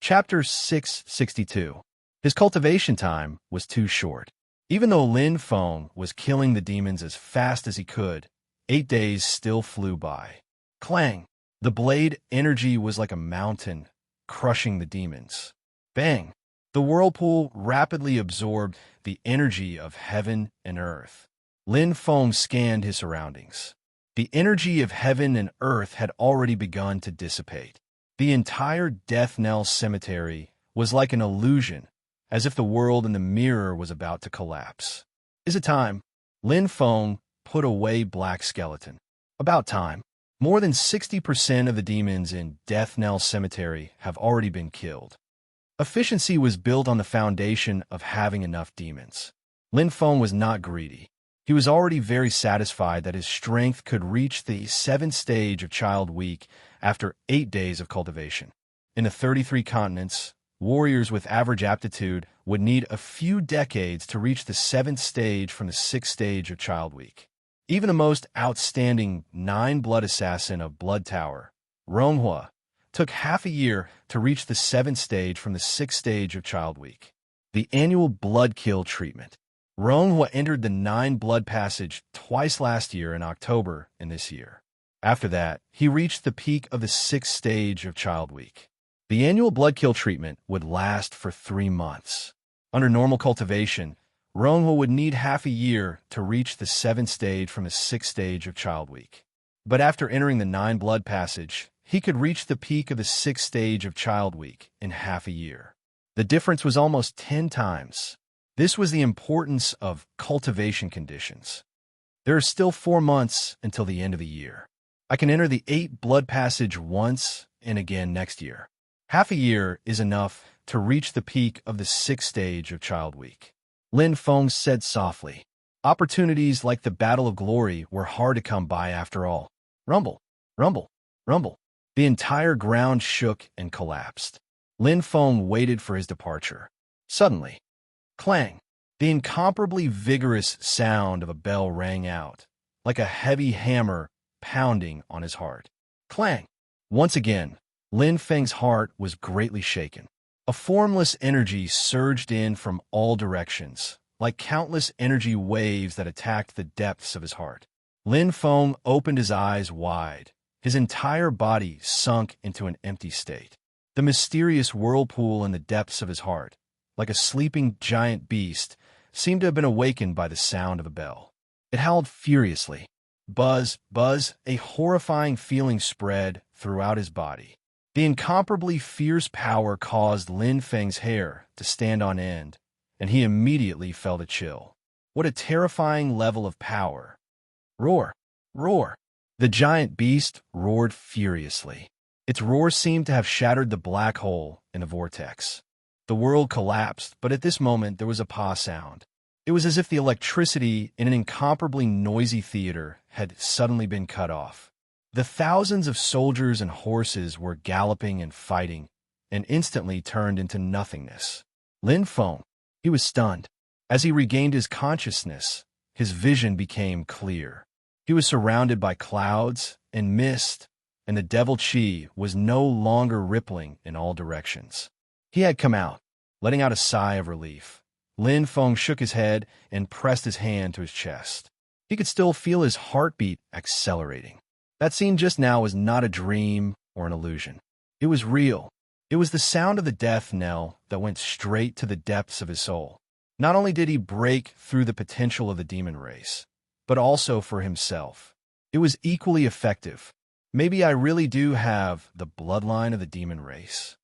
Chapter 662. His cultivation time was too short. Even though Lin Feng was killing the demons as fast as he could, 8 days still flew by. Clang! The blade energy was like a mountain, crushing the demons. Bang! The whirlpool rapidly absorbed the energy of heaven and earth. Lin Feng scanned his surroundings. The energy of heaven and earth had already begun to dissipate. The entire Death Knell cemetery was like an illusion, as if the world in the mirror was about to collapse. Is it time? Lin Feng put away Black Skeleton. About time. More than 60% of the demons in Death Knell cemetery have already been killed. Efficiency was built on the foundation of having enough demons. Lin Feng was not greedy. He was already very satisfied that his strength could reach the 7th stage of Child Week after 8 days of cultivation. In the 33 continents, warriors with average aptitude would need a few decades to reach the 7th stage from the 6th stage of Child Week. Even the most outstanding 9-blood assassin of Blood Tower, Ronghua, took half a year to reach the 7th stage from the 6th stage of Child Week. The annual blood kill treatment. Ronghua entered the 9-blood passage twice last year in October and this year. After that, he reached the peak of the 6th stage of Child Week. The annual blood kill treatment would last for 3 months. Under normal cultivation, Ronghua would need half a year to reach the 7th stage from the 6th stage of Child Week. But after entering the 9-blood passage, he could reach the peak of the 6th stage of Child Week in half a year. The difference was almost 10 times. This was the importance of cultivation conditions. There are still 4 months until the end of the year. I can enter the 8-blood passage once and again next year. Half a year is enough to reach the peak of the 6th stage of Child Week. Lin Feng said softly. Opportunities like the Battle of Glory were hard to come by after all. Rumble, rumble, rumble. The entire ground shook and collapsed. Lin Feng waited for his departure. Suddenly, clang! The incomparably vigorous sound of a bell rang out, like a heavy hammer pounding on his heart. Clang! Once again, Lin Feng's heart was greatly shaken. A formless energy surged in from all directions, like countless energy waves that attacked the depths of his heart. Lin Feng opened his eyes wide. His entire body sunk into an empty state. The mysterious whirlpool in the depths of his heart, like a sleeping giant beast, seemed to have been awakened by the sound of a bell. It howled furiously. Buzz, buzz, a horrifying feeling spread throughout his body. The incomparably fierce power caused Lin Feng's hair to stand on end, and he immediately felt a chill. What a terrifying level of power. Roar, roar. The giant beast roared furiously. Its roar seemed to have shattered the black hole in the vortex. The world collapsed, but at this moment there was a pause sound. It was as if the electricity in an incomparably noisy theater had suddenly been cut off. The thousands of soldiers and horses were galloping and fighting, and instantly turned into nothingness. Lin Feng, he was stunned. As he regained his consciousness, his vision became clear. He was surrounded by clouds and mist, and the devil chi was no longer rippling in all directions. He had come out, letting out a sigh of relief. Lin Feng shook his head and pressed his hand to his chest. He could still feel his heartbeat accelerating. That scene just now was not a dream or an illusion. It was real. It was the sound of the death knell that went straight to the depths of his soul. Not only did he break through the potential of the demon race, but also for himself. It was equally effective. Maybe I really do have the bloodline of the demon race.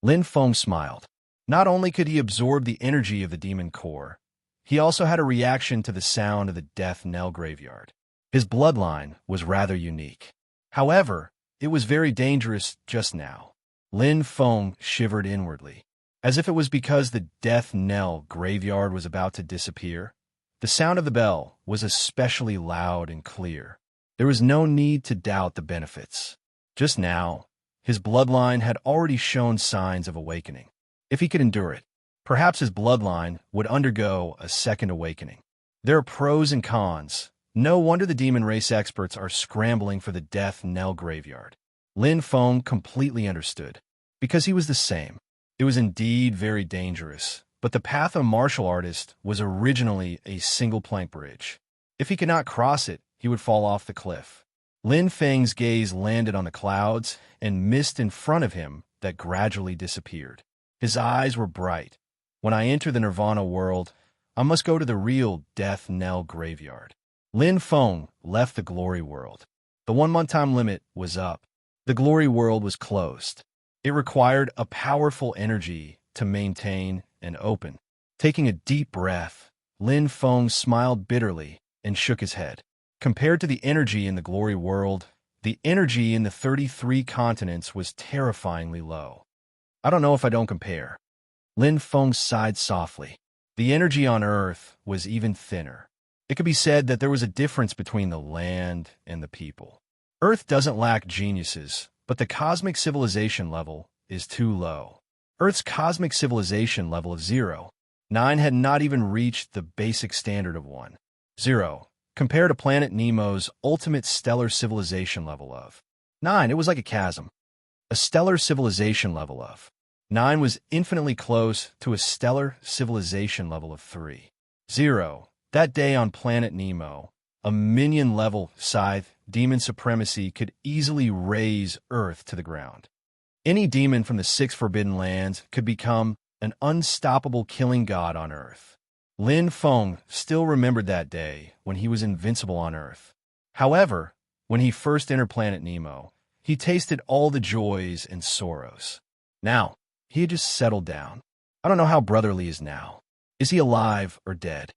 Lin Feng smiled. Not only could he absorb the energy of the demon core, he also had a reaction to the sound of the death knell graveyard. His bloodline was rather unique. However, it was very dangerous just now. Lin Feng shivered inwardly. As if it was because the death knell graveyard was about to disappear, the sound of the bell was especially loud and clear. There was no need to doubt the benefits. Just now, his bloodline had already shown signs of awakening. If he could endure it, perhaps his bloodline would undergo a second awakening. There are pros and cons. No wonder the demon race experts are scrambling for the death knell graveyard. Lin Feng completely understood, because he was the same. It was indeed very dangerous, but the path of a martial artist was originally a single plank bridge. If he could not cross it, he would fall off the cliff. Lin Feng's gaze landed on the clouds and mist in front of him that gradually disappeared. His eyes were bright. When I enter the Nirvana world, I must go to the real Death Knell graveyard. Lin Feng left the glory world. The 1 month time limit was up. The glory world was closed. It required a powerful energy to maintain and open. Taking a deep breath, Lin Feng smiled bitterly and shook his head. Compared to the energy in the glory world, the energy in the 33 continents was terrifyingly low. I don't know if I don't compare. Lin Feng sighed softly. The energy on Earth was even thinner. It could be said that there was a difference between the land and the people. Earth doesn't lack geniuses, but the cosmic civilization level is too low. Earth's cosmic civilization level is 0. 9 had not even reached the basic standard of 1. 0. Compared to Planet Nemo's ultimate stellar civilization level of 9, it was like a chasm. A stellar civilization level of 9 was infinitely close to a stellar civilization level of 3. 0. That day on Planet Nemo, a minion-level scythe demon supremacy could easily raze Earth to the ground. Any demon from the 6 Forbidden Lands could become an unstoppable killing god on Earth. Lin Feng still remembered that day when he was invincible on Earth. However, when he first entered Planet Nemo, he tasted all the joys and sorrows. Now, he had just settled down. I don't know how Brotherly is now. Is he alive or dead?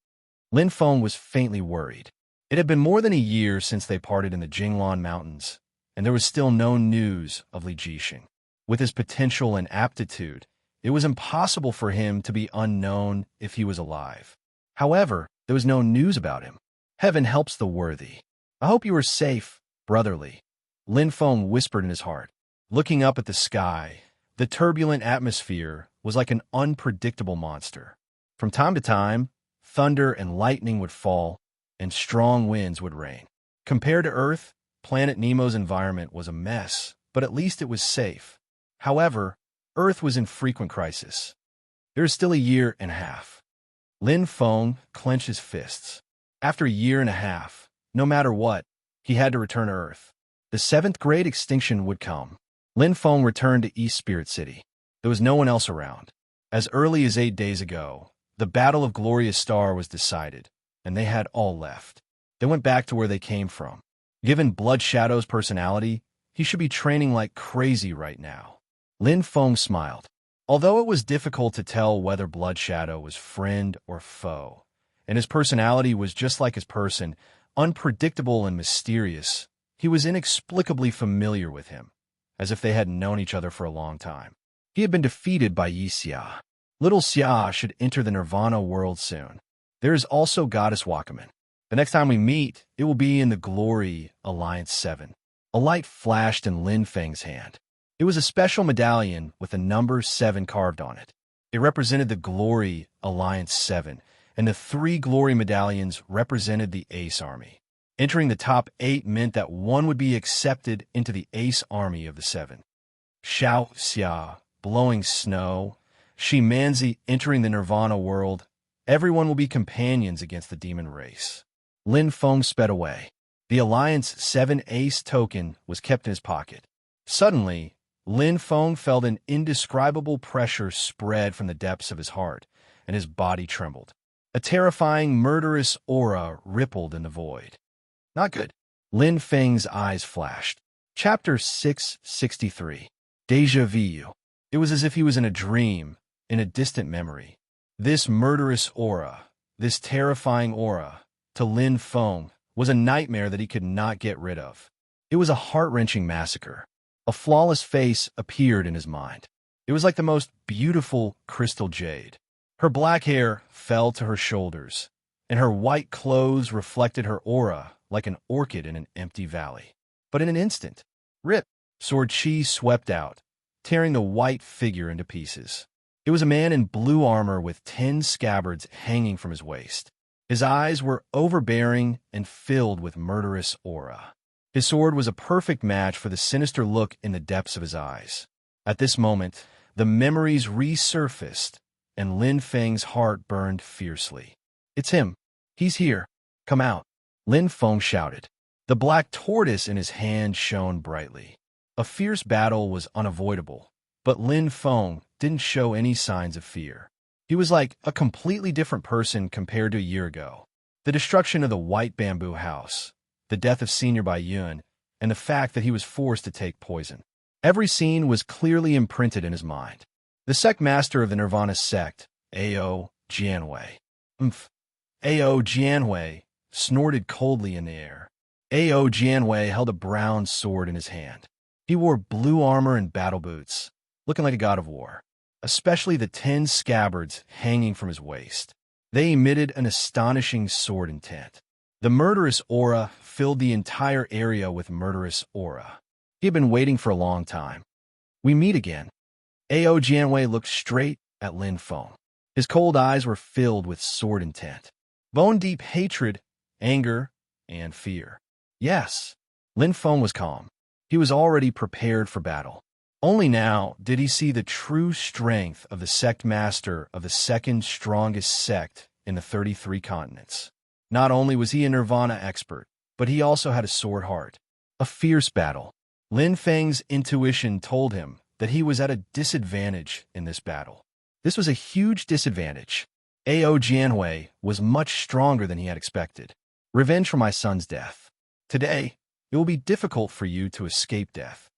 Lin Feng was faintly worried. It had been more than a year since they parted in the Jinglan Mountains, and there was still no news of Li Jixing. With his potential and aptitude, it was impossible for him to be unknown if he was alive. However, there was no news about him. Heaven helps the worthy. I hope you are safe, Brotherly. Lin Feng whispered in his heart. Looking up at the sky, the turbulent atmosphere was like an unpredictable monster. From time to time, thunder and lightning would fall, and strong winds would rain. Compared to Earth, Planet Nemo's environment was a mess, but at least it was safe. However, Earth was in frequent crisis. There is still a year and a half. Lin Feng clenched his fists. After a year and a half, no matter what, he had to return to Earth. The 7th Great Extinction would come. Lin Feng returned to East Spirit City. There was no one else around. As early as 8 days ago, the Battle of Glorious Star was decided, and they had all left. They went back to where they came from. Given Blood Shadow's personality, he should be training like crazy right now. Lin Feng smiled. Although it was difficult to tell whether Blood Shadow was friend or foe, and his personality was just like his person, unpredictable and mysterious, he was inexplicably familiar with him, as if they had known each other for a long time. He had been defeated by Yi Xia. Little Xia should enter the Nirvana world soon. There is also Goddess Wakaman. The next time we meet, it will be in the Glory Alliance 7. A light flashed in Lin Feng's hand. It was a special medallion with the number 7 carved on it. It represented the Glory Alliance 7, and the 3 glory medallions represented the Ace Army. Entering the top 8 meant that one would be accepted into the Ace Army of the 7. Xiao Xia, blowing snow, Shi Manzi entering the Nirvana world. Everyone will be companions against the demon race. Lin Feng sped away. The Alliance 7 Ace token was kept in his pocket. Suddenly, Lin Feng felt an indescribable pressure spread from the depths of his heart, and his body trembled. A terrifying, murderous aura rippled in the void. Not good. Lin Feng's eyes flashed. Chapter 663. Deja Vu. It was as if he was in a dream, in a distant memory. This murderous aura, this terrifying aura, to Lin Feng, was a nightmare that he could not get rid of. It was a heart-wrenching massacre. A flawless face appeared in his mind. It was like the most beautiful crystal jade. Her black hair fell to her shoulders, and her white clothes reflected her aura like an orchid in an empty valley. But in an instant, rip, sword chi swept out, tearing the white figure into pieces. It was a man in blue armor with 10 scabbards hanging from his waist. His eyes were overbearing and filled with murderous aura. His sword was a perfect match for the sinister look in the depths of his eyes. At this moment, The memories resurfaced, and Lin Feng's heart burned fiercely. "It's him. He's here. Come out," Lin Feng shouted. The black tortoise in his hand shone brightly. A fierce battle was unavoidable, but Lin Feng didn't show any signs of fear. He was like a completely different person compared to a year ago. The destruction of the white bamboo house, the death of Senior Bai Yun, and the fact that he was forced to take poison. Every scene was clearly imprinted in his mind. The sect master of the Nirvana sect, Ao Jianwei. Ao Jianwei snorted coldly in the air. Ao Jianwei held a brown sword in his hand. He wore blue armor and battle boots, looking like a god of war, especially the 10 scabbards hanging from his waist. They emitted an astonishing sword intent. The murderous aura filled the entire area with murderous aura. He had been waiting for a long time. "We meet again." Ao Jianwei looked straight at Lin Feng. His cold eyes were filled with sword intent, bone-deep hatred, anger, and fear. Yes, Lin Feng was calm. He was already prepared for battle. Only now did he see the true strength of the sect master of the second strongest sect in the 33 continents. Not only was he a Nirvana expert, but he also had a sword heart. A fierce battle. Lin Feng's intuition told him that he was at a disadvantage in this battle. This was a huge disadvantage. Ao Jianwei was much stronger than he had expected. "Revenge for my son's death. Today, it will be difficult for you to escape death."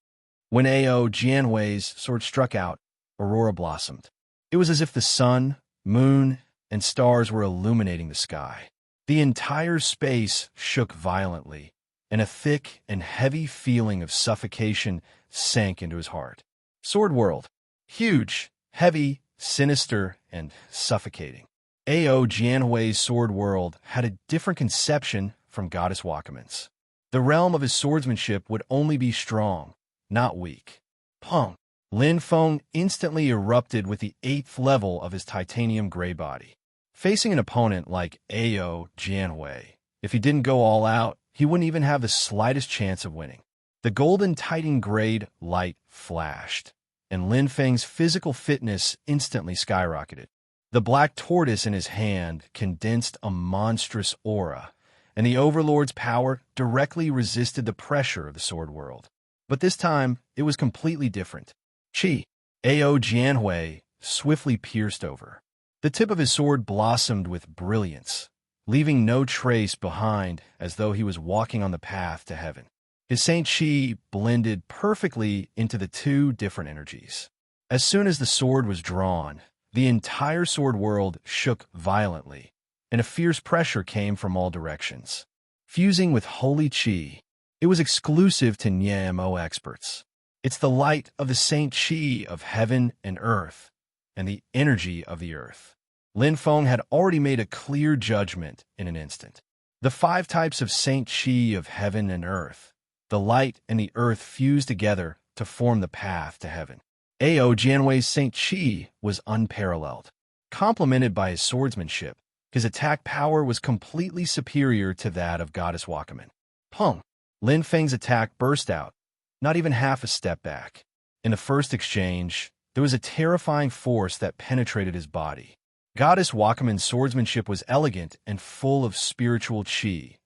When Ao Jianwei's sword struck out, aurora blossomed. It was as if the sun, moon, and stars were illuminating the sky. The entire space shook violently, and a thick and heavy feeling of suffocation sank into his heart. Sword world. Huge, heavy, sinister, and suffocating. Ao Jianhui's sword world had a different conception from Goddess Wakaman's. The realm of his swordsmanship would only be strong, not weak. Pong! Lin Feng instantly erupted with the 8th level of his titanium gray body. Facing an opponent like Ao Jianhui, if he didn't go all out, he wouldn't even have the slightest chance of winning. The golden titan grade light flashed, and Lin Feng's physical fitness instantly skyrocketed. The black tortoise in his hand condensed a monstrous aura, and the Overlord's power directly resisted the pressure of the sword world. But this time, it was completely different. Qi, Ao Jianhui, swiftly pierced over. The tip of his sword blossomed with brilliance, leaving no trace behind as though he was walking on the path to heaven. His Saint Qi blended perfectly into the two different energies. As soon as the sword was drawn, the entire sword world shook violently, and a fierce pressure came from all directions. Fusing with holy Qi, it was exclusive to Nyamo experts. It's the light of the Saint Qi of heaven and earth, and the energy of the earth. Lin Feng had already made a clear judgment in an instant. The 5 types of Saint Qi of heaven and earth, the light and the earth fused together to form the path to heaven. Ao Jianhui's Saint Qi was unparalleled. Complemented by his swordsmanship, his attack power was completely superior to that of Goddess Wakaman. Pong! Lin Feng's attack burst out, not even half a step back. In the first exchange, there was a terrifying force that penetrated his body. Goddess Wakaman's swordsmanship was elegant and full of spiritual qi,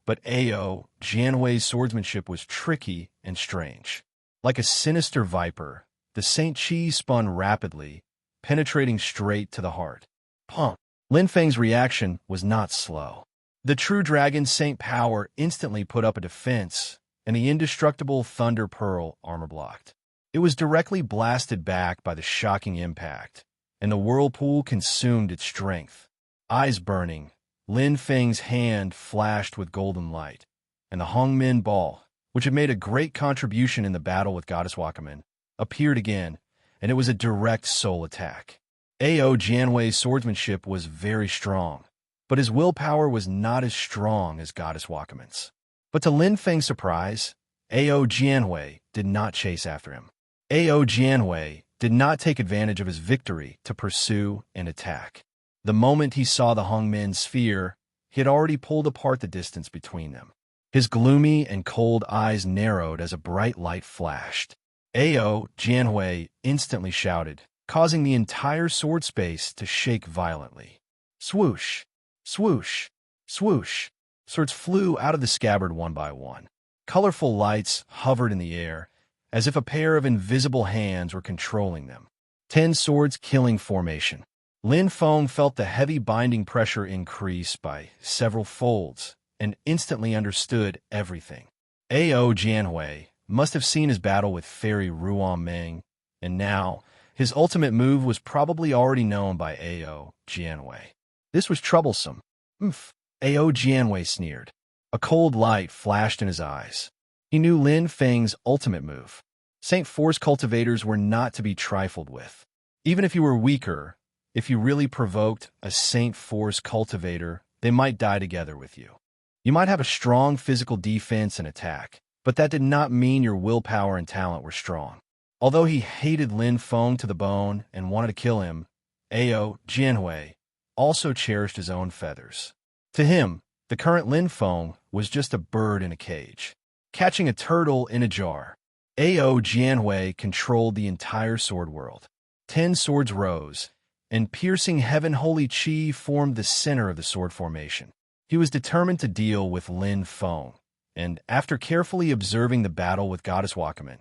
but Ao Jianhui's swordsmanship was tricky and strange. Like a sinister viper, the Saint Qi spun rapidly, penetrating straight to the heart. Pong! Lin Feng's reaction was not slow. The true dragon's Saint power instantly put up a defense, and the indestructible Thunder Pearl armor blocked. It was directly blasted back by the shocking impact, and the whirlpool consumed its strength. Eyes burning, Lin Feng's hand flashed with golden light, and the Hongmin ball, which had made a great contribution in the battle with Goddess Wakaman, appeared again, and it was a direct soul attack. Ao Jianhui's swordsmanship was very strong, but his willpower was not as strong as Goddess Wakaman's. But to Lin Feng's surprise, Ao Jianhui did not chase after him. Ao Jianhui did not take advantage of his victory to pursue and attack. The moment he saw the Hongmin sphere, he had already pulled apart the distance between them. His gloomy and cold eyes narrowed as a bright light flashed. Ao Jianhui instantly shouted, causing the entire sword space to shake violently. Swoosh, swoosh, swoosh. Swords flew out of the scabbard one by one. Colorful lights hovered in the air, as if a pair of invisible hands were controlling them. 10 swords killing formation. Lin Feng felt the heavy binding pressure increase by several folds and instantly understood everything. Ao Jianhui must have seen his battle with Fairy Ruomeng, and now his ultimate move was probably already known by Ao Jianhui. This was troublesome. Oomph. Ao Jianhui sneered. A cold light flashed in his eyes. He knew Lin Feng's ultimate move. Saint Force cultivators were not to be trifled with. Even if you were weaker, if you really provoked a Saint Force cultivator, they might die together with you. You might have a strong physical defense and attack, but that did not mean your willpower and talent were strong. Although he hated Lin Feng to the bone and wanted to kill him, Ao Jianhui also cherished his own feathers. To him, the current Lin Feng was just a bird in a cage, catching a turtle in a jar. Ao Jianhui controlled the entire sword world. 10 swords rose, and piercing heaven-holy chi formed the center of the sword formation. He was determined to deal with Lin Feng, and after carefully observing the battle with Goddess Wakamin,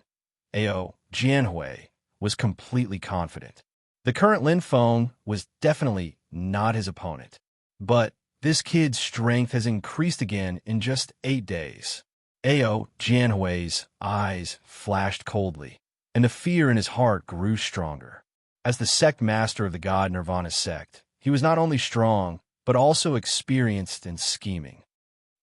Ao Jianhui was completely confident. The current Lin Feng was definitely not his opponent, but this kid's strength has increased again in just 8 days. Ao Jianhui's eyes flashed coldly, and the fear in his heart grew stronger. As the sect master of the God Nirvana sect, he was not only strong, but also experienced and scheming.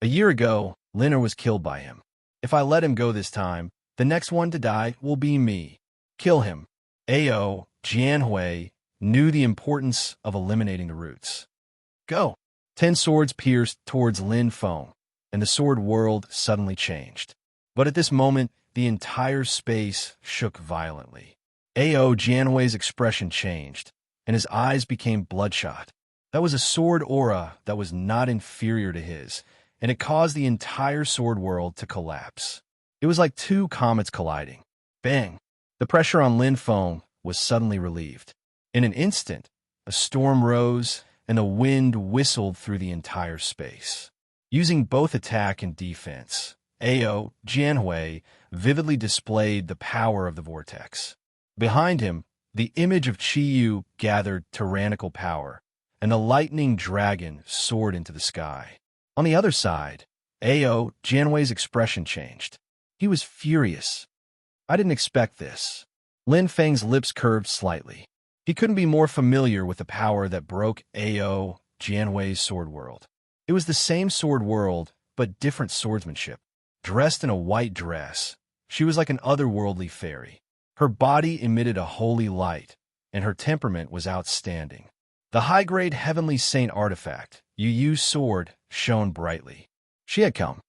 A year ago, Liner was killed by him. If I let him go this time, the next one to die will be me. Kill him. Ao Jianhui knew the importance of eliminating the roots. Go. 10 swords pierced towards Lin Feng, and the sword world suddenly changed. But at this moment, the entire space shook violently. Ao Jianhui's expression changed, and his eyes became bloodshot. That was a sword aura that was not inferior to his, and it caused the entire sword world to collapse. It was like 2 comets colliding. Bang! The pressure on Lin Feng was suddenly relieved. In an instant, a storm rose, and the wind whistled through the entire space. Using both attack and defense, Ao Jianhui vividly displayed the power of the vortex. Behind him, the image of Qiyu gathered tyrannical power, and the lightning dragon soared into the sky. On the other side, Ao Jianhui's expression changed. He was furious. I didn't expect this. Lin Feng's lips curved slightly. He couldn't be more familiar with the power that broke Ao Jianhui's sword world. It was the same sword world, but different swordsmanship. Dressed in a white dress, she was like an otherworldly fairy. Her body emitted a holy light, and her temperament was outstanding. The high-grade Heavenly Saint artifact, Yu sword, shone brightly. She had come.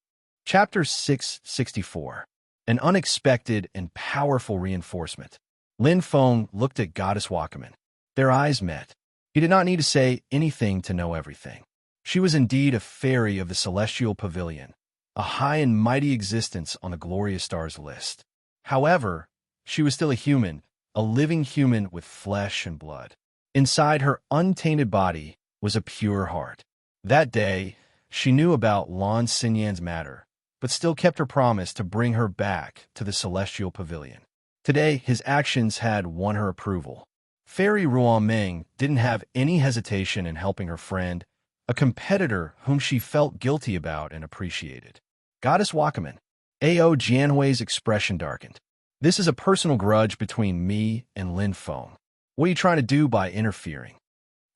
Chapter 664. An unexpected and powerful reinforcement. Lin Feng looked at Goddess Wakamin. Their eyes met. He did not need to say anything to know everything. She was indeed a fairy of the celestial pavilion, a high and mighty existence on the glorious stars list. However, she was still a human, a living human with flesh and blood. Inside her untainted body was a pure heart. That day, she knew about Lan Xinyan's matter, but still kept her promise to bring her back to the celestial pavilion. Today, his actions had won her approval. Fairy Ruomeng didn't have any hesitation in helping her friend, a competitor whom she felt guilty about and appreciated. Goddess Wakamin. Ao Jianhui's expression darkened. This is a personal grudge between me and Lin Feng. What are you trying to do by interfering?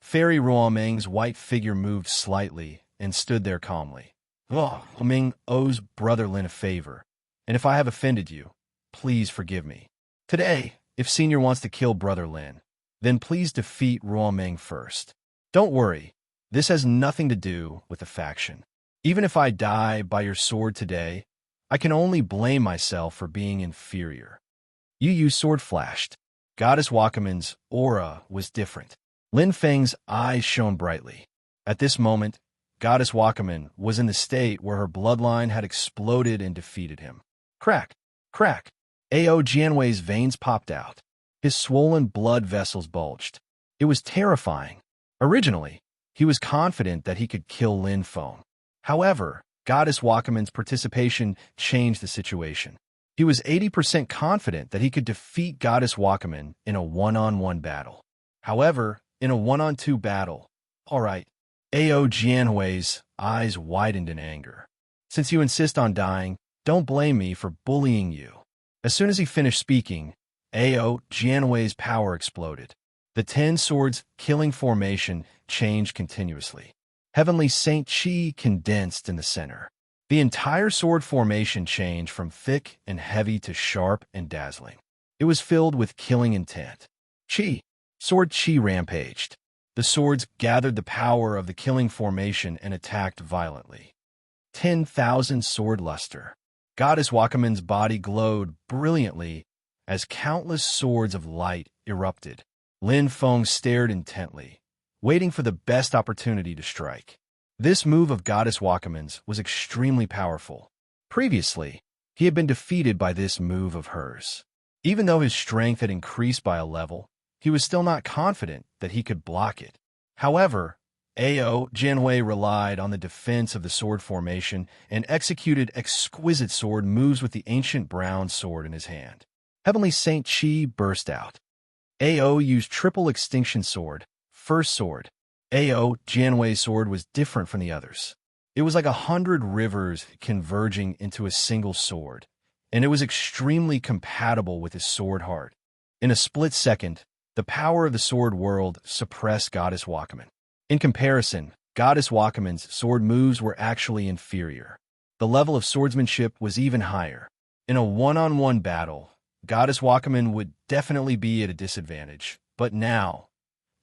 Fairy Ruomeng's white figure moved slightly and stood there calmly. Ruomeng owes Brother Lin a favor, and if I have offended you, please forgive me. Today, if Senior wants to kill Brother Lin, then please defeat Ruomeng first. Don't worry, this has nothing to do with the faction. Even if I die by your sword today, I can only blame myself for being inferior. Yu sword flashed. Goddess Wakamin's aura was different. Lin Feng's eyes shone brightly. At this moment, Goddess Wakamin was in the state where her bloodline had exploded and defeated him. Crack! Crack! Ao Jianwei's veins popped out. His swollen blood vessels bulged. It was terrifying. Originally, he was confident that he could kill Lin Feng. However, Goddess Wakaman's participation changed the situation. He was 80% confident that he could defeat Goddess Wakaman in a one-on-one battle. However, in a one-on-two battle, all right, Ao Jianhui's eyes widened in anger. Since you insist on dying, don't blame me for bullying you. As soon as he finished speaking, Ao Jianhui's power exploded. The 10 swords killing formation changed continuously. Heavenly Saint Qi condensed in the center. The entire sword formation changed from thick and heavy to sharp and dazzling. It was filled with killing intent. Qi. Sword Qi rampaged. The swords gathered the power of the killing formation and attacked violently. 10,000 sword luster. Goddess Wakaman's body glowed brilliantly as countless swords of light erupted. Lin Feng stared intently, waiting for the best opportunity to strike. This move of Goddess Wakaman's was extremely powerful. Previously, he had been defeated by this move of hers. Even though his strength had increased by a level, he was still not confident that he could block it. However, Ao Jianhui relied on the defense of the sword formation and executed exquisite sword moves with the ancient brown sword in his hand. Heavenly Saint Qi burst out. Ao used triple extinction sword, first sword. Ao Jianhui's sword was different from the others. It was like 100 rivers converging into a single sword, and it was extremely compatible with his sword heart. In a split second, the power of the sword world suppressed Goddess Wakaman. In comparison, Goddess Wakaman's sword moves were actually inferior. The level of swordsmanship was even higher. In a one-on-one battle, Goddess Wakaman would definitely be at a disadvantage, but now,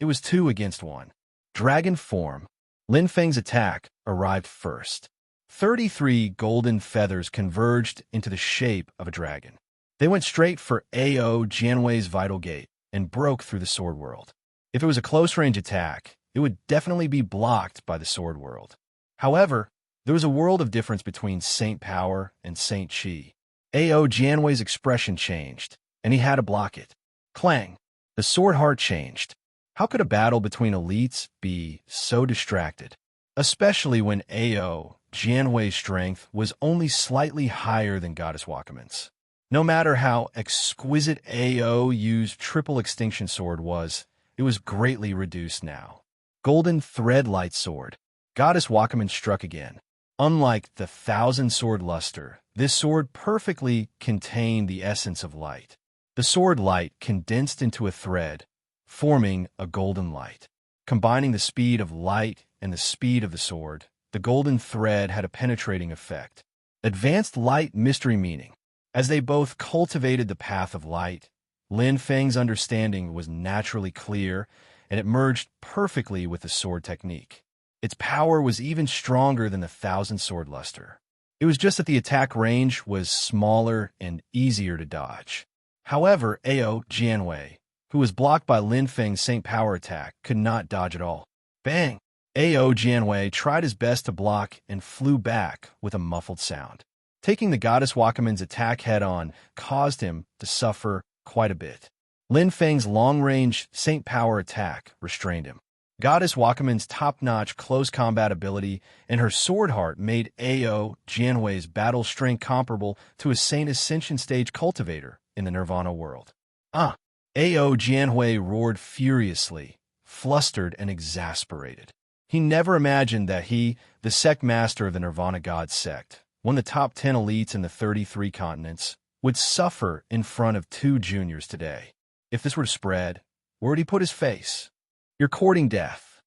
it was 2 against 1. Dragon form. Lin Feng's attack arrived first. 33 golden feathers converged into the shape of a dragon. They went straight for Ao Jianhui's vital gate and broke through the sword world. If it was a close-range attack, it would definitely be blocked by the sword world. However, there was a world of difference between Saint Power and Saint Qi. Ao Jianhui's expression changed, and he had to block it. Clang! The sword heart changed. How could a battle between elites be so distracted? Especially when Ao Jianhui's strength was only slightly higher than Goddess Wakaman's. No matter how exquisite Ao used triple extinction sword was, it was greatly reduced now. Golden thread light sword. Goddess Wakaman struck again. Unlike the 1,000 sword luster, this sword perfectly contained the essence of light. The sword light condensed into a thread, forming a golden light. Combining the speed of light and the speed of the sword, the golden thread had a penetrating effect. Advanced light mystery meaning. As they both cultivated the path of light, Lin Feng's understanding was naturally clear, and it merged perfectly with the sword technique. Its power was even stronger than the 1,000 sword luster. It was just that the attack range was smaller and easier to dodge. However, Ao Jianhui, who was blocked by Lin Feng's Saint Power attack, could not dodge at all. Bang! Ao Jianhui tried his best to block and flew back with a muffled sound. Taking the Goddess Wakaman's attack head-on caused him to suffer quite a bit. Lin Feng's long-range Saint Power attack restrained him. Goddess Wakaman's top-notch close combat ability and her sword heart made Ao Jianhui's battle strength comparable to a Saint Ascension stage cultivator in the Nirvana world. Ao Jianhui roared furiously, flustered and exasperated. He never imagined that he, the sect master of the Nirvana God sect, one of the top 10 elites in the 33 continents, would suffer in front of 2 juniors today. If this were to spread, where would he put his face? You're courting death.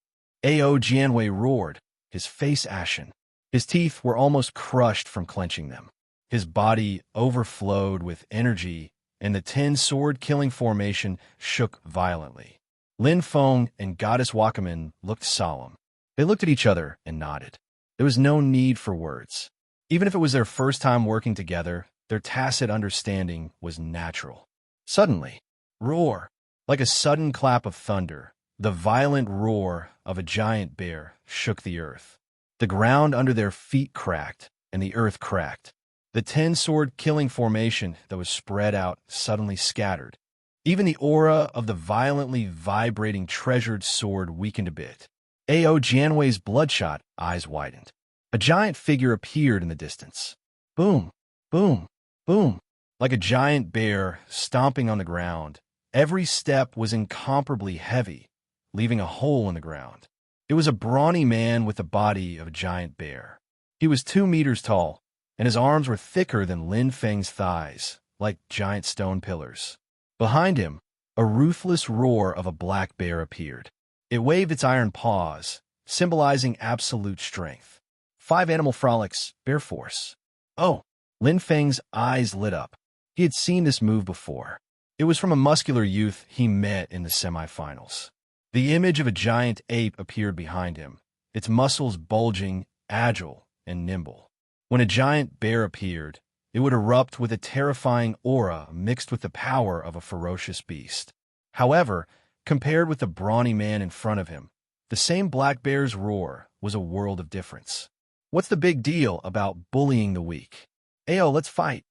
Ao Jianhui roared, his face ashen. His teeth were almost crushed from clenching them. His body overflowed with energy, and the 10 sword killing formation shook violently. Lin Feng and Goddess Wakaman looked solemn. They looked at each other and nodded. There was no need for words. Even if it was their first time working together, their tacit understanding was natural. Suddenly, roar! Like a sudden clap of thunder, the violent roar of a giant bear shook the earth. The ground under their feet cracked, and the earth cracked. The 10-sword killing formation that was spread out suddenly scattered. Even the aura of the violently vibrating treasured sword weakened a bit. Ao Janwei's bloodshot eyes widened. A giant figure appeared in the distance. Boom, boom, boom. Like a giant bear stomping on the ground, every step was incomparably heavy, leaving a hole in the ground. It was a brawny man with the body of a giant bear. He was 2 meters tall, and his arms were thicker than Lin Feng's thighs, like giant stone pillars. Behind him, a ruthless roar of a black bear appeared. It waved its iron paws, symbolizing absolute strength. 5 animal frolics, bear force. Oh, Lin Feng's eyes lit up. He had seen this move before. It was from a muscular youth he met in the semifinals. The image of a giant ape appeared behind him, its muscles bulging, agile, and nimble. When a giant bear appeared, it would erupt with a terrifying aura mixed with the power of a ferocious beast. However, compared with the brawny man in front of him, the same black bear's roar was a world of difference. What's the big deal about bullying the weak? Ayo, let's fight.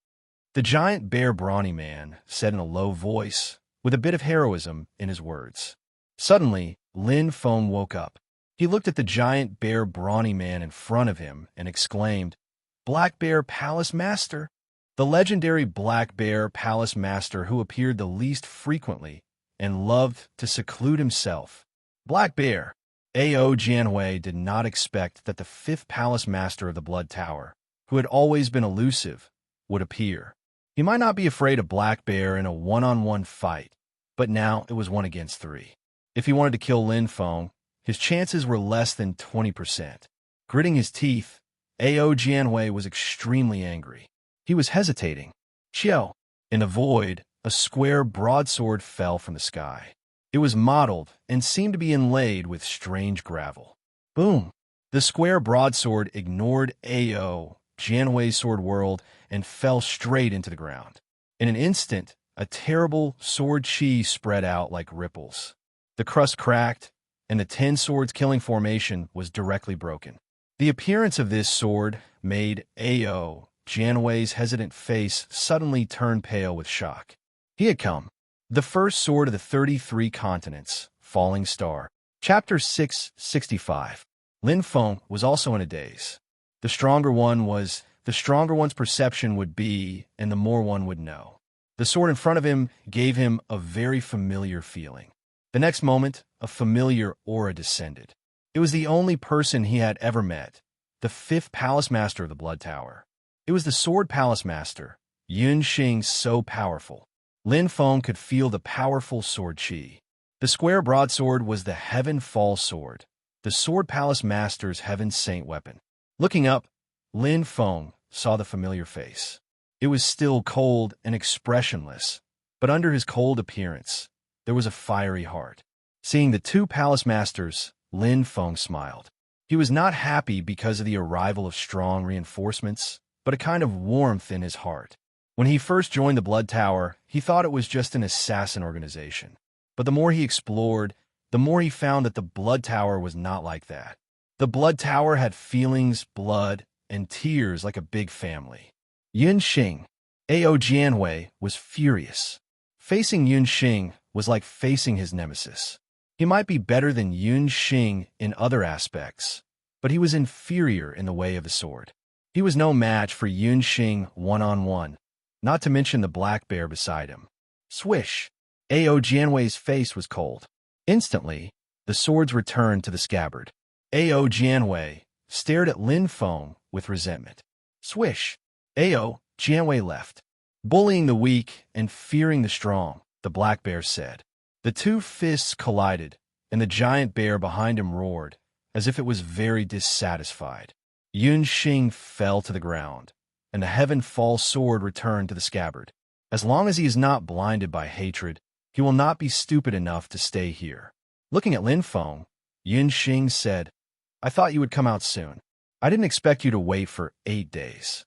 The giant bear brawny man said in a low voice, with a bit of heroism in his words. Suddenly, Lin Feng woke up. He looked at the giant bear brawny man in front of him and exclaimed, Black Bear Palace Master! The legendary Black Bear Palace Master who appeared the least frequently and loved to seclude himself. Black Bear! Ao Janwei did not expect that the 5th Palace Master of the Blood Tower, who had always been elusive, would appear. He might not be afraid of Black Bear in a one-on-one fight, but now it was 1 against 3. If he wanted to kill Lin Feng, his chances were less than 20%. Gritting his teeth, Ao Janwei was extremely angry. He was hesitating. Chiao! In the void, a square broadsword fell from the sky. It was mottled and seemed to be inlaid with strange gravel. Boom! The square broadsword ignored Ao Janwei's sword whirled and fell straight into the ground. In an instant, a terrible sword chi spread out like ripples. The crust cracked, and the 10 swords killing formation was directly broken. The appearance of this sword made Ao Janwei's hesitant face suddenly turn pale with shock. He had come. The first sword of the 33 continents, Falling Star. Chapter 665. Lin Feng was also in a daze. The stronger one's perception would be, and the more one would know. The sword in front of him gave him a very familiar feeling. The next moment, a familiar aura descended. It was the only person he had ever met, the 5th Palace Master of the Blood Tower. It was the Sword Palace Master, Yun Xing, so powerful. Lin Feng could feel the powerful sword chi. The square broadsword was the Heaven Fall Sword, the Sword Palace Master's Heaven Saint weapon. Looking up, Lin Feng saw the familiar face. It was still cold and expressionless, but under his cold appearance, there was a fiery heart. Seeing the 2 palace masters, Lin Feng smiled. He was not happy because of the arrival of strong reinforcements, but a kind of warmth in his heart. When he first joined the Blood Tower, he thought it was just an assassin organization. But the more he explored, the more he found that the Blood Tower was not like that. The Blood Tower had feelings, blood, and tears like a big family. Yun Xing, Ao Janwei, was furious. Facing Yun Xing was like facing his nemesis. He might be better than Yun Xing in other aspects, but he was inferior in the way of the sword. He was no match for Yun Xing one-on-one, not to mention the black bear beside him. Swish! Ao Janwei's face was cold. Instantly, the swords returned to the scabbard. Ao Janwei stared at Lin Feng with resentment. Swish! Ao Janwei left. Bullying the weak and fearing the strong, the black bear said. The 2 fists collided, and the giant bear behind him roared, as if it was very dissatisfied. Yun Xing fell to the ground, and the Heaven Fall sword returned to the scabbard. As long as he is not blinded by hatred, he will not be stupid enough to stay here. Looking at Lin Feng, Yun Xing said, I thought you would come out soon. I didn't expect you to wait for 8 days.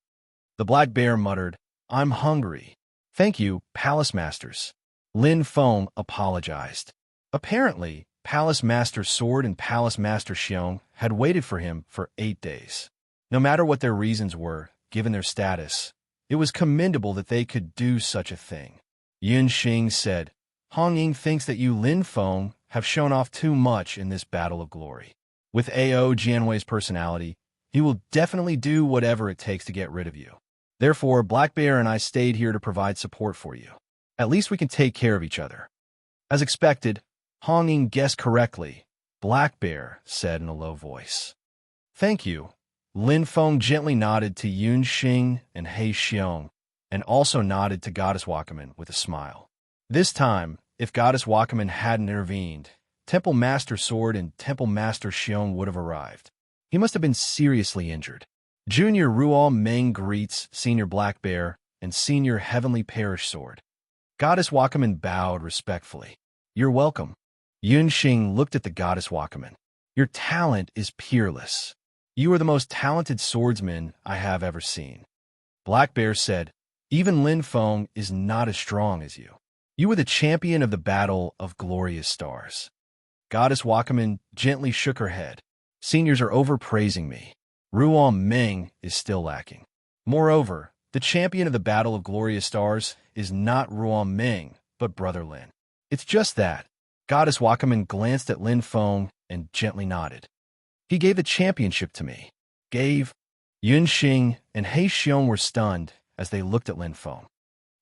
The black bear muttered, I'm hungry. Thank you, Palace Masters. Lin Feng apologized. Apparently, Palace Master Sword and Palace Master Xiong had waited for him for 8 days. No matter what their reasons were, given their status, It was commendable that they could do such a thing. Yun Xing said, Hong Ying thinks that you Lin Feng have shown off too much in this battle of glory. With A.O. Jianwei's personality, he will definitely do whatever it takes to get rid of you. Therefore, Black Bear and I stayed here to provide support for you. At least we can take care of each other. As expected, Hong Ying guessed correctly, Black Bear said in a low voice. Thank you. Lin Feng gently nodded to Yun Xing and He Xiong, and also nodded to Goddess Wakaman with a smile. This time, if Goddess Wakaman hadn't intervened, Temple Master Sword and Temple Master Xiong would have arrived. He must have been seriously injured. Junior Rual Meng greets Senior Black Bear and Senior Heavenly Parish Sword. Goddess Wakaman bowed respectfully. You're welcome. Yun Xing looked at the Goddess Wakaman. Your talent is peerless. You are the most talented swordsman I have ever seen. Black Bear said, even Lin Feng is not as strong as you. You were the champion of the Battle of Glorious Stars. Goddess Wakaman gently shook her head. Seniors are overpraising me. Rual Meng is still lacking. Moreover, the champion of the Battle of Glorious Stars is not Rual Meng, but Brother Lin. It's just that. Goddess Wakaman glanced at Lin Feng and gently nodded. He gave the championship to me. Gave. Yun Xing and He Xiong were stunned as they looked at Lin Feng.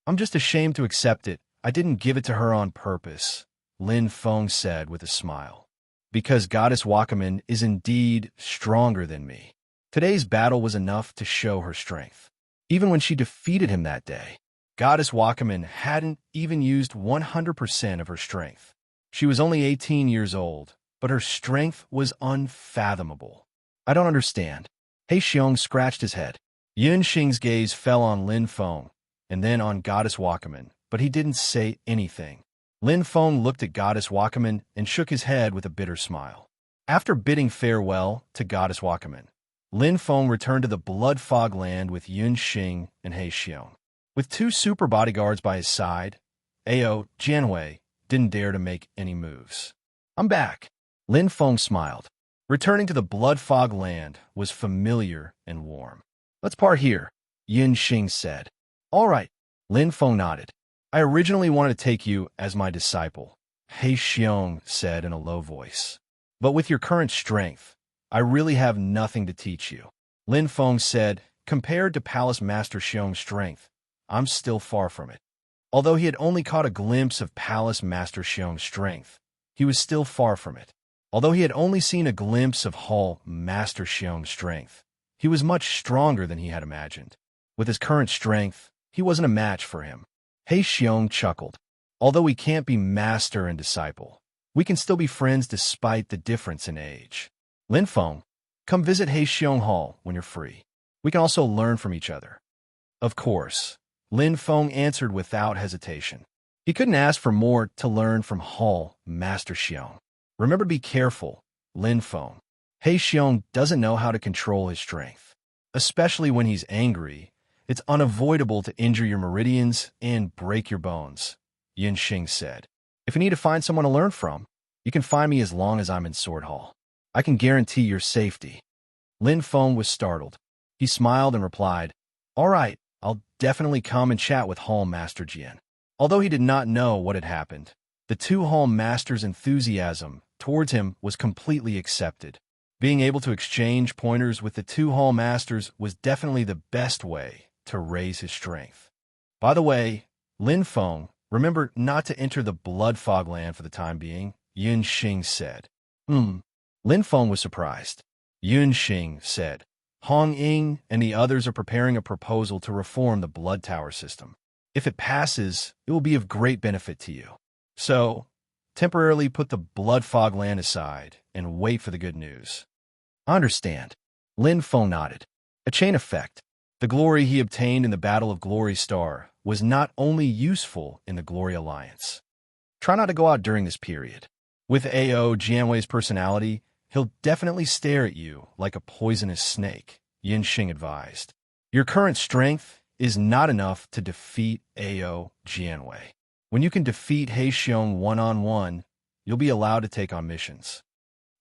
I'm just ashamed to accept it. I didn't give it to her on purpose, Lin Feng said with a smile. Because Goddess Wakaman is indeed stronger than me. Today's battle was enough to show her strength. Even when she defeated him that day, Goddess Wakaman hadn't even used 100% of her strength. She was only 18 years old, but her strength was unfathomable. I don't understand. He Xiong scratched his head. Yun Xing's gaze fell on Lin Feng, and then on Goddess Wakaman, but he didn't say anything. Lin Feng looked at Goddess Wakaman and shook his head with a bitter smile. After bidding farewell to Goddess Wakaman, Lin Feng returned to the Blood Fog Land with Yun Xing and He Xiong. With two super bodyguards by his side, A.O. Jianwei didn't dare to make any moves. I'm back. Lin Feng smiled. Returning to the Blood Fog Land was familiar and warm. Let's part here, Yun Xing said. All right, Lin Feng nodded. I originally wanted to take you as my disciple, He Xiong said in a low voice. But with your current strength, I really have nothing to teach you. Lin Feng said, compared to Palace Master Xiong's strength, I'm still far from it. Although he had only caught a glimpse of Palace Master Xiong's strength, he was still far from it. Although he had only seen a glimpse of Hall Master Xiong's strength, he was much stronger than he had imagined. With his current strength, he wasn't a match for him. He Xiong chuckled. Although we can't be master and disciple, we can still be friends despite the difference in age. Lin Feng, come visit He Xiong Hall when you're free. We can also learn from each other. Of course, Lin Feng answered without hesitation. He couldn't ask for more to learn from Hall Master Xiong. Remember to be careful, Lin Feng. He Xiong doesn't know how to control his strength. Especially when he's angry, it's unavoidable to injure your meridians and break your bones, Yun Xing said. If you need to find someone to learn from, you can find me as long as I'm in Sword Hall. I can guarantee your safety. Lin Feng was startled. He smiled and replied, all right, I'll definitely come and chat with Hall Master Jian. Although he did not know what had happened, the two Hall Masters' enthusiasm towards him was completely accepted. Being able to exchange pointers with the two Hall Masters was definitely the best way to raise his strength. By the way, Lin Feng, remember not to enter the Blood Fog Land for the time being, Yun Xing said. Lin Feng was surprised. Yun Xing said, Hong Ying and the others are preparing a proposal to reform the Blood Tower system. If it passes, it will be of great benefit to you. So, temporarily put the Blood Fog Land aside and wait for the good news. I understand. Lin Feng nodded. A chain effect. The glory he obtained in the Battle of Glory Star was not only useful in the Glory Alliance. Try not to go out during this period. With A.O. Jianwei's personality, he'll definitely stare at you like a poisonous snake, Yun Xing advised. Your current strength is not enough to defeat A.O. Jianwei. When you can defeat He Xiong one-on-one, you'll be allowed to take on missions.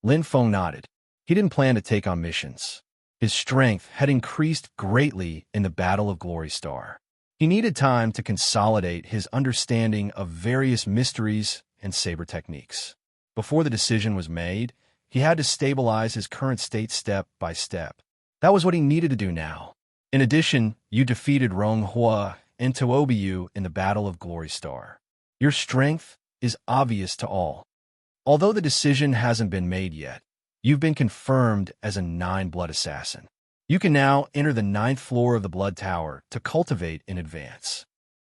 Lin Feng nodded. He didn't plan to take on missions. His strength had increased greatly in the Battle of Glory Star. He needed time to consolidate his understanding of various mysteries and saber techniques. Before the decision was made, he had to stabilize his current state step by step. That was what he needed to do now. In addition, you defeated Ronghua and Tuobiyu in the Battle of Glory Star. Your strength is obvious to all. Although the decision hasn't been made yet, you've been confirmed as a 9-blood assassin. You can now enter the 9th floor of the Blood Tower to cultivate in advance.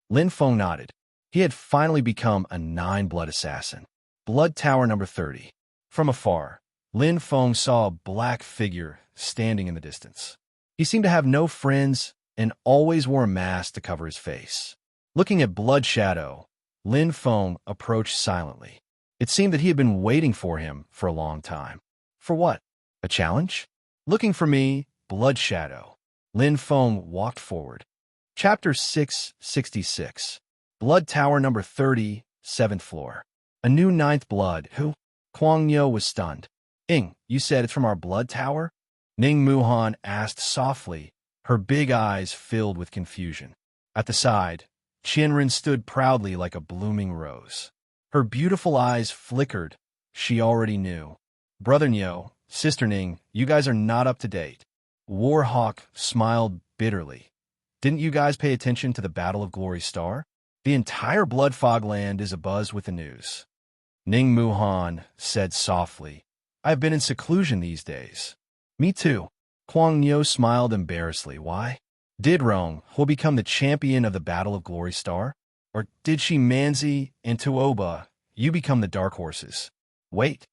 Lin Feng nodded. He had finally become a 9-blood assassin. Blood Tower number 30. From afar, Lin Feng saw a black figure standing in the distance. He seemed to have no friends and always wore a mask to cover his face. Looking at Blood Shadow, Lin Feng approached silently. It seemed that he had been waiting for him for a long time. For what? A challenge? Looking for me, Blood Shadow. Lin Feng walked forward. Chapter 666. Blood Tower number 30, 7th floor. A new 9th blood. Who? Kuang Yo was stunned. You said it's from our Blood Tower? Ning Muhan asked softly, her big eyes filled with confusion. At the side, Qianren stood proudly like a blooming rose. Her beautiful eyes flickered. She already knew. Brother Nyo, Sister Ning, you guys are not up to date. Warhawk smiled bitterly. Didn't you guys pay attention to the Battle of Glory Star? The entire Blood Fog land is abuzz with the news. Ning Muhan said softly, I've been in seclusion these days. Me too. Kuang Yo smiled embarrassedly. Why? Did Rong Hua become the champion of the Battle of Glory Star? Or did she Manzi and Tuoba, you become the dark horses? Wait.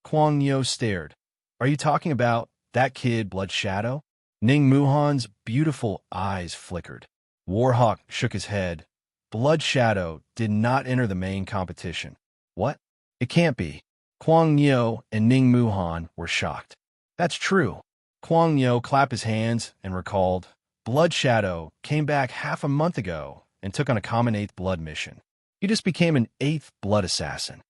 Kuang Yo stared. Are you talking about that kid, Blood Shadow? Ning Muhan's beautiful eyes flickered. Warhawk shook his head. Blood Shadow did not enter the main competition. What? It can't be. Kuang Yo and Ning Muhan were shocked. That's true. Kuang Yo clapped his hands and recalled, Blood Shadow came back half a month ago and took on a common 8th blood mission. He just became an 8th blood assassin.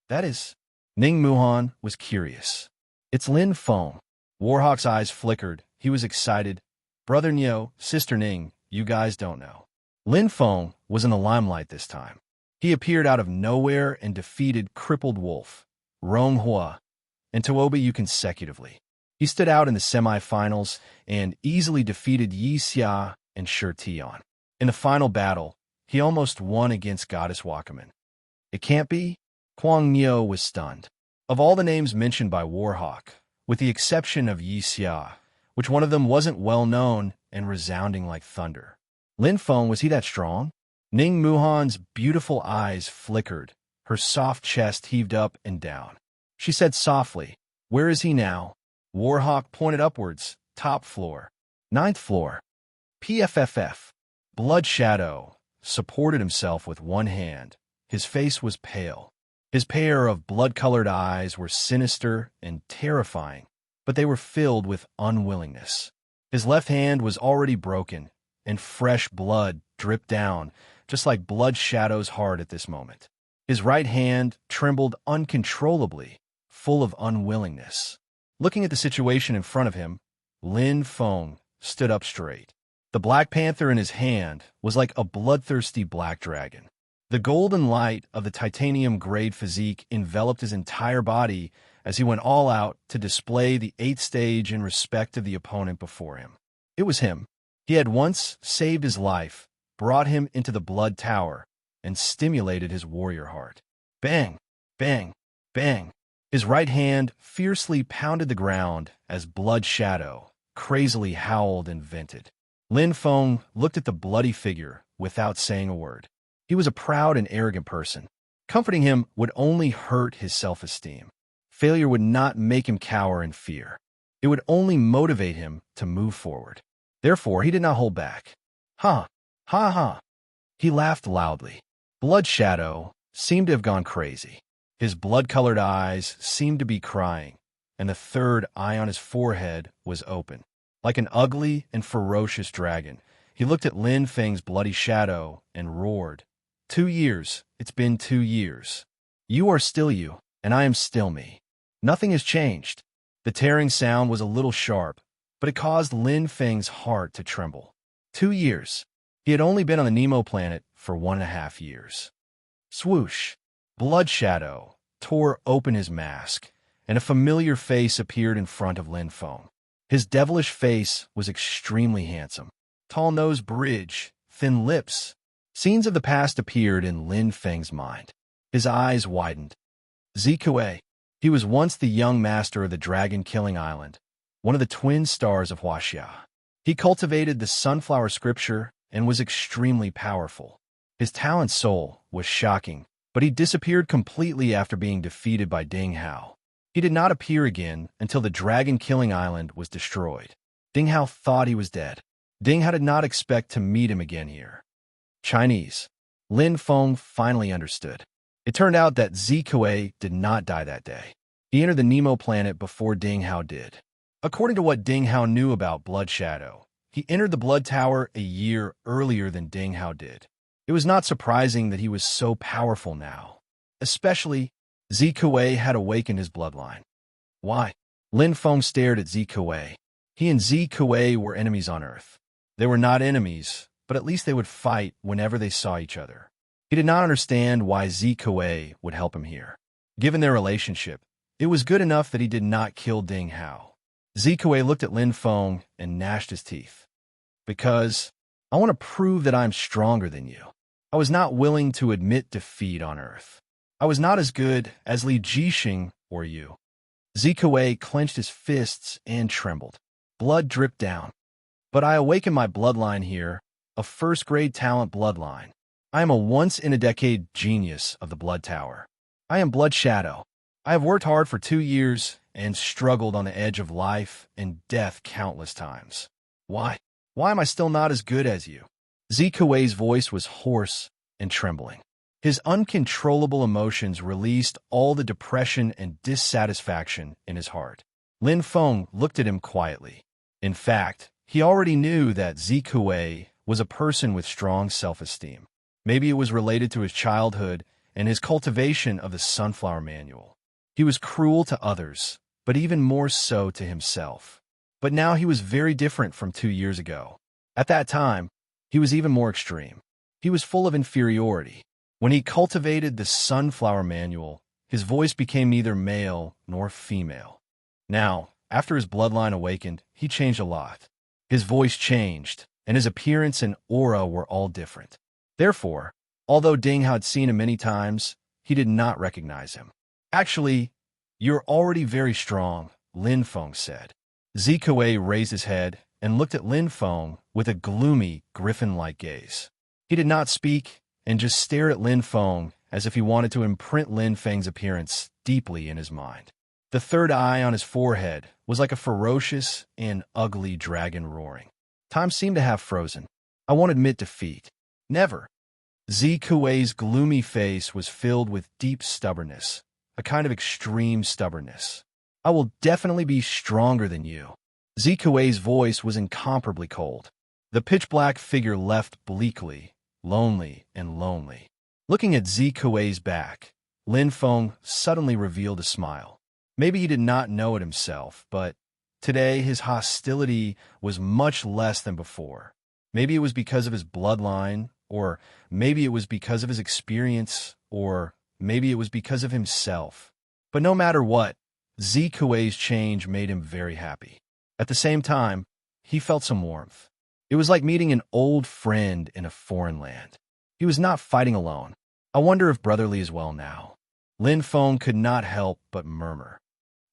That is... Ning Muhan was curious. It's Lin Feng. Warhawk's eyes flickered. He was excited. Brother Nyo, Sister Ning, you guys don't know. Lin Feng was in the limelight this time. He appeared out of nowhere and defeated Crippled Wolf, Ronghua, and Tuobiyu consecutively. He stood out in the semi-finals and easily defeated Yi Xia and Shi Tian. In the final battle, he almost won against Goddess Wakaman. It can't be? Kuang Yo was stunned. Of all the names mentioned by Warhawk, with the exception of Yi Xia, which one of them wasn't well known and resounding like thunder. Lin Feng, was he that strong? Ning Muhan's beautiful eyes flickered. Her soft chest heaved up and down. She said softly, Where is he now? Warhawk pointed upwards. Top floor. 9th floor. PFFF. Blood Shadow supported himself with one hand. His face was pale. His pair of blood-colored eyes were sinister and terrifying, but they were filled with unwillingness. His left hand was already broken, and fresh blood dripped down, just like Blood Shadow's heart at this moment. His right hand trembled uncontrollably, full of unwillingness. Looking at the situation in front of him, Lin Feng stood up straight. The Black Panther in his hand was like a bloodthirsty black dragon. The golden light of the titanium-grade physique enveloped his entire body as he went all out to display the 8th stage in respect of the opponent before him. It was him. He had once saved his life, brought him into the Blood Tower, and stimulated his warrior heart. Bang! Bang! Bang! His right hand fiercely pounded the ground as Blood Shadow crazily howled and vented. Lin Feng looked at the bloody figure without saying a word. He was a proud and arrogant person. Comforting him would only hurt his self-esteem. Failure would not make him cower in fear. It would only motivate him to move forward. Therefore, he did not hold back. Ha! Ha ha! He laughed loudly. Blood Shadow seemed to have gone crazy. His blood-colored eyes seemed to be crying, and the third eye on his forehead was open. Like an ugly and ferocious dragon, he looked at Lin Feng's bloody shadow and roared. 2 years. It's been 2 years. You are still you, and I am still me. Nothing has changed. The tearing sound was a little sharp, but it caused Lin Feng's heart to tremble. 2 years. He had only been on the Nemo planet for 1.5 years. Swoosh! Blood Shadow tore open his mask, and a familiar face appeared in front of Lin Feng. His devilish face was extremely handsome. Tall nose bridge, thin lips. Scenes of the past appeared in Lin Feng's mind. His eyes widened. Zikue. He was once the young master of the dragon-killing island, one of the twin stars of Huaxia. He cultivated the sunflower scripture and was extremely powerful. His talent soul was shocking, but he disappeared completely after being defeated by Ding Hao. He did not appear again until the dragon-killing island was destroyed. Ding Hao thought he was dead. Ding Hao did not expect to meet him again here. Chinese. Lin Feng finally understood. It turned out that Zikue did not die that day. He entered the Nemo planet before Ding Hao did. According to what Ding Hao knew about Blood Shadow, he entered the Blood Tower a year earlier than Ding Hao did. It was not surprising that he was so powerful now. Especially, Zikue had awakened his bloodline. Why? Lin Feng stared at Zikue. He and Zikue were enemies on Earth. They were not enemies, but at least they would fight whenever they saw each other. He did not understand why Zikue would help him here. Given their relationship, it was good enough that he did not kill Ding Hao. Zikue looked at Lin Feng and gnashed his teeth. Because I want to prove that I'm stronger than you. I was not willing to admit defeat on Earth. I was not as good as Li Jixing or you. Zikue clenched his fists and trembled. Blood dripped down. But I awakened my bloodline here, a first-grade talent bloodline. I am a once-in-a-decade genius of the Blood Tower. I am Blood Shadow. I have worked hard for 2 years and struggled on the edge of life and death countless times. Why? Why am I still not as good as you? Zikue's voice was hoarse and trembling. His uncontrollable emotions released all the depression and dissatisfaction in his heart. Lin Feng looked at him quietly. In fact, he already knew that Zikue was a person with strong self-esteem. Maybe it was related to his childhood and his cultivation of the Sunflower Manual. He was cruel to others, but even more so to himself. But now he was very different from 2 years ago. At that time, he was even more extreme. He was full of inferiority. When he cultivated the Sunflower Manual, his voice became neither male nor female. Now, after his bloodline awakened, he changed a lot. His voice changed, and his appearance and aura were all different. Therefore, although Ding Hao had seen him many times, he did not recognize him. Actually, you're already very strong, Lin Feng said. Zikue raised his head and looked at Lin Feng with a gloomy, griffin-like gaze. He did not speak and just stared at Lin Feng as if he wanted to imprint Lin Feng's appearance deeply in his mind. The third eye on his forehead was like a ferocious and ugly dragon roaring. Time seemed to have frozen. I won't admit defeat. Never. Zikue's gloomy face was filled with deep stubbornness, a kind of extreme stubbornness. I will definitely be stronger than you. Zikue's voice was incomparably cold. The pitch-black figure left bleakly, lonely and lonely. Looking at Zikue's back, Lin Feng suddenly revealed a smile. Maybe he did not know it himself, but today his hostility was much less than before. Maybe it was because of his bloodline, or maybe it was because of his experience, or maybe it was because of himself. But no matter what, Zikue's change made him very happy. At the same time, he felt some warmth. It was like meeting an old friend in a foreign land. He was not fighting alone. I wonder if Brotherly is well now. Lin Feng could not help but murmur.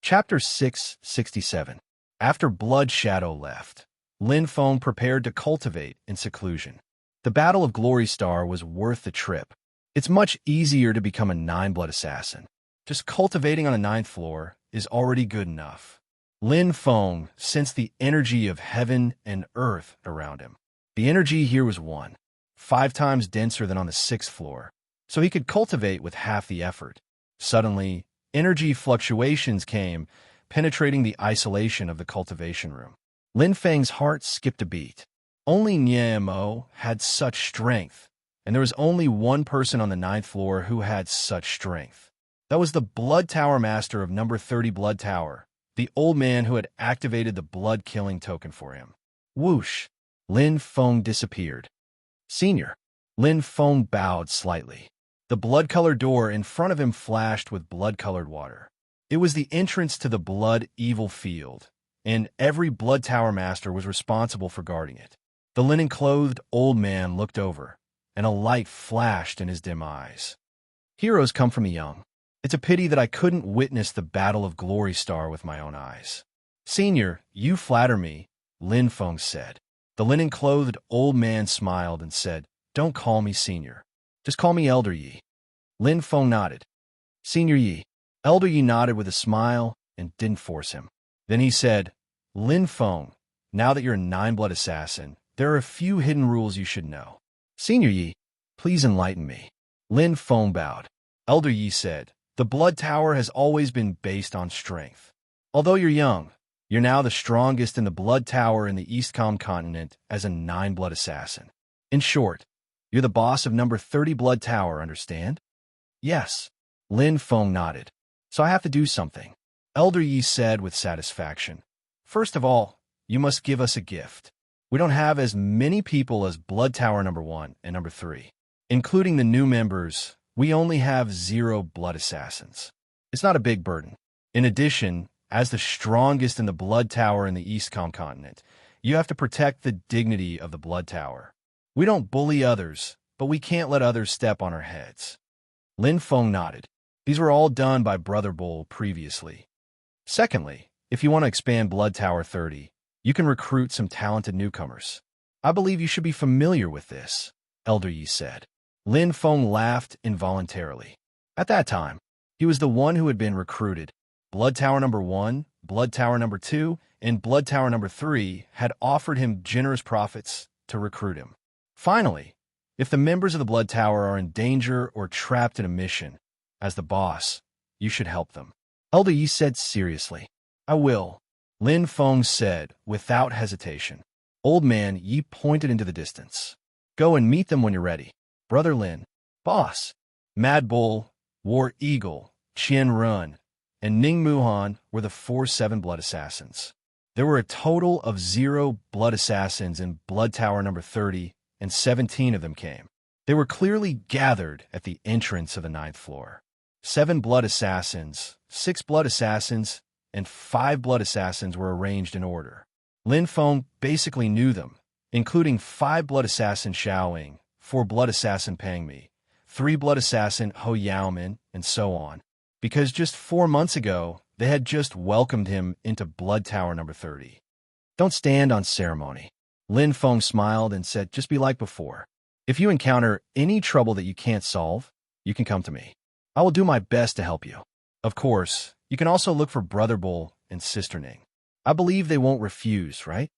Chapter 667. After Blood Shadow left, Lin Feng prepared to cultivate in seclusion. The Battle of Glory Star was worth the trip. It's much easier to become a 9-blood assassin. Just cultivating on the 9th floor is already good enough. Lin Feng sensed the energy of heaven and earth around him. The energy here was 5 times denser than on the 6th floor, so he could cultivate with half the effort. Suddenly, energy fluctuations came, penetrating the isolation of the cultivation room. Lin Feng's heart skipped a beat. Only Niemo had such strength, and there was only one person on the 9th floor who had such strength. That was the Blood Tower Master of number 30 Blood Tower, the old man who had activated the blood-killing token for him. Whoosh! Lin Feng disappeared. Senior. Lin Feng bowed slightly. The blood-colored door in front of him flashed with blood-colored water. It was the entrance to the blood evil field, and every blood tower master was responsible for guarding it. The linen-clothed old man looked over, and a light flashed in his dim eyes. Heroes come from the young. It's a pity that I couldn't witness the Battle of Glory Star with my own eyes. Senior, you flatter me, Lin Feng said. The linen-clothed old man smiled and said, Don't call me Senior. Just call me Elder Yi. Lin Feng nodded. Senior Yi. Elder Yi nodded with a smile and didn't force him. Then he said, Lin Feng, now that you're a nine-blood assassin, there are a few hidden rules you should know. Senior Yi, please enlighten me. Lin Feng bowed. Elder Yi said, The Blood Tower has always been based on strength. Although you're young, you're now the strongest in the Blood Tower in the Eastcom continent as a nine-blood assassin. In short, you're the boss of number 30 Blood Tower, understand? Yes. Lin Feng nodded. So I have to do something. Elder Yi said with satisfaction. First of all, you must give us a gift. We don't have as many people as Blood Tower number 1 and number 3. Including the new members, we only have 0 blood assassins. It's not a big burden. In addition, as the strongest in the Blood Tower in the Eastcom continent, you have to protect the dignity of the Blood Tower. We don't bully others, but we can't let others step on our heads. Lin Feng nodded. These were all done by Brother Bull previously. Secondly, if you want to expand Blood Tower 30, you can recruit some talented newcomers. I believe you should be familiar with this, Elder Yi said. Lin Feng laughed involuntarily. At that time, he was the one who had been recruited. Blood Tower number 1, Blood Tower number 2, and Blood Tower number 3 had offered him generous profits to recruit him. Finally, if the members of the Blood Tower are in danger or trapped in a mission, as the boss, you should help them. Elder Yi said seriously. I will, Lin Feng said without hesitation. Old man Yi pointed into the distance. Go and meet them when you're ready. Brother Lin, boss. Mad Bull, War Eagle, Qian Run, and Ning Muhan were the 4 7-blood assassins. There were a total of 0 blood assassins in Blood Tower number 30, and 17 of them came. They were clearly gathered at the entrance of the 9th floor. 7 blood assassins, 6 blood assassins, and 5 blood assassins were arranged in order. Lin Feng basically knew them, including 5 blood assassin Xiaoying, 4 blood assassin Pang Mi, 3 blood assassin Ho Yaomin, and so on, because just 4 months ago, they had just welcomed him into Blood Tower number 30. Don't stand on ceremony. Lin Feng smiled and said, just be like before. If you encounter any trouble that you can't solve, you can come to me. I will do my best to help you. Of course, you can also look for Brother Bull and Sister Ning. I believe they won't refuse, right?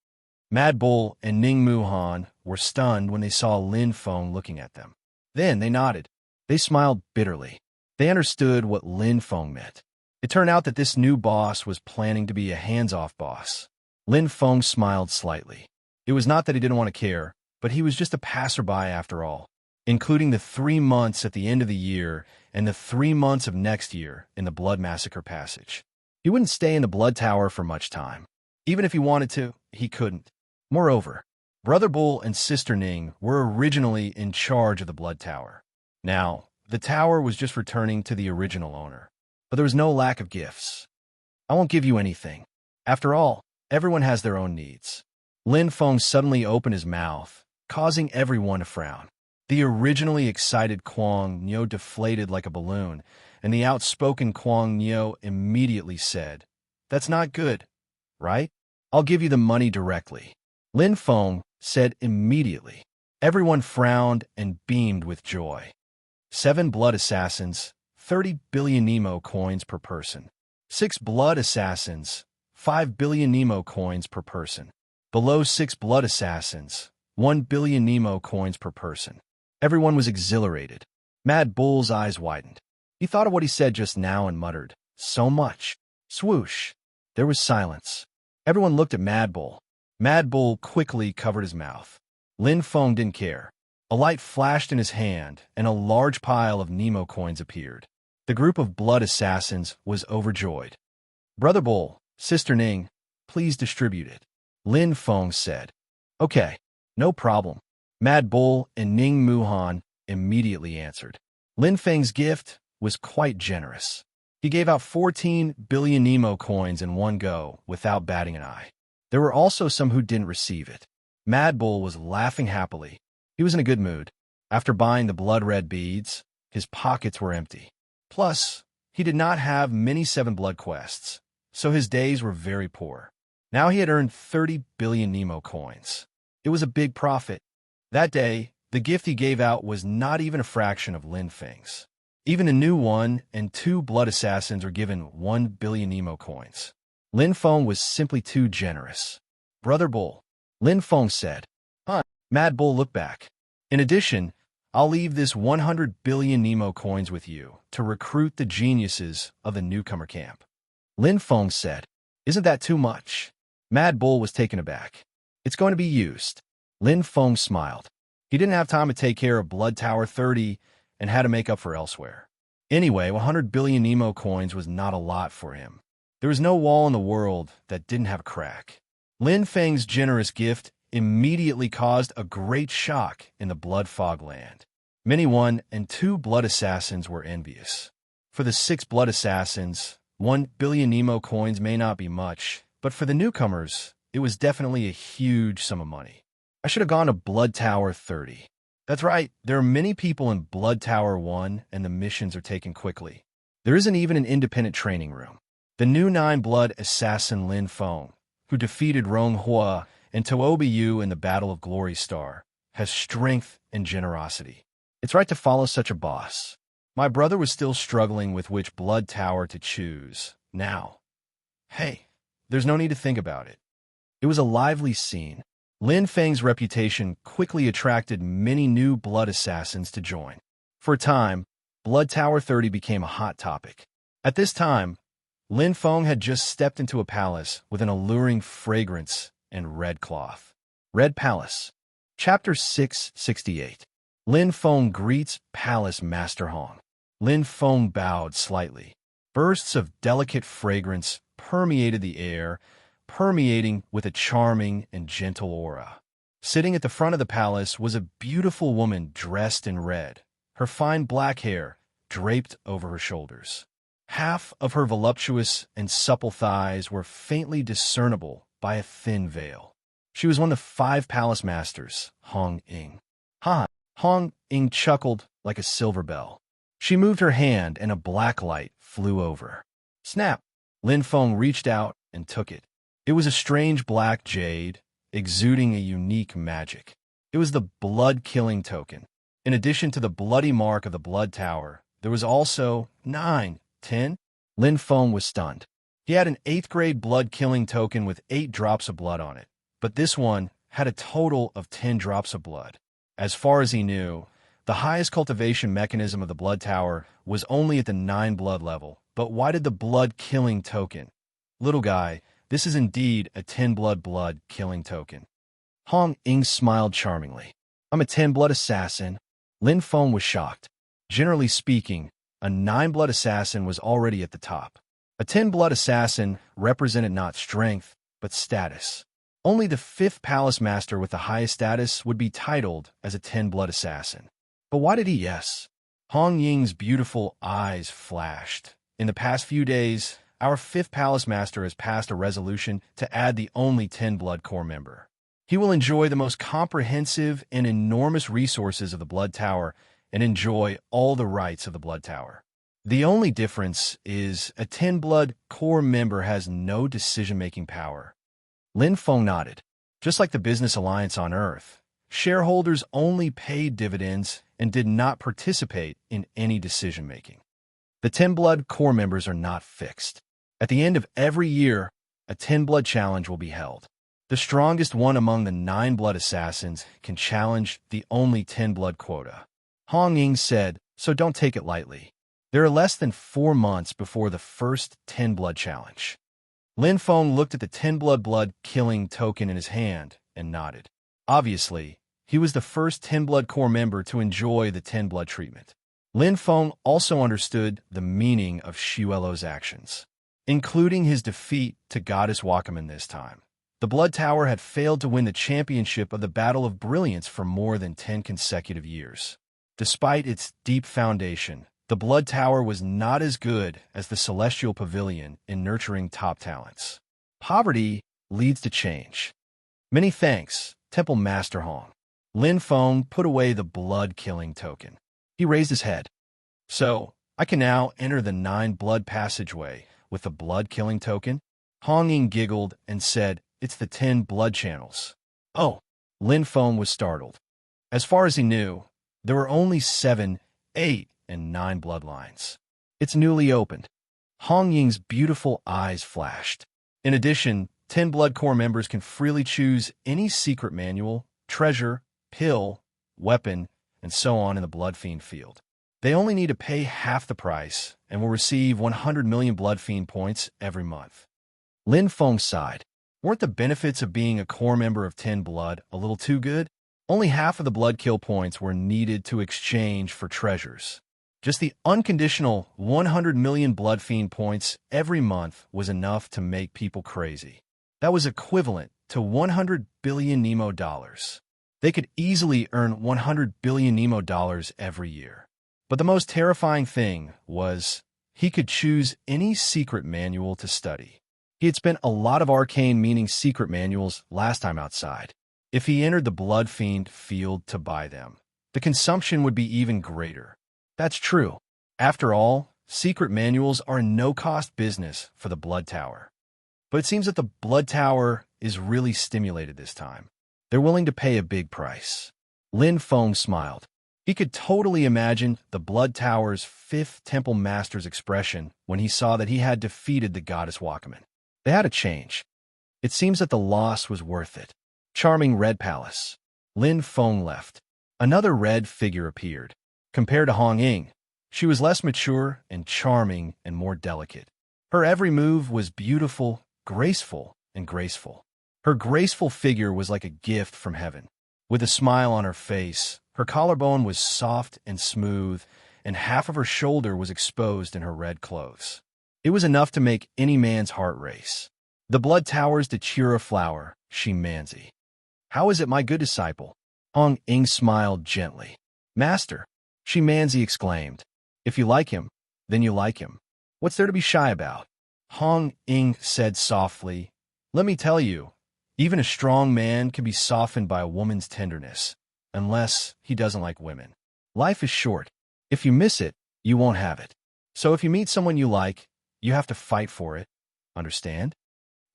Mad Bull and Ning Muhan were stunned when they saw Lin Feng looking at them. Then they nodded. They smiled bitterly. They understood what Lin Feng meant. It turned out that this new boss was planning to be a hands-off boss. Lin Feng smiled slightly. It was not that he didn't want to care, but he was just a passerby after all, including the 3 months at the end of the year and the 3 months of next year in the Blood Massacre Passage. He wouldn't stay in the Blood Tower for much time. Even if he wanted to, he couldn't. Moreover, Brother Bull and Sister Ning were originally in charge of the Blood Tower. Now, the tower was just returning to the original owner, but there was no lack of gifts. I won't give you anything. After all, everyone has their own needs. Lin Feng suddenly opened his mouth, causing everyone to frown. The originally excited Kwang Nyo deflated like a balloon, and the outspoken Kwang Nyo immediately said, That's not good, right? I'll give you the money directly. Lin Feng said immediately. Everyone frowned and beamed with joy. 7 blood assassins, 30 billion Nemo coins per person. 6 blood assassins, 5 billion Nemo coins per person. Below 6 blood assassins, 1 billion Nemo coins per person. Everyone was exhilarated. Mad Bull's eyes widened. He thought of what he said just now and muttered, So much. Swoosh. There was silence. Everyone looked at Mad Bull. Mad Bull quickly covered his mouth. Lin Feng didn't care. A light flashed in his hand, and a large pile of Nemo coins appeared. The group of blood assassins was overjoyed. Brother Bull, Sister Ning, please distribute it. Lin Feng said. Okay, no problem. Mad Bull and Ning Muhan immediately answered. Lin Feng's gift was quite generous. He gave out 14 billion Nemo coins in one go without batting an eye. There were also some who didn't receive it. Mad Bull was laughing happily. He was in a good mood. After buying the blood-red beads, his pockets were empty. Plus, he did not have many 7 blood quests, so his days were very poor. Now he had earned 30 billion Nemo coins. It was a big profit. That day, the gift he gave out was not even a fraction of Lin Feng's. Even the new 1 and 2 blood assassins were given 1 billion Nemo coins. Lin Feng was simply too generous. Brother Bull, Lin Feng said. Huh. Mad Bull looked back. In addition, I'll leave this 100 billion Nemo coins with you to recruit the geniuses of the newcomer camp. Lin Feng said. Isn't that too much? Mad Bull was taken aback. It's going to be used. Lin Feng smiled. He didn't have time to take care of Blood Tower 30 and had to make up for elsewhere. Anyway, 100 billion Nemo coins was not a lot for him. There was no wall in the world that didn't have a crack. Lin Feng's generous gift immediately caused a great shock in the Blood Fog land. Many 1 and 2 blood assassins were envious. For the 6 blood assassins, 1 billion Nemo coins may not be much, but for the newcomers, it was definitely a huge sum of money. I should have gone to Blood Tower 30. That's right, there are many people in Blood Tower 1 and the missions are taken quickly. There isn't even an independent training room. The new 9 blood assassin Lin Feng, who defeated Rong Hua and Toobi Yu in the Battle of Glory Star, has strength and generosity. It's right to follow such a boss. My brother was still struggling with which blood tower to choose. Now, hey, there's no need to think about it. It was a lively scene. Lin Feng's reputation quickly attracted many new blood assassins to join. For a time, Blood Tower 30 became a hot topic. At this time, Lin Feng had just stepped into a palace with an alluring fragrance and red cloth. Red Palace. Chapter 668. Lin Feng greets Palace Master Hong. Lin Feng bowed slightly. Bursts of delicate fragrance permeated the air, permeating with a charming and gentle aura. Sitting at the front of the palace was a beautiful woman dressed in red, her fine black hair draped over her shoulders. Half of her voluptuous and supple thighs were faintly discernible by a thin veil. She was one of the 5 palace masters, Hong Ying. Ha! Hong Ying chuckled like a silver bell. She moved her hand and a black light flew over. Snap! Lin Feng reached out and took it. It was a strange black jade, exuding a unique magic. It was the blood-killing token. In addition to the bloody mark of the Blood Tower, there was also 9, 10. Lin Feng was stunned. He had an 8th-grade blood-killing token with 8 drops of blood on it, but this one had a total of 10 drops of blood. As far as he knew, the highest cultivation mechanism of the Blood Tower was only at the 9 blood level, but why did the blood-killing token? Little guy, this is indeed a 10 blood killing token. Hong Ying smiled charmingly. I'm a 10 blood assassin. Lin Feng was shocked. Generally speaking, a 9 blood assassin was already at the top. A 10 blood assassin represented not strength, but status. Only the 5th palace master with the highest status would be titled as a 10 blood assassin. But why did he yes? Hong Ying's beautiful eyes flashed. In the past few days, our 5th palace master has passed a resolution to add the only 10 blood core member. He will enjoy the most comprehensive and enormous resources of the Blood Tower and enjoy all the rights of the Blood Tower. The only difference is a 10 blood core member has no decision-making power. Lin Feng nodded. Just like the business alliance on Earth, shareholders only paid dividends and did not participate in any decision-making. The 10 blood core members are not fixed. At the end of every year, a 10 blood challenge will be held. The strongest one among the 9 blood assassins can challenge the only 10 blood quota. Hong Ying said, so don't take it lightly. There are less than 4 months before the first 10 blood challenge. Lin Feng looked at the 10 blood killing token in his hand and nodded. Obviously, he was the first 10 blood core member to enjoy the 10 blood treatment. Lin Feng also understood the meaning of Xuelo's actions, including his defeat to Goddess Wakaman this time. The Blood Tower had failed to win the championship of the Battle of Brilliance for more than 10 consecutive years. Despite its deep foundation, the Blood Tower was not as good as the Celestial Pavilion in nurturing top talents. Poverty leads to change. Many thanks, Temple Master Hong. Lin Feng put away the blood-killing token. He raised his head. So, I can now enter the 9-blood passageway with the blood-killing token? Hong Ying giggled and said, it's the 10 blood channels. Oh, Lin Feng was startled. As far as he knew, there were only 7, 8, and 9 bloodlines. It's newly opened. Hong Ying's beautiful eyes flashed. In addition, 10 Blood Corps members can freely choose any secret manual, treasure, pill, weapon, and so on in the Blood Fiend field. They only need to pay half the price and will receive 100 million Blood Fiend points every month. Lin Feng sighed. Weren't the benefits of being a core member of 10 Blood a little too good? Only half of the blood kill points were needed to exchange for treasures. Just the unconditional 100 million Blood Fiend points every month was enough to make people crazy. That was equivalent to 100 billion Nemo dollars. They could easily earn 100 billion Nemo dollars every year. But the most terrifying thing was he could choose any secret manual to study. He had spent a lot of arcane meaning secret manuals last time outside. If he entered the Blood Fiend field to buy them, the consumption would be even greater. That's true. After all, secret manuals are a no-cost business for the Blood Tower. But it seems that the Blood Tower is really stimulated this time. They're willing to pay a big price. Lin Feng smiled. He could totally imagine the Blood Tower's 5th Temple Master's expression when he saw that he had defeated the goddess Wakaman. They had a change. It seems that the loss was worth it. Charming red palace. Lin Feng left. Another red figure appeared. Compared to Hong Ying, she was less mature and charming and more delicate. Her every move was beautiful, graceful, and graceful. Her graceful figure was like a gift from heaven. With a smile on her face, her collarbone was soft and smooth, and half of her shoulder was exposed in her red clothes. It was enough to make any man's heart race. The Blood Tower's Dachira flower, Shimanzi. How is it, my good disciple? Hong Ying smiled gently. Master, Shimanzi exclaimed. If you like him, then you like him. What's there to be shy about? Hong Ying said softly, let me tell you, even a strong man can be softened by a woman's tenderness, unless he doesn't like women. Life is short. If you miss it, you won't have it. So if you meet someone you like, you have to fight for it. Understand?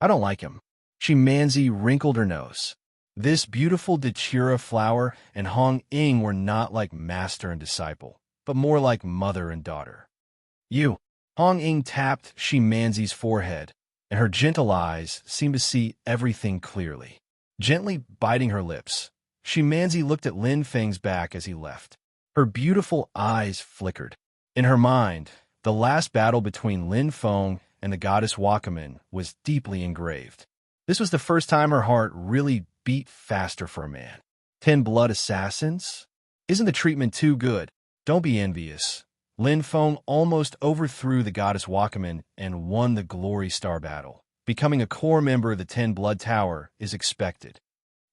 I don't like him. Shimanzi wrinkled her nose. This beautiful Dachira flower and Hong Ying were not like master and disciple, but more like mother and daughter. You. Hong Ying tapped Shimanzi's forehead, and her gentle eyes seemed to see everything clearly. Gently biting her lips, Shimanzi looked at Lin Feng's back as he left. Her beautiful eyes flickered. In her mind, the last battle between Lin Feng and the goddess Wakaman was deeply engraved. This was the first time her heart really beat faster for a man. 10 blood assassins? Isn't the treatment too good? Don't be envious. Lin Feng almost overthrew the goddess Wakaman and won the Glory Star battle. Becoming a core member of the 10 Blood Tower is expected.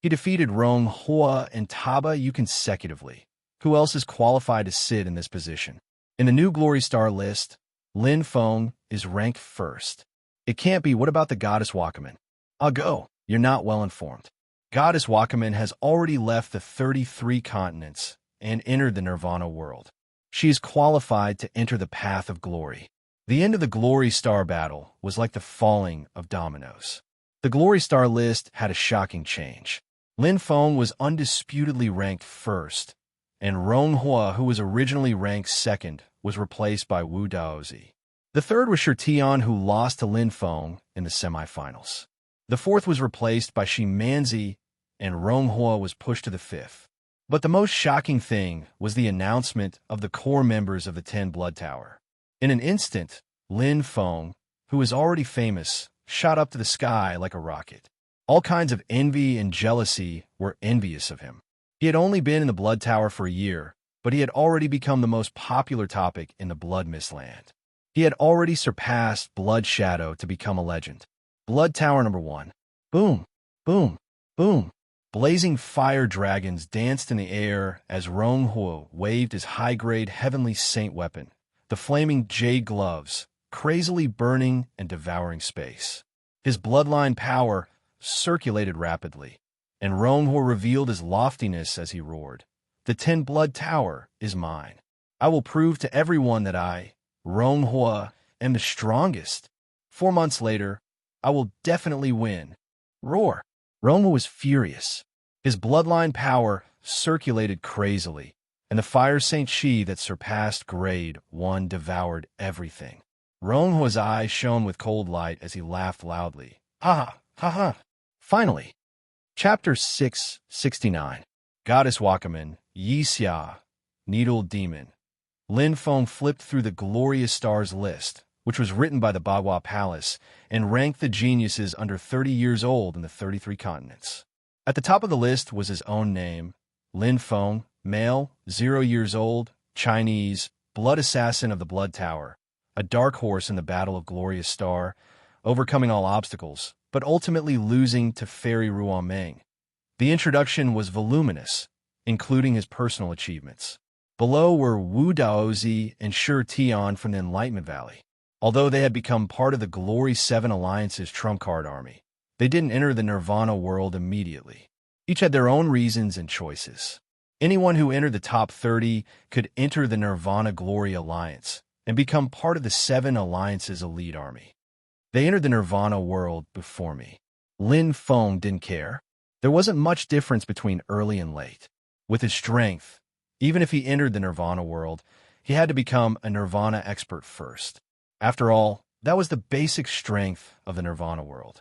He defeated Rong Hua and Taba Yu consecutively. Who else is qualified to sit in this position? In the new Glory Star list, Lin Feng is ranked first. It can't be. What about the goddess Wakaman? I'll go. You're not well informed. Goddess Wakaman has already left the 33 continents and entered the Nirvana world. She is qualified to enter the path of glory. The end of the Glory Star battle was like the falling of dominoes. The Glory Star list had a shocking change. Lin Feng was undisputedly ranked first, and Rong Hua, who was originally ranked second, was replaced by Wu Daozi. The third was Shirtian, who lost to Lin Feng in the semifinals. The fourth was replaced by Shimanzi, and Rong Hua was pushed to the fifth. But the most shocking thing was the announcement of the core members of the 10 Blood Tower. In an instant, Lin Feng, who was already famous, shot up to the sky like a rocket. All kinds of envy and jealousy were envious of him. He had only been in the Blood Tower for a year, but he had already become the most popular topic in the Blood Mist land. He had already surpassed Blood Shadow to become a legend. Blood Tower number 1. Boom! Boom! Boom! Blazing fire dragons danced in the air as Ronghuo waved his high-grade heavenly saint weapon, the flaming jade gloves, crazily burning and devouring space. His bloodline power circulated rapidly, and Ronghuo revealed his loftiness as he roared. The 10-blood tower is mine. I will prove to everyone that I, Ronghuo, am the strongest. 4 months later, I will definitely win. Roar! Ronghuo was furious. His bloodline power circulated crazily, and the fire Saint Shi that surpassed grade 1 devoured everything. Ronghuo's eyes shone with cold light as he laughed loudly. Ha ha ha! Finally! Chapter 669. Goddess Wakamin, Yixia, Needle Demon. Lin Feng flipped through the glorious stars list, which was written by the Bagua Palace, and ranked the geniuses under 30 years old in the 33 continents. At the top of the list was his own name, Lin Feng, male, 0 years old, Chinese, blood assassin of the Blood Tower, a dark horse in the Battle of Glorious Star, overcoming all obstacles, but ultimately losing to Fairy Ruomeng. The introduction was voluminous, including his personal achievements. Below were Wu Daozi and Shi Tian from the Enlightenment Valley. Although they had become part of the Glory 7 Alliance's trump card army, they didn't enter the Nirvana world immediately. Each had their own reasons and choices. Anyone who entered the top 30 could enter the Nirvana Glory Alliance and become part of the 7 Alliance's elite army. They entered the Nirvana world before me. Lin Feng didn't care. There wasn't much difference between early and late. With his strength, even if he entered the Nirvana world, he had to become a Nirvana expert first. After all, that was the basic strength of the Nirvana world.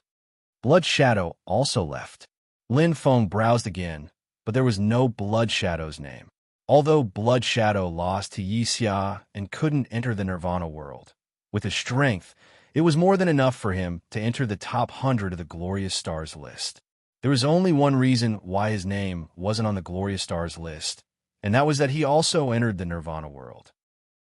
Blood Shadow also left. Lin Feng browsed again, but there was no Blood Shadow's name. Although Blood Shadow lost to Yixia and couldn't enter the Nirvana world, with his strength, it was more than enough for him to enter the top 100 of the Glorious Stars list. There was only one reason why his name wasn't on the Glorious Stars list, and that was that he also entered the Nirvana world.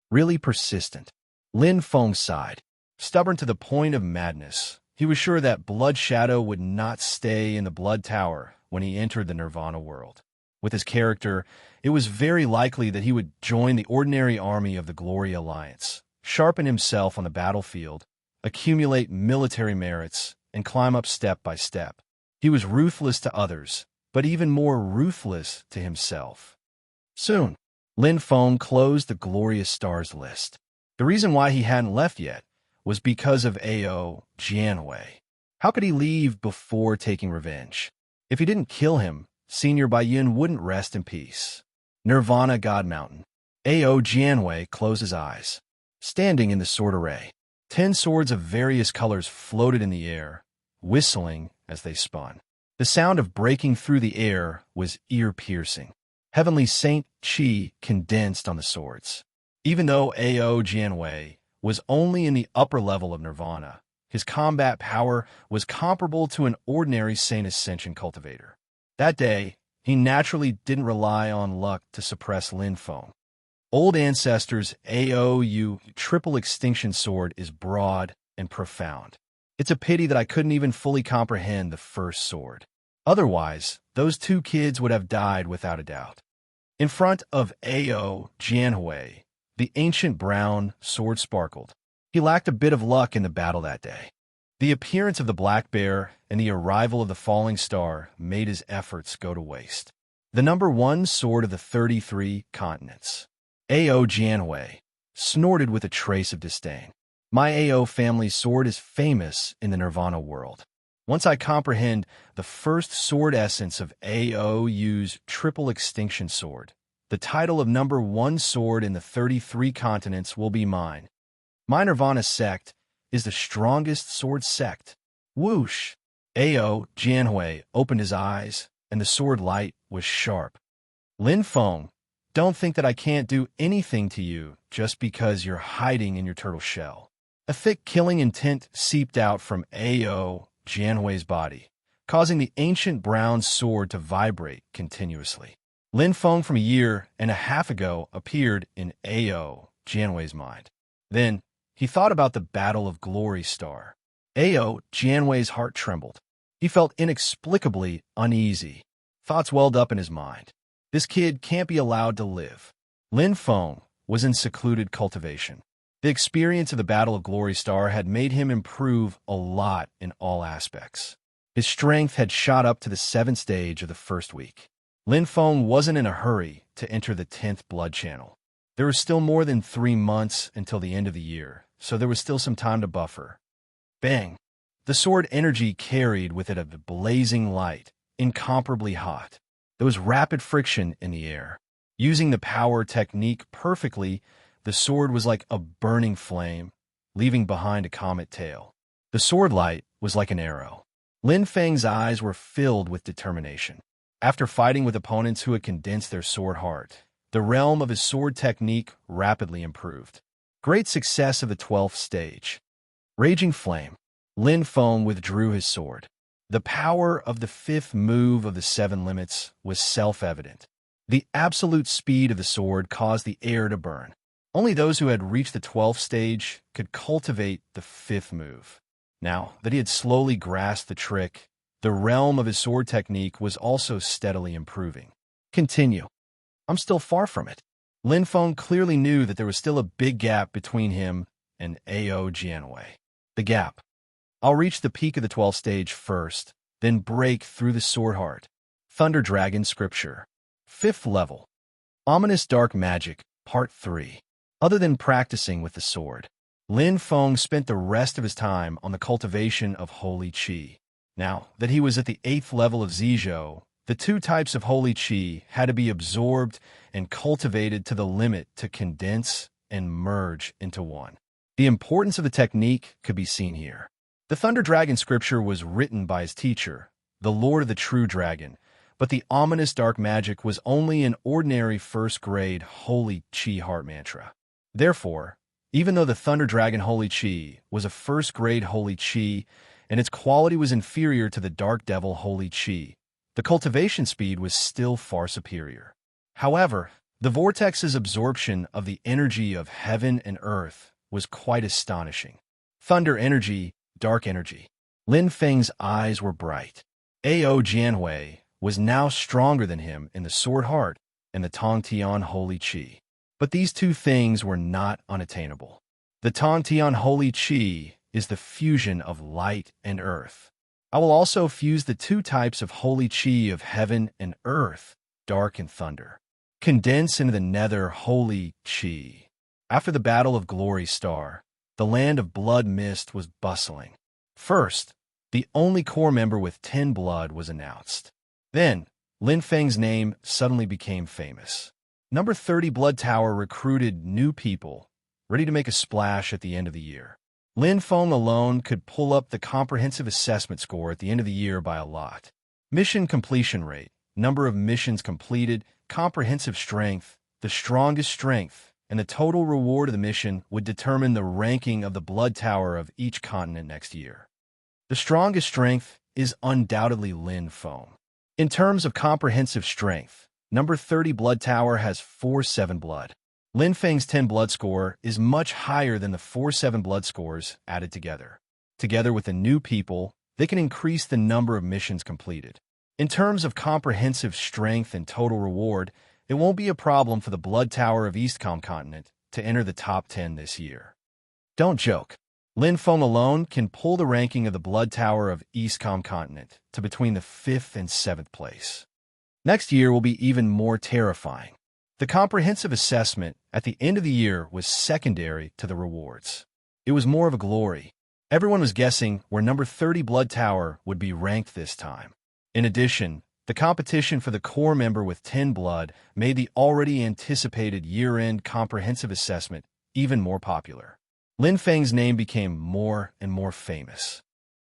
Really persistent. Lin Feng sighed. Stubborn to the point of madness, he was sure that Blood Shadow would not stay in the Blood Tower when he entered the Nirvana world. With his character, it was very likely that he would join the ordinary army of the Glory Alliance, sharpen himself on the battlefield, accumulate military merits, and climb up step by step. He was ruthless to others, but even more ruthless to himself. Soon, Lin Feng closed the Glorious Stars list. The reason why he hadn't left yet was because of Ao Jianwei. How could he leave before taking revenge? If he didn't kill him, Senior Baiyun wouldn't rest in peace. Nirvana God Mountain. Ao Jianwei closed his eyes. Standing in the sword array, 10 swords of various colors floated in the air, whistling as they spun. The sound of breaking through the air was ear-piercing. Heavenly Saint Qi condensed on the swords. Even though Ao Jianwei was only in the upper level of Nirvana, his combat power was comparable to an ordinary Saint Ascension cultivator. That day, he naturally didn't rely on luck to suppress Lin Feng. Old Ancestors' AOU Triple Extinction Sword is broad and profound. It's a pity that I couldn't even fully comprehend the first sword. Otherwise, those 2 kids would have died without a doubt. In front of Ao Jianhui, the ancient brown sword sparkled. He lacked a bit of luck in the battle that day. The appearance of the Black Bear and the arrival of the falling star made his efforts go to waste. The number 1 sword of the 33 continents. Ao Jianhui snorted with a trace of disdain. My Ao family's sword is famous in the Nirvana world. Once I comprehend the first sword essence of AOU's Triple Extinction Sword, the title of number 1 sword in the 33 continents will be mine. My Nirvana sect is the strongest sword sect. Whoosh! Ao Jianhui opened his eyes, and the sword light was sharp. Lin Feng, don't think that I can't do anything to you just because you're hiding in your turtle shell. A thick killing intent seeped out from Ao Jianhui's body, causing the ancient brown sword to vibrate continuously. Lin Feng from a year and a half ago appeared in Ao Jianhui's mind. Then, he thought about the Battle of Glory Star. Ao Jianhui's heart trembled. He felt inexplicably uneasy. Thoughts welled up in his mind. This kid can't be allowed to live. Lin Feng was in secluded cultivation. The experience of the Battle of Glory Star had made him improve a lot in all aspects. His strength had shot up to the 7th stage of the first week. Lin Feng wasn't in a hurry to enter the 10th blood channel. There was still more than 3 months until the end of the year, so there was still some time to buffer. Bang! The sword energy carried with it a blazing light, incomparably hot. There was rapid friction in the air. Using the power technique perfectly, the sword was like a burning flame, leaving behind a comet tail. The sword light was like an arrow. Lin Feng's eyes were filled with determination. After fighting with opponents who had condensed their sword heart, the realm of his sword technique rapidly improved. Great success of the 12th stage. Raging Flame. Lin Feng withdrew his sword. The power of the 5th move of the 7 limits was self-evident. The absolute speed of the sword caused the air to burn. Only those who had reached the 12th stage could cultivate the 5th move. Now that he had slowly grasped the trick, the realm of his sword technique was also steadily improving. Continue. I'm still far from it. Lin Feng clearly knew that there was still a big gap between him and Ao Jianwei. The gap. I'll reach the peak of the 12th stage first, then break through the sword heart. Thunder Dragon Scripture. 5th level. Ominous Dark Magic, Part 3. Other than practicing with the sword, Lin Feng spent the rest of his time on the cultivation of Holy Qi. Now that he was at the 8th level of Zizhou, the 2 types of Holy Qi had to be absorbed and cultivated to the limit to condense and merge into one. The importance of the technique could be seen here. The Thunder Dragon Scripture was written by his teacher, the Lord of the True Dragon, but the ominous dark magic was only an ordinary first-grade Holy Qi heart mantra. Therefore, even though the Thunder Dragon Holy Qi was a first-grade Holy Qi and its quality was inferior to the Dark Devil Holy Qi, the cultivation speed was still far superior. However, the vortex's absorption of the energy of heaven and earth was quite astonishing. Thunder energy, dark energy. Lin Feng's eyes were bright. Ao Jianwei was now stronger than him in the Sword Heart and the Tongtian Holy Qi. But these 2 things were not unattainable. The Tongtian Holy Qi is the fusion of light and earth. I will also fuse the 2 types of Holy Qi of heaven and earth, dark and thunder. Condense into the nether Holy Qi. After the Battle of Glory Star, the land of blood mist was bustling. First, the only core member with 10 blood was announced. Then, Lin Feng's name suddenly became famous. Number 30 Blood Tower recruited new people, ready to make a splash at the end of the year. Lin Feng alone could pull up the comprehensive assessment score at the end of the year by a lot. Mission completion rate, number of missions completed, comprehensive strength, the strongest strength, and the total reward of the mission would determine the ranking of the Blood Tower of each continent next year. The strongest strength is undoubtedly Lin Feng. In terms of comprehensive strength, number 30 Blood Tower has 4-7 blood. Lin Feng's 10 blood score is much higher than the 4-7 blood scores added together. Together with the new people, they can increase the number of missions completed. In terms of comprehensive strength and total reward, it won't be a problem for the Blood Tower of Eastcom Continent to enter the top 10 this year. Don't joke. Lin Feng alone can pull the ranking of the Blood Tower of Eastcom Continent to between the 5th and 7th place. Next year will be even more terrifying. The comprehensive assessment at the end of the year was secondary to the rewards. It was more of a glory. Everyone was guessing where number 30 Blood Tower would be ranked this time. In addition, the competition for the core member with 10 blood made the already anticipated year-end comprehensive assessment even more popular. Lin Feng's name became more and more famous.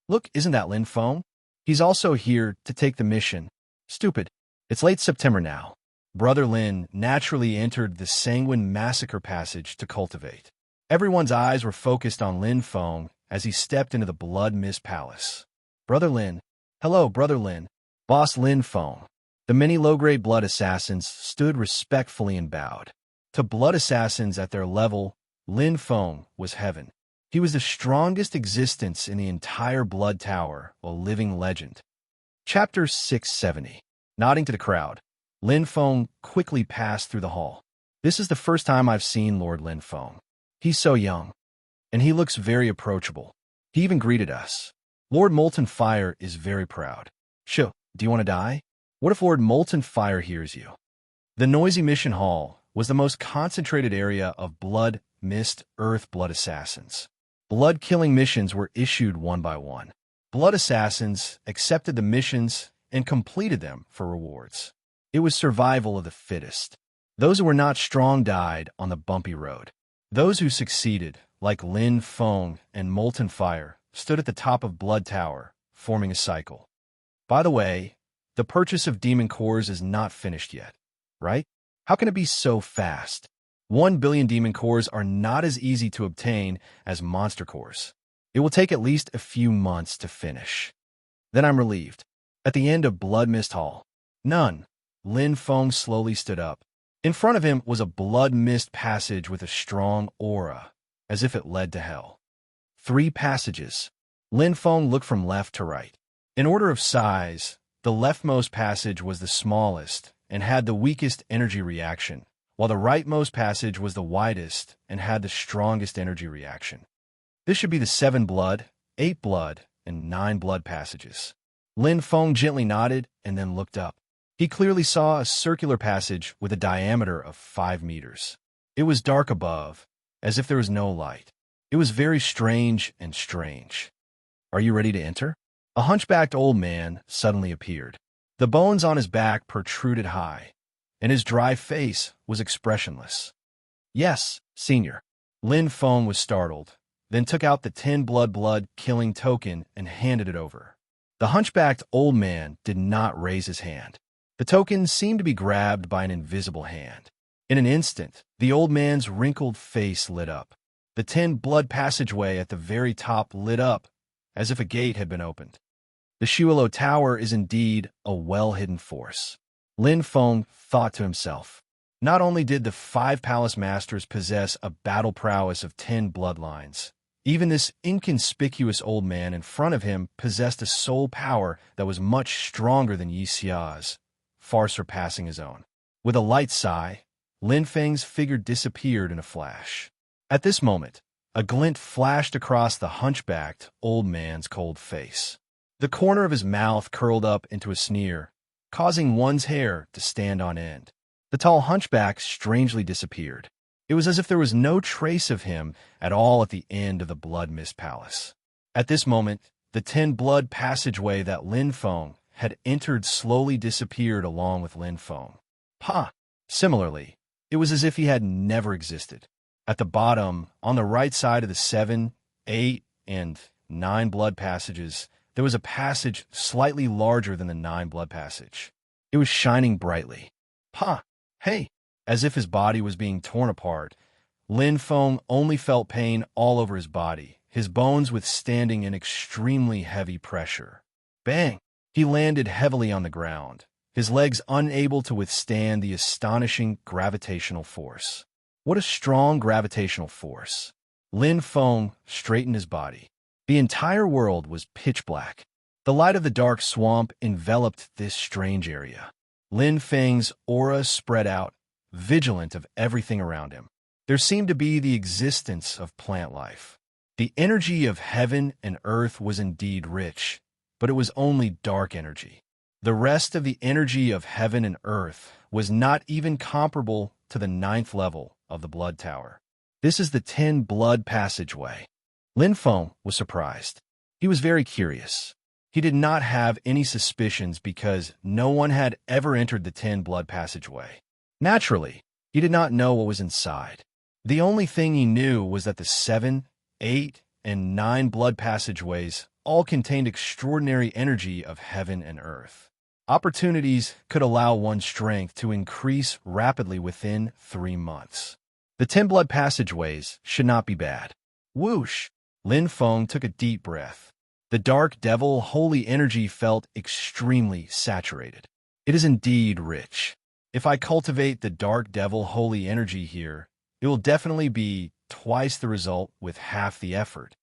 Look, isn't that Lin Feng? He's also here to take the mission. Stupid. It's late September now. Brother Lin naturally entered the Sanguine Massacre passage to cultivate. Everyone's eyes were focused on Lin Feng as he stepped into the Blood Mist Palace. Brother Lin. Hello, Brother Lin. Boss Lin Feng. The many low-grade blood assassins stood respectfully and bowed. To blood assassins at their level, Lin Feng was heaven. He was the strongest existence in the entire Blood Tower, a living legend. Chapter 670. Nodding to the crowd, Lin Feng quickly passed through the hall. This is the first time I've seen Lord Lin Feng. He's so young, and he looks very approachable. He even greeted us. Lord Molten Fire is very proud. Shoo, do you want to die? What if Lord Molten Fire hears you? The noisy mission hall was the most concentrated area of blood, mist, earth blood assassins. Blood-killing missions were issued one by one. Blood assassins accepted the missions and completed them for rewards. It was survival of the fittest. Those who were not strong died on the bumpy road. Those who succeeded, like Lin Feng and Molten Fire, stood at the top of Blood Tower, forming a cycle. By the way, the purchase of demon cores is not finished yet, right? How can it be so fast? 1 billion demon cores are not as easy to obtain as monster cores. It will take at least a few months to finish. Then I'm relieved. At the end of Blood Mist Hall, none. Lin Feng slowly stood up. In front of him was a blood mist passage with a strong aura, as if it led to hell. 3 passages. Lin Feng looked from left to right. In order of size, the leftmost passage was the smallest and had the weakest energy reaction, while the rightmost passage was the widest and had the strongest energy reaction. This should be the 7 blood, 8 blood, and 9 blood passages. Lin Feng gently nodded and then looked up. He clearly saw a circular passage with a diameter of 5 meters. It was dark above, as if there was no light. It was very strange and strange. Are you ready to enter? A hunchbacked old man suddenly appeared. The bones on his back protruded high, and his dry face was expressionless. Yes, Senior. Lin Feng was startled, then took out the 10 blood-killing token and handed it over. The hunchbacked old man did not raise his hand. The token seemed to be grabbed by an invisible hand. In an instant, the old man's wrinkled face lit up. The 10 blood passageway at the very top lit up, as if a gate had been opened. The Shuilo Tower is indeed a well-hidden force. Lin Feng thought to himself. Not only did the 5 palace masters possess a battle prowess of 10 bloodlines, even this inconspicuous old man in front of him possessed a soul power that was much stronger than Yi Xia's, far surpassing his own. With a light sigh, Lin Feng's figure disappeared in a flash. At this moment, a glint flashed across the hunchbacked old man's cold face. The corner of his mouth curled up into a sneer, causing one's hair to stand on end. The tall hunchback strangely disappeared. It was as if there was no trace of him at all at the end of the Blood Mist Palace. At this moment, the 10 blood passageway that Lin Feng had entered slowly disappeared along with Lin Feng. Similarly, it was as if he had never existed. At the bottom, on the right side of the 7, 8, and 9 blood passages, there was a passage slightly larger than the 9 blood passage. It was shining brightly. Hey! As if his body was being torn apart, Lin Feng only felt pain all over his body, his bones withstanding an extremely heavy pressure. Bang! He landed heavily on the ground, his legs unable to withstand the astonishing gravitational force. What a strong gravitational force! Lin Feng straightened his body. The entire world was pitch black. The light of the dark swamp enveloped this strange area. Lin Feng's aura spread out, vigilant of everything around him. There seemed to be the existence of plant life. The energy of heaven and earth was indeed rich, but it was only dark energy. The rest of the energy of heaven and earth was not even comparable to the 9th level of the Blood Tower. This is the 10 blood passageway. Lin Feng was surprised. He was very curious. He did not have any suspicions because no one had ever entered the 10 blood passageway. Naturally, he did not know what was inside. The only thing he knew was that the 7, 8, and 9 blood passageways all contained extraordinary energy of heaven and earth. Opportunities could allow one's strength to increase rapidly within 3 months. The 10 blood passageways should not be bad. Whoosh! Lin Feng took a deep breath. The dark devil holy energy felt extremely saturated. It is indeed rich. If I cultivate the dark devil holy energy here, it will definitely be twice the result with half the effort.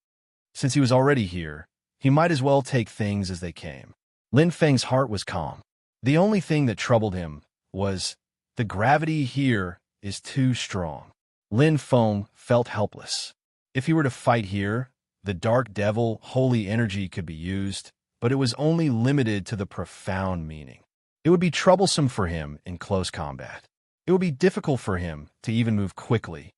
Since he was already here, he might as well take things as they came. Lin Feng's heart was calm. The only thing that troubled him was, the gravity here is too strong. Lin Feng felt helpless. If he were to fight here, the dark devil holy energy could be used, but it was only limited to the profound meaning. It would be troublesome for him in close combat. It would be difficult for him to even move quickly.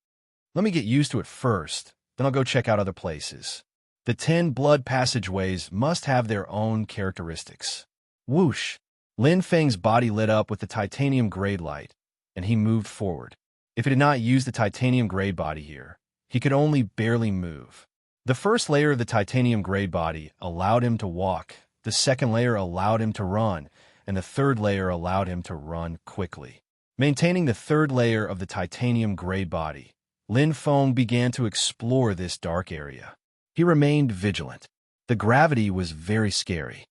Let me get used to it first, then I'll go check out other places. The 10 blood passageways must have their own characteristics. Whoosh! Lin Feng's body lit up with the titanium grade light, and he moved forward. If he did not use the titanium grade body here, he could only barely move. The first layer of the titanium grade body allowed him to walk, the second layer allowed him to run, and the third layer allowed him to run quickly. Maintaining the third layer of the titanium grade body, Lin Feng began to explore this dark area. He remained vigilant. The gravity was very scary.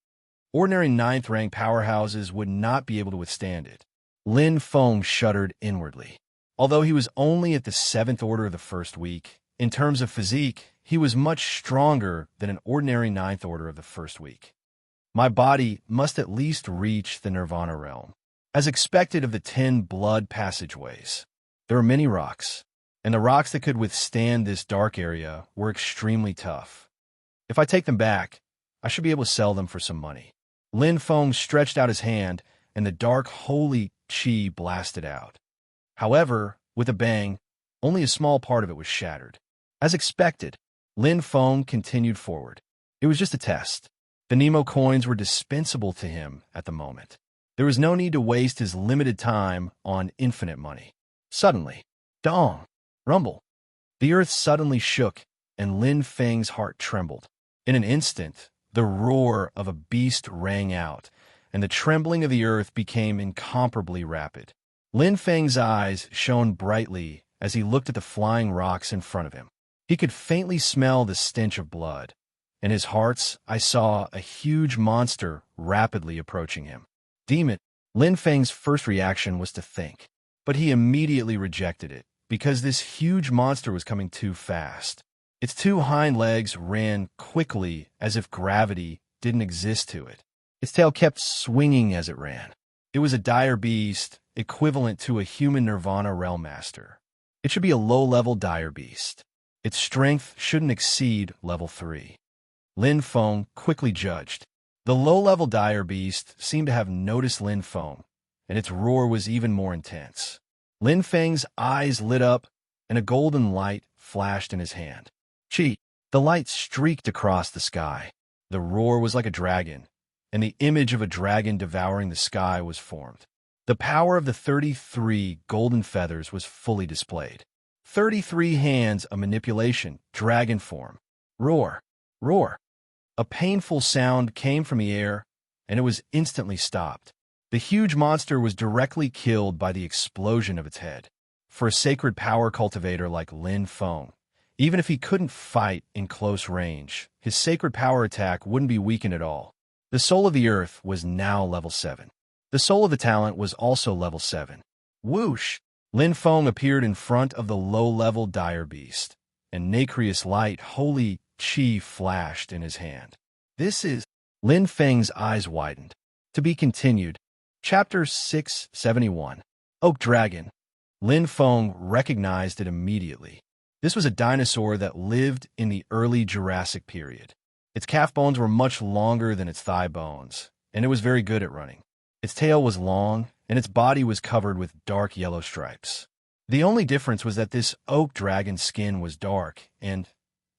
Ordinary 9th rank powerhouses would not be able to withstand it. Lin Feng shuddered inwardly. Although he was only at the 7th order of the first week, in terms of physique, he was much stronger than an ordinary 9th order of the first week. My body must at least reach the Nirvana realm. As expected of the 10 blood passageways, there were many rocks, and the rocks that could withstand this dark area were extremely tough. If I take them back, I should be able to sell them for some money. Lin Feng stretched out his hand, and the dark holy chi blasted out. However, with a bang, only a small part of it was shattered. As expected, Lin Feng continued forward. It was just a test. The Nemo coins were dispensable to him at the moment. There was no need to waste his limited time on infinite money. Suddenly, dong, rumble. The earth suddenly shook, and Lin Feng's heart trembled. In an instant, the roar of a beast rang out, and the trembling of the earth became incomparably rapid. Lin Feng's eyes shone brightly as he looked at the flying rocks in front of him. He could faintly smell the stench of blood. In his heart, I saw a huge monster rapidly approaching him. Demon! Lin Feng's first reaction was to think, but he immediately rejected it, because this huge monster was coming too fast. Its 2 hind legs ran quickly as if gravity didn't exist to it. Its tail kept swinging as it ran. It was a dire beast, equivalent to a human Nirvana realm master. It should be a low-level dire beast. Its strength shouldn't exceed level 3. Lin Feng quickly judged. The low-level dire beast seemed to have noticed Lin Feng, and its roar was even more intense. Lin Feng's eyes lit up, and a golden light flashed in his hand. Chi! The light streaked across the sky. The roar was like a dragon, and the image of a dragon devouring the sky was formed. The power of the 33 golden feathers was fully displayed. 33 hands of manipulation, dragon form. Roar! Roar! A painful sound came from the air, and it was instantly stopped. The huge monster was directly killed by the explosion of its head. For a sacred power cultivator like Lin Feng, even if he couldn't fight in close range, his sacred power attack wouldn't be weakened at all. The soul of the earth was now level 7. The soul of the talent was also level 7. Whoosh! Lin Feng appeared in front of the low-level dire beast, and nacreous light, holy chi flashed in his hand. This is... Lin Feng's eyes widened. To be continued. Chapter 671. Oak Dragon. Lin Feng recognized it immediately. This was a dinosaur that lived in the early Jurassic period. Its calf bones were much longer than its thigh bones, and it was very good at running. Its tail was long, and its body was covered with dark yellow stripes. The only difference was that this oak dragon's skin was dark, and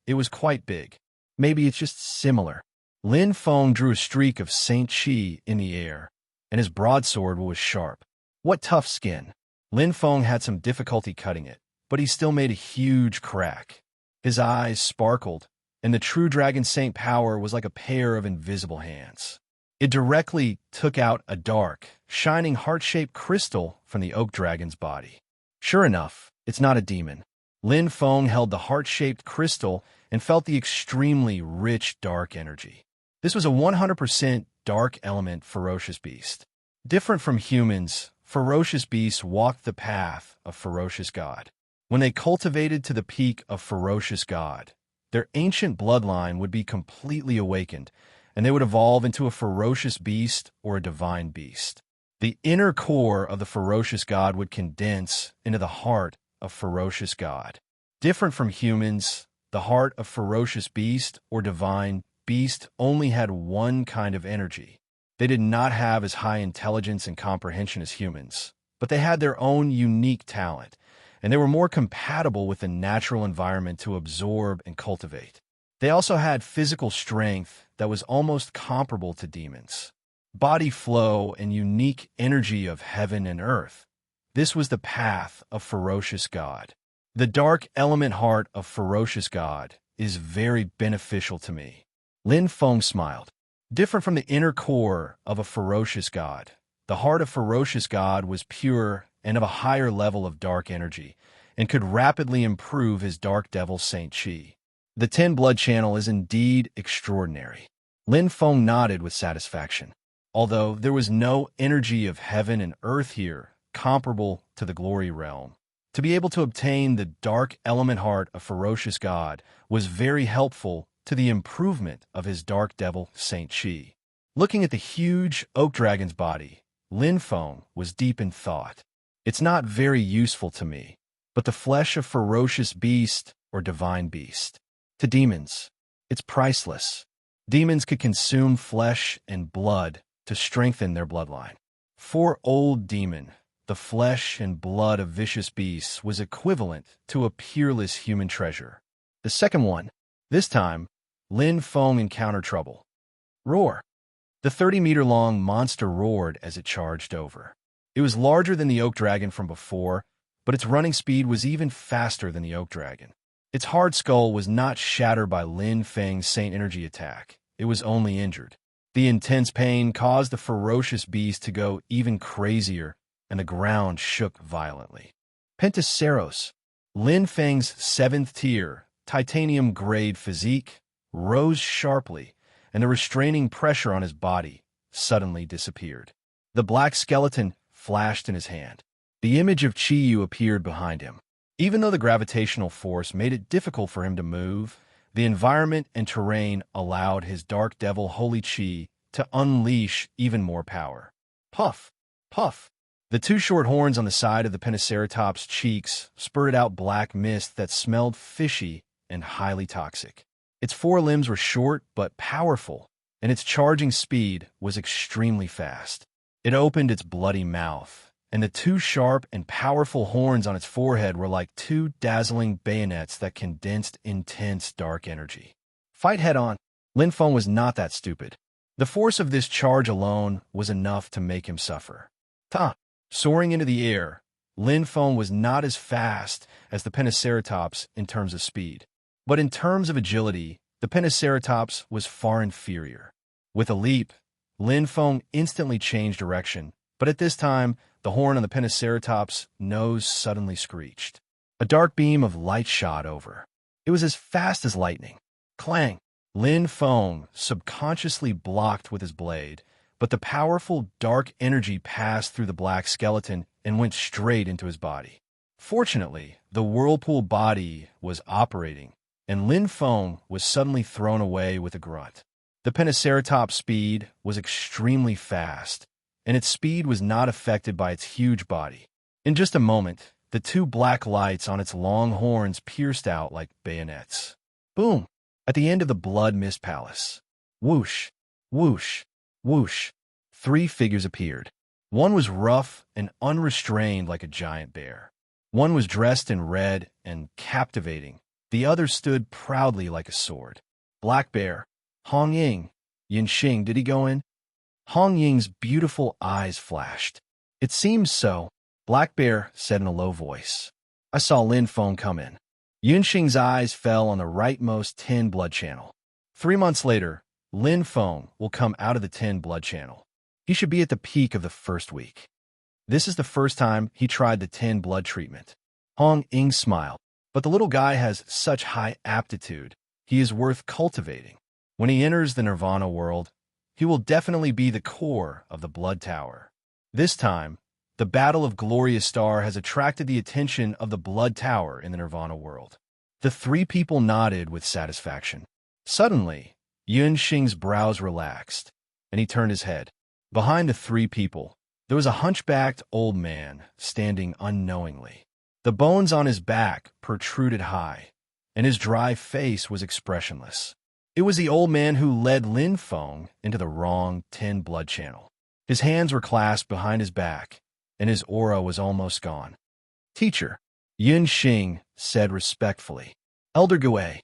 it was quite big. Maybe it's just similar. Lin Feng drew a streak of Saint Chi in the air, and his broadsword was sharp. What tough skin! Lin Feng had some difficulty cutting it, but he still made a huge crack. His eyes sparkled, and the true Dragon Saint power was like a pair of invisible hands. It directly took out a dark, shining heart-shaped crystal from the oak dragon's body. Sure enough, it's not a demon. Lin Feng held the heart-shaped crystal and felt the extremely rich dark energy. This was a 100% dark element ferocious beast. Different from humans, ferocious beasts walked the path of ferocious god. When they cultivated to the peak of ferocious God, their ancient bloodline would be completely awakened, and they would evolve into a ferocious beast or a divine beast. The inner core of the ferocious God would condense into the heart of ferocious God. Different from humans, the heart of ferocious beast or divine beast only had one kind of energy. They did not have as high intelligence and comprehension as humans, but they had their own unique talent, and they were more compatible with the natural environment to absorb and cultivate. They also had physical strength that was almost comparable to demons, body flow, and unique energy of heaven and earth. This was the path of ferocious God. The dark element heart of ferocious God is very beneficial to me. Lin Feng smiled. Different from the inner core of a ferocious God, the heart of ferocious God was pure and of a higher level of dark energy, and could rapidly improve his dark devil Saint Chi. The 10 blood channel is indeed extraordinary. Lin Feng nodded with satisfaction. Although there was no energy of heaven and earth here comparable to the glory realm, to be able to obtain the dark element heart of ferocious God was very helpful to the improvement of his dark devil Saint Chi. Looking at the huge oak dragon's body, Lin Feng was deep in thought. It's not very useful to me, but the flesh of ferocious beast or divine beast. To demons, it's priceless. Demons could consume flesh and blood to strengthen their bloodline. For old demon, the flesh and blood of vicious beasts was equivalent to a peerless human treasure. The second one, this time, Lin Feng encountered trouble. Roar! The 30-meter-long monster roared as it charged over. It was larger than the oak dragon from before, but its running speed was even faster than the oak dragon. Its hard skull was not shattered by Lin Feng's Saint Energy attack. It was only injured. The intense pain caused the ferocious beast to go even crazier, and the ground shook violently. Pentaceros, Lin Feng's 7th tier, titanium-grade physique, rose sharply, and the restraining pressure on his body suddenly disappeared. The black skeleton flashed in his hand. The image of Chi-Yu appeared behind him. Even though the gravitational force made it difficult for him to move, the environment and terrain allowed his dark devil Holy Chi to unleash even more power. Puff! Puff! The two short horns on the side of the Pentaceratop's cheeks spurted out black mist that smelled fishy and highly toxic. Its forelimbs were short but powerful, and its charging speed was extremely fast. It opened its bloody mouth, and the two sharp and powerful horns on its forehead were like two dazzling bayonets that condensed intense dark energy. Fight head-on. Lin Feng was not that stupid. The force of this charge alone was enough to make him suffer. Ta! Soaring into the air, Lin Feng was not as fast as the Pentaceratops in terms of speed, but in terms of agility, the Pentaceratops was far inferior. With a leap, Lin Feng instantly changed direction, but at this time, the horn on the Pentaceratop's nose suddenly screeched. A dark beam of light shot over. It was as fast as lightning. Clang! Lin Feng subconsciously blocked with his blade, but the powerful dark energy passed through the black skeleton and went straight into his body. Fortunately, the whirlpool body was operating, and Lin Feng was suddenly thrown away with a grunt. The Pentaceratop's speed was extremely fast, and its speed was not affected by its huge body. In just a moment, the two black lights on its long horns pierced out like bayonets. Boom! At the end of the blood mist palace. Whoosh! Whoosh! Whoosh! 3 figures appeared. One was rough and unrestrained like a giant bear. One was dressed in red and captivating. The other stood proudly like a sword. Black Bear. Hong Ying. Yin Xing, did he go in? Hong Ying's beautiful eyes flashed. It seems so, Black Bear said in a low voice. I saw Lin Feng come in. Yin Xing's eyes fell on the rightmost 10 blood channel. 3 months later, Lin Feng will come out of the 10 blood channel. He should be at the peak of the first week. This is the first time he tried the 10 blood treatment. Hong Ying smiled. But the little guy has such high aptitude. He is worth cultivating. When he enters the Nirvana world, he will definitely be the core of the Blood Tower. This time, The Battle of Glorious Star has attracted the attention of the Blood Tower in the Nirvana world. The three people nodded with satisfaction. Suddenly, Yun Xing's brows relaxed, and he turned his head. Behind the three people, there was a hunchbacked old man standing unknowingly. The bones on his back protruded high, and his dry face was expressionless. It was the old man who led Lin Feng into the wrong 10 blood channel. His hands were clasped behind his back, and his aura was almost gone. "Teacher," Yun Xing said respectfully. "Elder Gui."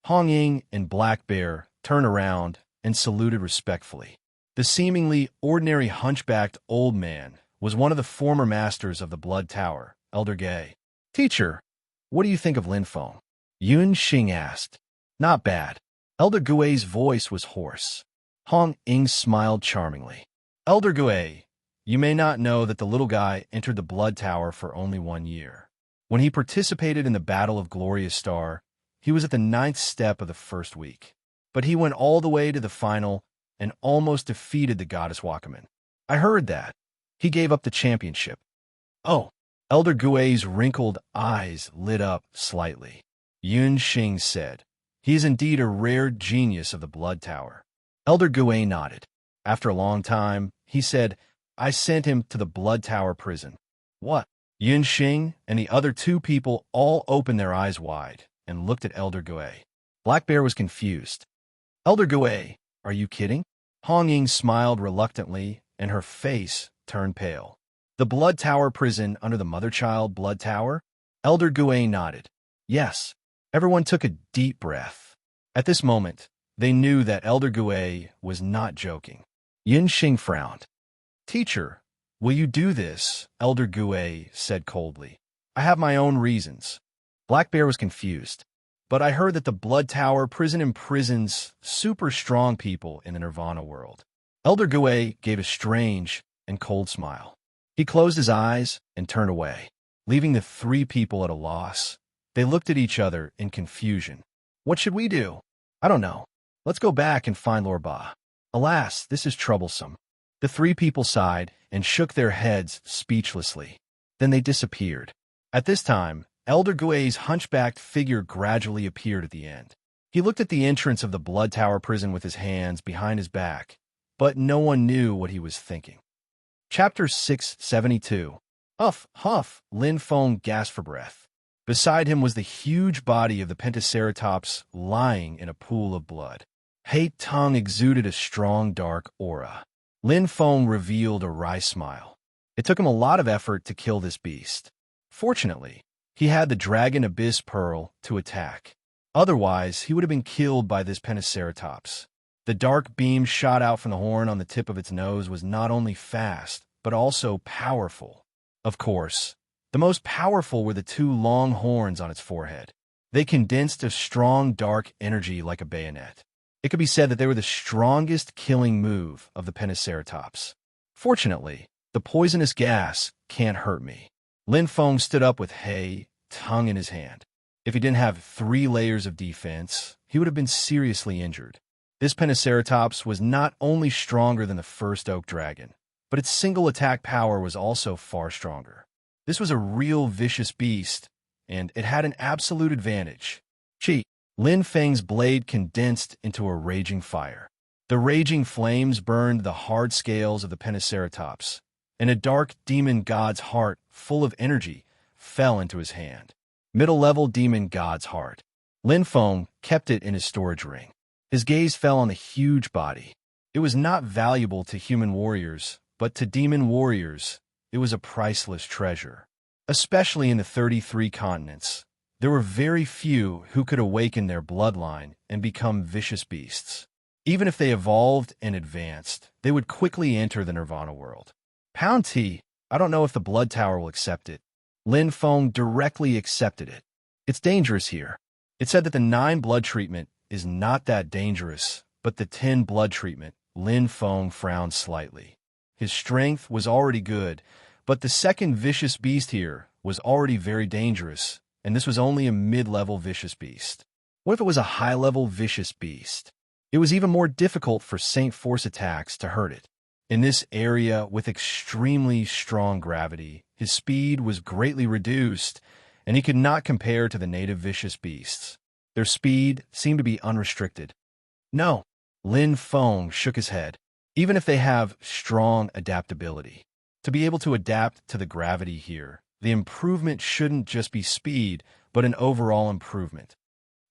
Hong Ying and Black Bear turned around and saluted respectfully. The seemingly ordinary hunchbacked old man was one of the former masters of the Blood Tower, Elder Gui. "Teacher, what do you think of Lin Feng?" Yun Xing asked. "Not bad." Elder Gui's voice was hoarse. Hong Ying smiled charmingly. "Elder Gui, you may not know that the little guy entered the Blood Tower for only 1 year. When he participated in the Battle of Glorious Star, he was at the 9th step of the first week. But he went all the way to the final and almost defeated the goddess Wakaman. I heard that. He gave up the championship." "Oh." Elder Gui's wrinkled eyes lit up slightly. Yun Xing said, "He is indeed a rare genius of the Blood Tower." Elder Gui nodded. After a long time, he said, "I sent him to the Blood Tower prison." "What?" Yun Xing and the other two people all opened their eyes wide and looked at Elder Gui. Black Bear was confused. "Elder Gui, are you kidding?" Hong Ying smiled reluctantly, and her face turned pale. "The Blood Tower prison under the Mother-Child Blood Tower?" Elder Gui nodded. "Yes." Everyone took a deep breath. At this moment, they knew that Elder Gui was not joking. Yun Xing frowned. "Teacher, will you do this?" Elder Gui said coldly. "I have my own reasons." Black Bear was confused. "But I heard that the Blood Tower prison imprisons super strong people in the Nirvana world." Elder Gui gave a strange and cold smile. He closed his eyes and turned away, leaving the three people at a loss. They looked at each other in confusion. "What should we do?" "I don't know. Let's go back and find Lord Ba." "Alas, this is troublesome." The three people sighed and shook their heads speechlessly. Then they disappeared. At this time, Elder Gui's hunchbacked figure gradually appeared at the end. He looked at the entrance of the Blood Tower prison with his hands behind his back, but no one knew what he was thinking. Chapter 672. Huff, huff, Lin Feng gasped for breath. Beside him was the huge body of the Pentaceratops lying in a pool of blood. Hate Tongue exuded a strong dark aura. Lin Feng revealed a wry smile. It took him a lot of effort to kill this beast. Fortunately, he had the Dragon Abyss Pearl to attack. Otherwise, he would have been killed by this Pentaceratops. The dark beam shot out from the horn on the tip of its nose was not only fast, but also powerful. Of course, the most powerful were the two long horns on its forehead. They condensed a strong dark energy like a bayonet. It could be said that they were the strongest killing move of the Pentaceratops. Fortunately, the poisonous gas can't hurt me. Lin Feng stood up with Hei Tongue in his hand. If he didn't have 3 layers of defense, he would have been seriously injured. This Pentaceratops was not only stronger than the first oak dragon, but its single attack power was also far stronger. This was a real vicious beast, and it had an absolute advantage. Chi. Lin Feng's blade condensed into a raging fire. The raging flames burned the hard scales of the Pentaceratops, and a dark demon god's heart, full of energy, fell into his hand. Middle-level demon god's heart. Lin Feng kept it in his storage ring. His gaze fell on the huge body. It was not valuable to human warriors, but to demon warriors, it was a priceless treasure. Especially in the 33 continents, there were very few who could awaken their bloodline and become vicious beasts. Even if they evolved and advanced, they would quickly enter the Nirvana world. Pound tea, I don't know if the Blood Tower will accept it. Lin Feng directly accepted it. It's dangerous here. It said that the 9 blood treatment is not that dangerous, but the 10 blood treatment, Lin Feng frowned slightly. His strength was already good, but the second vicious beast here was already very dangerous, and this was only a mid-level vicious beast. What if it was a high-level vicious beast? It was even more difficult for Saint Force attacks to hurt it. In this area with extremely strong gravity, his speed was greatly reduced, and he could not compare to the native vicious beasts. Their speed seemed to be unrestricted. No, Lin Feng shook his head. Even if they have strong adaptability, to be able to adapt to the gravity here, the improvement shouldn't just be speed, but an overall improvement.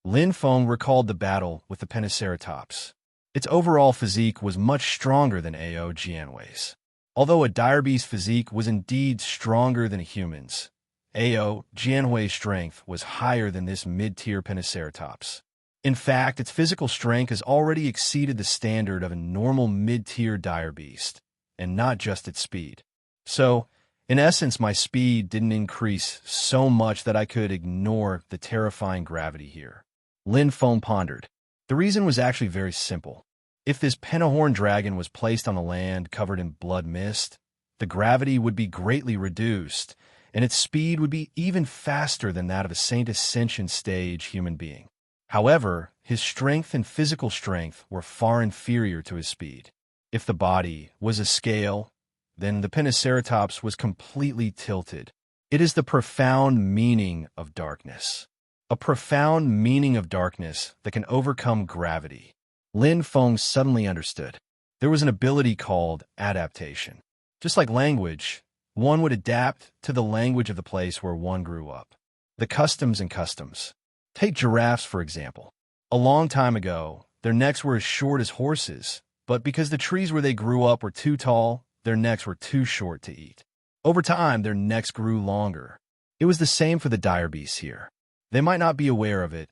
Lin Feng recalled the battle with the Pentaceratops. Its overall physique was much stronger than Ao Jianwei's. Although a dire beast physique was indeed stronger than a human's, Ao Jianwei's strength was higher than this mid-tier Pentaceratops. In fact, its physical strength has already exceeded the standard of a normal mid-tier dire beast, and not just its speed. So, in essence, my speed didn't increase so much that I could ignore the terrifying gravity here. Lin Feng pondered. The reason was actually very simple. If this pentahorn dragon was placed on the land covered in blood mist, the gravity would be greatly reduced, and its speed would be even faster than that of a Saint Ascension stage human being. However, his strength and physical strength were far inferior to his speed. If the body was a scale, then the Pentaceratops was completely tilted. It is the profound meaning of darkness. A profound meaning of darkness that can overcome gravity. Lin Feng suddenly understood. There was an ability called adaptation. Just like language, one would adapt to the language of the place where one grew up. The customs and customs. Take giraffes, for example. A long time ago, their necks were as short as horses, but because the trees where they grew up were too tall, their necks were too short to eat. Over time, their necks grew longer. It was the same for the dire beasts here. They might not be aware of it,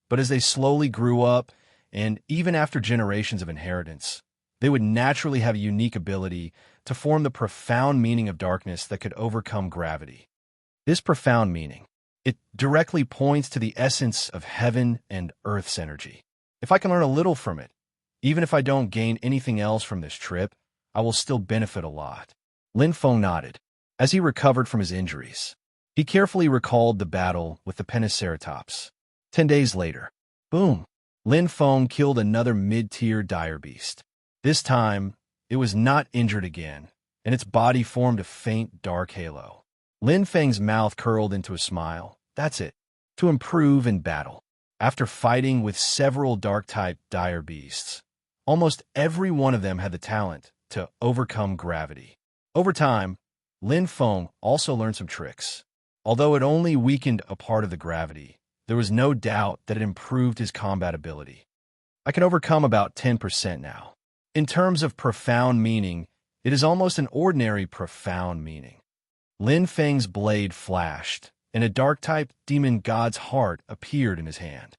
but as they slowly grew up, and even after generations of inheritance, they would naturally have a unique ability to form the profound meaning of darkness that could overcome gravity. This profound meaning, it directly points to the essence of heaven and earth's energy. If I can learn a little from it, even if I don't gain anything else from this trip, I will still benefit a lot. Lin Feng nodded. As he recovered from his injuries, he carefully recalled the battle with the Pentaceratops. 10 days later, boom, Lin Feng killed another mid-tier dire beast. This time, it was not injured again, and its body formed a faint dark halo. Lin Feng's mouth curled into a smile. That's it. To improve in battle. After fighting with several dark-type dire beasts, almost every one of them had the talent to overcome gravity. Over time, Lin Feng also learned some tricks. Although it only weakened a part of the gravity, there was no doubt that it improved his combat ability. I can overcome about 10% now. In terms of profound meaning, it is almost an ordinary profound meaning. Lin Feng's blade flashed, and a dark-type demon god's heart appeared in his hand.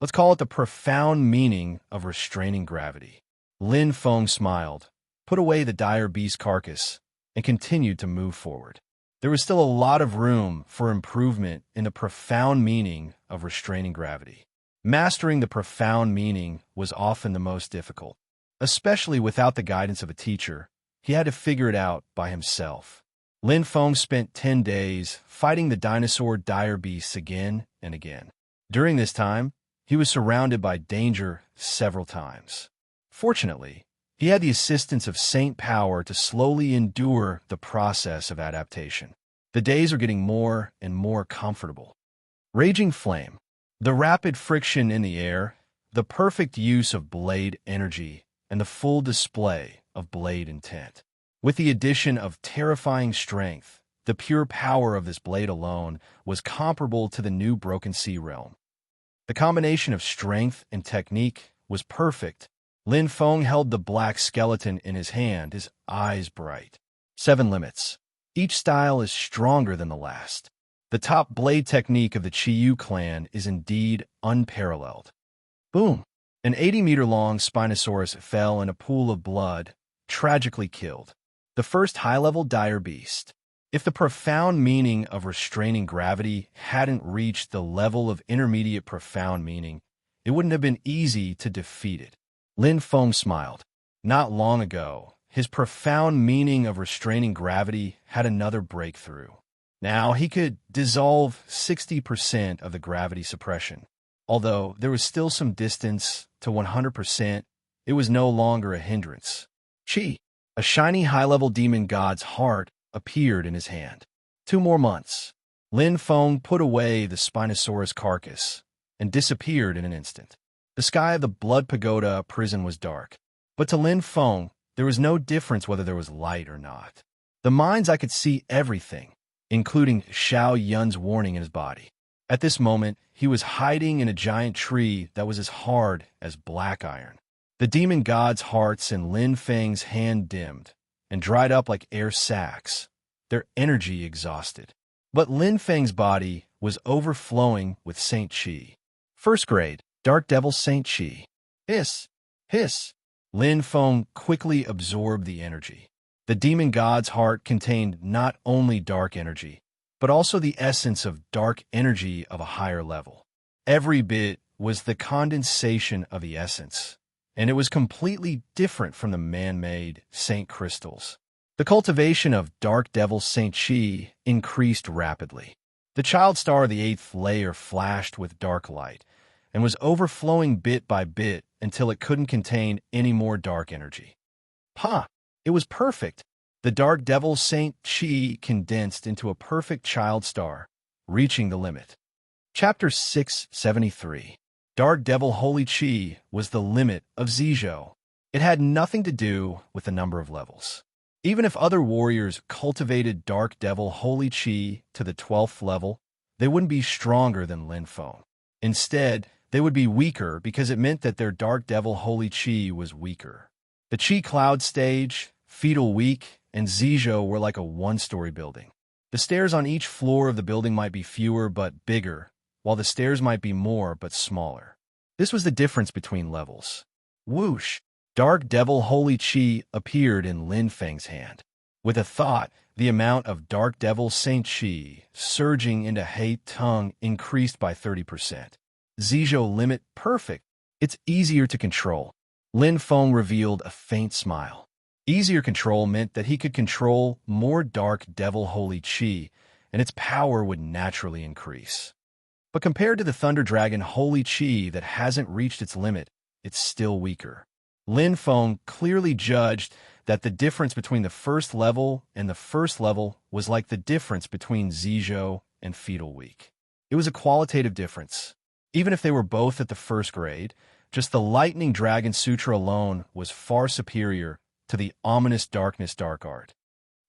Let's call it the profound meaning of restraining gravity. Lin Feng smiled, put away the dire beast carcass, and continued to move forward. There was still a lot of room for improvement in the profound meaning of restraining gravity. Mastering the profound meaning was often the most difficult. Especially without the guidance of a teacher, he had to figure it out by himself. Lin Feng spent 10 days fighting the dinosaur dire beasts again and again. During this time, he was surrounded by danger several times. Fortunately, he had the assistance of Saint Power to slowly endure the process of adaptation. The days are getting more and more comfortable. Raging flame. The rapid friction in the air, the perfect use of blade energy, and the full display of blade intent. With the addition of terrifying strength, the pure power of this blade alone was comparable to the new Broken Sea realm. The combination of strength and technique was perfect. Lin Feng held the black skeleton in his hand, his eyes bright. 7 limits. Each style is stronger than the last. The top blade technique of the Qiyu clan is indeed unparalleled. Boom! An 80-meter-long Spinosaurus fell in a pool of blood, tragically killed. The first high-level dire beast. If the profound meaning of restraining gravity hadn't reached the level of intermediate profound meaning, it wouldn't have been easy to defeat it. Lin Feng smiled. Not long ago, his profound meaning of restraining gravity had another breakthrough. Now he could dissolve 60% of the gravity suppression. Although there was still some distance to 100%, it was no longer a hindrance. Qi. A shiny high-level demon god's heart appeared in his hand. 2 more months. Lin Feng put away the Spinosaurus carcass and disappeared in an instant. The sky of the Blood Pagoda prison was dark, but to Lin Feng, there was no difference whether there was light or not. The mind's eye could see everything, including Xiao Yun's warning in his body. At this moment, he was hiding in a giant tree that was as hard as black iron. The demon god's hearts in Lin Feng's hand dimmed and dried up like air sacs, their energy exhausted. But Lin Feng's body was overflowing with Saint Qi. First grade, Dark Devil Saint Qi. Hiss! Hiss! Lin Feng quickly absorbed the energy. The demon god's heart contained not only dark energy, but also the essence of dark energy of a higher level. Every bit was the condensation of the essence, and it was completely different from the man-made Saint crystals. The cultivation of Dark Devil Saint Qi increased rapidly. The child star of the 8th layer flashed with dark light and was overflowing bit by bit until it couldn't contain any more dark energy. It was perfect. The Dark Devil Saint Qi condensed into a perfect child star, reaching the limit. Chapter 673. Dark Devil Holy Qi was the limit of Zizhou. It had nothing to do with the number of levels. Even if other warriors cultivated Dark Devil Holy Qi to the 12th level, they wouldn't be stronger than Lin Feng. Instead, they would be weaker because it meant that their Dark Devil Holy Qi was weaker. The Qi Cloud Stage, Fetal Week, and Zizhou were like a one-story building. The stairs on each floor of the building might be fewer but bigger, while the stairs might be more but smaller. This was the difference between levels. Whoosh! Dark Devil Holy Qi appeared in Lin Feng's hand. With a thought, the amount of Dark Devil Saint Qi surging into He Tung increased by 30%. Zizhou limit perfect. It's easier to control. Lin Feng revealed a faint smile. Easier control meant that he could control more Dark Devil Holy Qi, and its power would naturally increase. But compared to the Thunder Dragon Holy Qi that hasn't reached its limit, it's still weaker. Lin Feng clearly judged that the difference between the first level and the first level was like the difference between Zizhou and Fetal Week. It was a qualitative difference. Even if they were both at the first grade, just the Lightning Dragon Sutra alone was far superior to the ominous Darkness Dark Art.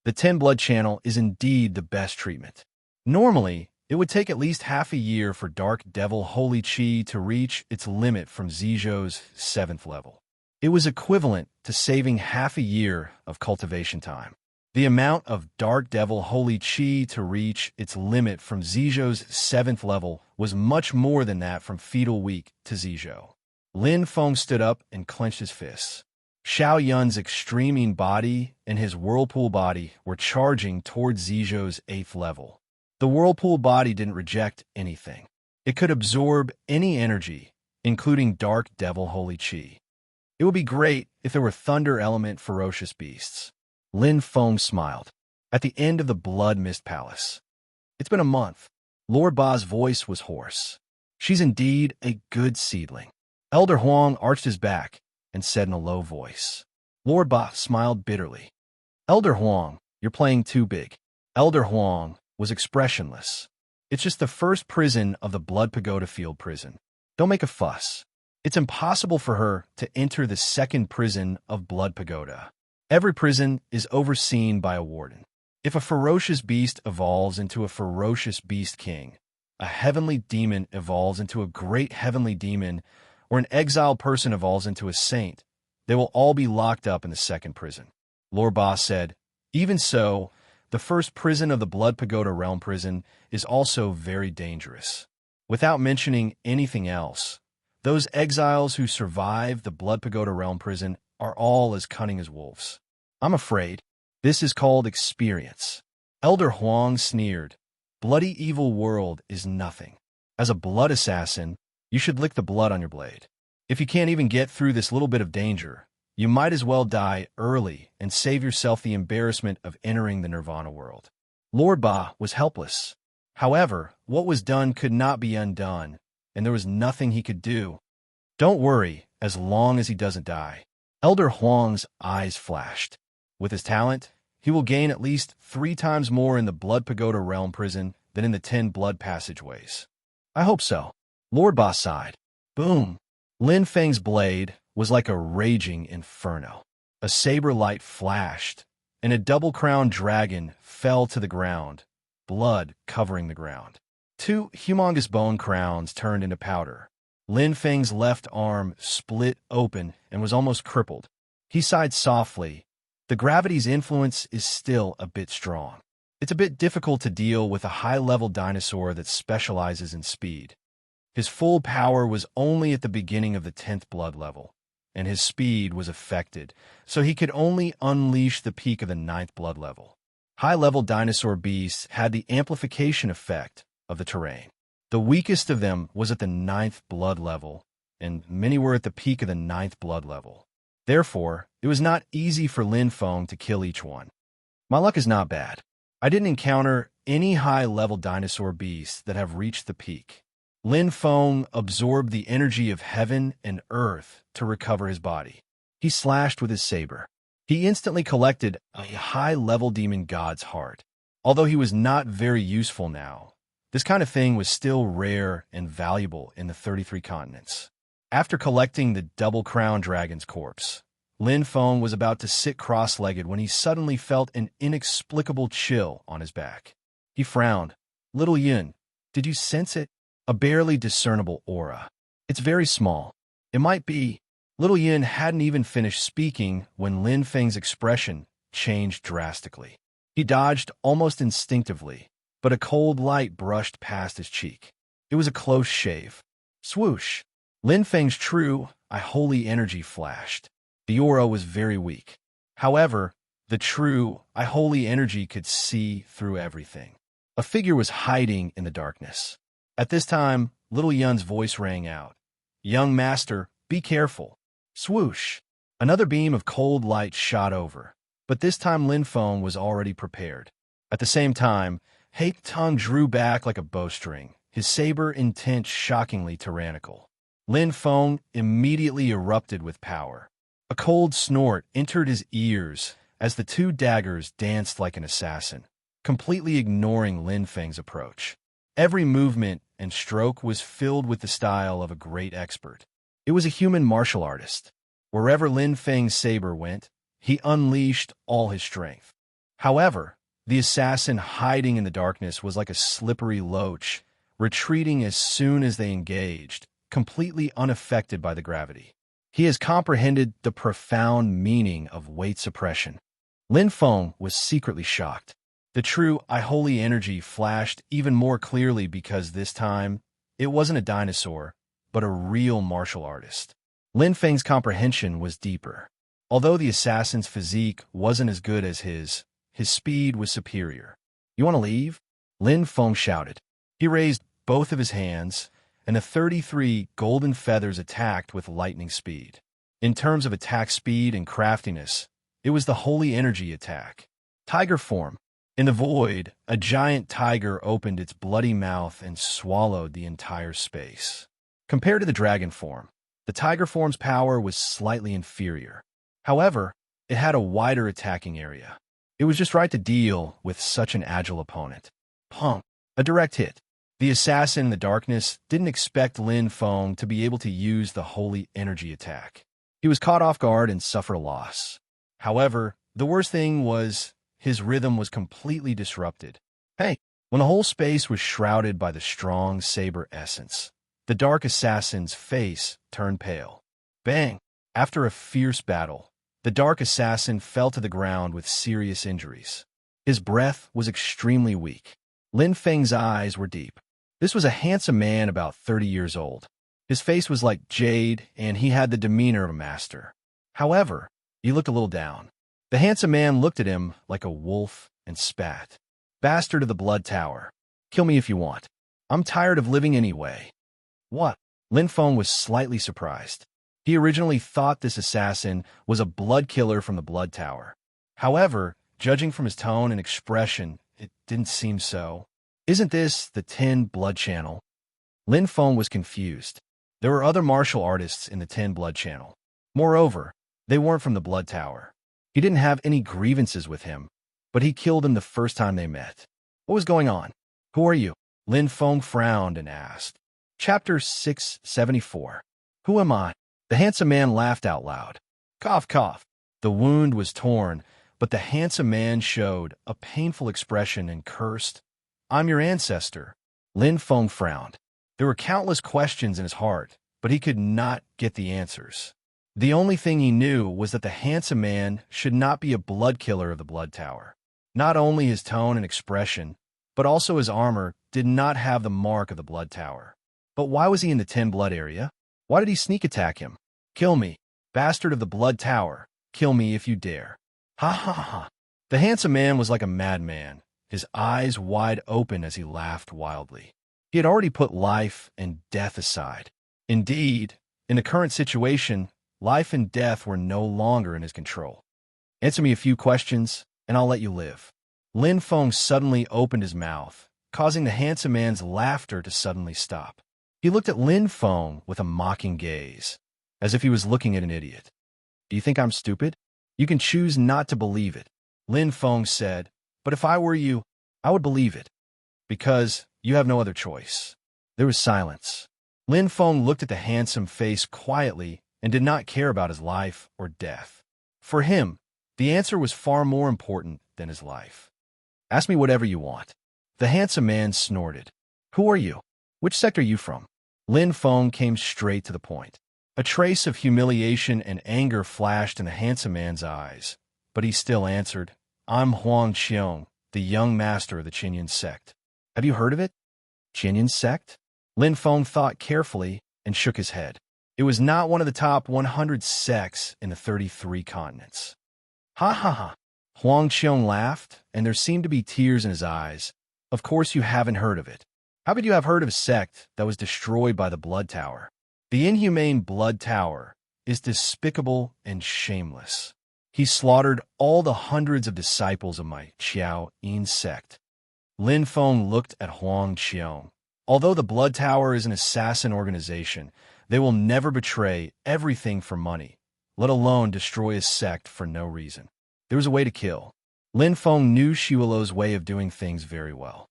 The 10 Blood Channel is indeed the best treatment. Normally, it would take at least half a year for Dark Devil Holy Qi to reach its limit from Zizhou's 7th level. It was equivalent to saving half a year of cultivation time. The amount of Dark Devil Holy Qi to reach its limit from Zizhou's 7th level was much more than that from Fetal Week to Zizhou. Lin Feng stood up and clenched his fists. Xiao Yun's extreming body and his whirlpool body were charging towards Zizhou's 8th level. The whirlpool body didn't reject anything. It could absorb any energy, including Dark Devil Holy Qi. It would be great if there were thunder element ferocious beasts. Lin Feng smiled. At the end of the Blood Mist Palace. It's been a month. Lord Ba's voice was hoarse. She's indeed a good seedling. Elder Huang arched his back and said in a low voice. Lord Ba smiled bitterly. Elder Huang, you're playing too big. Elder Huang was expressionless. It's just the first prison of the Blood Pagoda Field prison. Don't make a fuss. It's impossible for her to enter the second prison of Blood Pagoda. Every prison is overseen by a warden. If a ferocious beast evolves into a ferocious beast king, a heavenly demon evolves into a great heavenly demon, or an exiled person evolves into a saint, they will all be locked up in the second prison. Lord Ba said, even so, the first prison of the Blood Pagoda Realm prison is also very dangerous. Without mentioning anything else, those exiles who survive the Blood Pagoda Realm prison are all as cunning as wolves. I'm afraid this is called experience. Elder Huang sneered. Bloody evil world is nothing. As a blood assassin, you should lick the blood on your blade. If you can't even get through this little bit of danger, you might as well die early and save yourself the embarrassment of entering the Nirvana world. Lord Ba was helpless. However, what was done could not be undone, and there was nothing he could do. Don't worry, as long as he doesn't die. Elder Huang's eyes flashed. With his talent, he will gain at least 3 times more in the Blood Pagoda Realm prison than in the 10 blood passageways. I hope so. Lord Boss sighed. Boom! Lin Feng's blade was like a raging inferno. A saber light flashed, and a double-crowned dragon fell to the ground, blood covering the ground. 2 humongous bone crowns turned into powder. Lin Feng's left arm split open and was almost crippled. He sighed softly. The gravity's influence is still a bit strong. It's a bit difficult to deal with a high-level dinosaur that specializes in speed. His full power was only at the beginning of the 10th blood level, and his speed was affected, so he could only unleash the peak of the 9th blood level. High-level dinosaur beasts had the amplification effect of the terrain. The weakest of them was at the 9th blood level, and many were at the peak of the 9th blood level. Therefore, it was not easy for Lin Feng to kill each one. My luck is not bad. I didn't encounter any high-level dinosaur beasts that have reached the peak. Lin Feng absorbed the energy of heaven and earth to recover his body. He slashed with his saber. He instantly collected a high-level demon god's heart. Although he was not very useful now, this kind of thing was still rare and valuable in the 33 continents. After collecting the double-crowned dragon's corpse, Lin Feng was about to sit cross-legged when he suddenly felt an inexplicable chill on his back. He frowned. Little Yun, did you sense it? A barely discernible aura. It's very small. It might be. Little Yin hadn't even finished speaking when Lin Feng's expression changed drastically. He dodged almost instinctively, but a cold light brushed past his cheek. It was a close shave. Swoosh! Lin Feng's true, holy energy flashed. The aura was very weak. However, the true, holy energy could see through everything. A figure was hiding in the darkness. At this time, Little Yun's voice rang out. Young master, be careful. Swoosh! Another beam of cold light shot over, but this time Lin Feng was already prepared. At the same time, Hate Tung drew back like a bowstring, his saber intent shockingly tyrannical. Lin Feng immediately erupted with power. A cold snort entered his ears as the 2 daggers danced like an assassin, completely ignoring Lin Feng's approach. Every movement and stroke was filled with the style of a great expert. It was a human martial artist. Wherever Lin Feng's saber went, he unleashed all his strength. However, the assassin hiding in the darkness was like a slippery loach, retreating as soon as they engaged, completely unaffected by the gravity. He has comprehended the profound meaning of weight suppression. Lin Feng was secretly shocked. The true holy energy flashed even more clearly because this time, it wasn't a dinosaur, but a real martial artist. Lin Feng's comprehension was deeper. Although the assassin's physique wasn't as good as his speed was superior. You want to leave? Lin Feng shouted. He raised both of his hands, and the 33 golden feathers attacked with lightning speed. In terms of attack speed and craftiness, it was the holy energy attack. Tiger form. In the void, a giant tiger opened its bloody mouth and swallowed the entire space. Compared to the dragon form, the tiger form's power was slightly inferior. However, it had a wider attacking area. It was just right to deal with such an agile opponent. Punk. A direct hit. The assassin in the darkness didn't expect Lin Feng to be able to use the holy energy attack. He was caught off guard and suffered a loss. However, the worst thing was his rhythm was completely disrupted. Hey, when the whole space was shrouded by the strong saber essence, the dark assassin's face turned pale. Bang! After a fierce battle, the dark assassin fell to the ground with serious injuries. His breath was extremely weak. Lin Feng's eyes were deep. This was a handsome man about 30 years old. His face was like jade, and he had the demeanor of a master. However, he looked a little down. The handsome man looked at him like a wolf and spat. Bastard of the Blood Tower. Kill me if you want. I'm tired of living anyway. What? Lin Feng was slightly surprised. He originally thought this assassin was a blood killer from the Blood Tower. However, judging from his tone and expression, it didn't seem so. Isn't this the 10 Blood Channel? Lin Feng was confused. There were other martial artists in the 10 Blood Channel. Moreover, they weren't from the Blood Tower. He didn't have any grievances with him, but he killed him the first time they met. What was going on? Who are you? Lin Feng frowned and asked. Chapter 674. Who am I? The handsome man laughed out loud. Cough, cough. The wound was torn, but the handsome man showed a painful expression and cursed. I'm your ancestor. Lin Feng frowned. There were countless questions in his heart, but he could not get the answers. The only thing he knew was that the handsome man should not be a blood killer of the Blood Tower. Not only his tone and expression, but also his armor did not have the mark of the Blood Tower. But why was he in the 10 blood area? Why did he sneak attack him? Kill me, bastard of the Blood Tower. Kill me if you dare. Ha ha ha. The handsome man was like a madman, his eyes wide open as he laughed wildly. He had already put life and death aside. Indeed, in the current situation, life and death were no longer in his control. Answer me a few questions, and I'll let you live. Lin Feng suddenly opened his mouth, causing the handsome man's laughter to suddenly stop. He looked at Lin Feng with a mocking gaze, as if he was looking at an idiot. Do you think I'm stupid? You can choose not to believe it, Lin Feng said, but if I were you, I would believe it. Because you have no other choice. There was silence. Lin Feng looked at the handsome face quietly and did not care about his life or death. For him, the answer was far more important than his life. Ask me whatever you want. The handsome man snorted. Who are you? Which sect are you from? Lin Feng came straight to the point. A trace of humiliation and anger flashed in the handsome man's eyes, but he still answered, I'm Huang Qiong, the young master of the Qinyan sect. Have you heard of it? Qinyan sect? Lin Feng thought carefully and shook his head. It was not one of the top 100 sects in the 33 continents. Ha ha ha. Huang Qiong laughed, and there seemed to be tears in his eyes. Of course you haven't heard of it. How could you have heard of a sect that was destroyed by the Blood Tower? The inhumane Blood Tower is despicable and shameless. He slaughtered all the hundreds of disciples of my Qiao Yin sect. Lin Feng looked at Huang Qiong. Although the Blood Tower is an assassin organization, they will never betray everything for money, let alone destroy a sect for no reason. There was a way to kill. Lin Feng knew Shiwalo's way of doing things very well.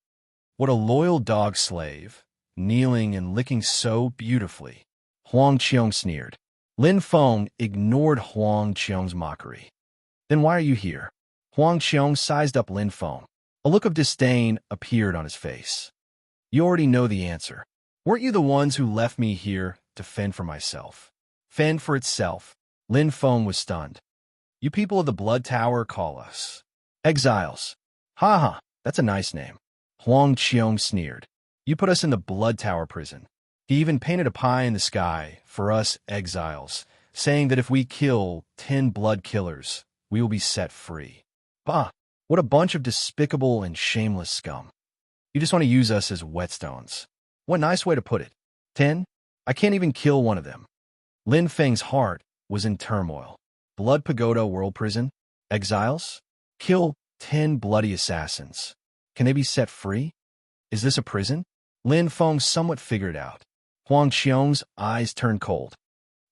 What a loyal dog slave, kneeling and licking so beautifully. Huang Qiong sneered. Lin Feng ignored Huang Qiong's mockery. Then why are you here? Huang Qiong sized up Lin Feng. A look of disdain appeared on his face. You already know the answer. Weren't you the ones who left me here to fend for myself? Fend for itself. Lin Feng was stunned. You people of the Blood Tower call us exiles. Ha ha, that's a nice name. Huang Qiong sneered. You put us in the Blood Tower prison. He even painted a pie in the sky for us exiles, saying that if we kill 10 blood killers, we will be set free. Bah, what a bunch of despicable and shameless scum. You just want to use us as whetstones. What nice way to put it. 10? I can't even kill one of them. Lin Feng's heart was in turmoil. Blood Pagoda World Prison? Exiles? Kill 10 bloody assassins. Can they be set free? Is this a prison? Lin Feng somewhat figured out. Huang Qiong's eyes turned cold.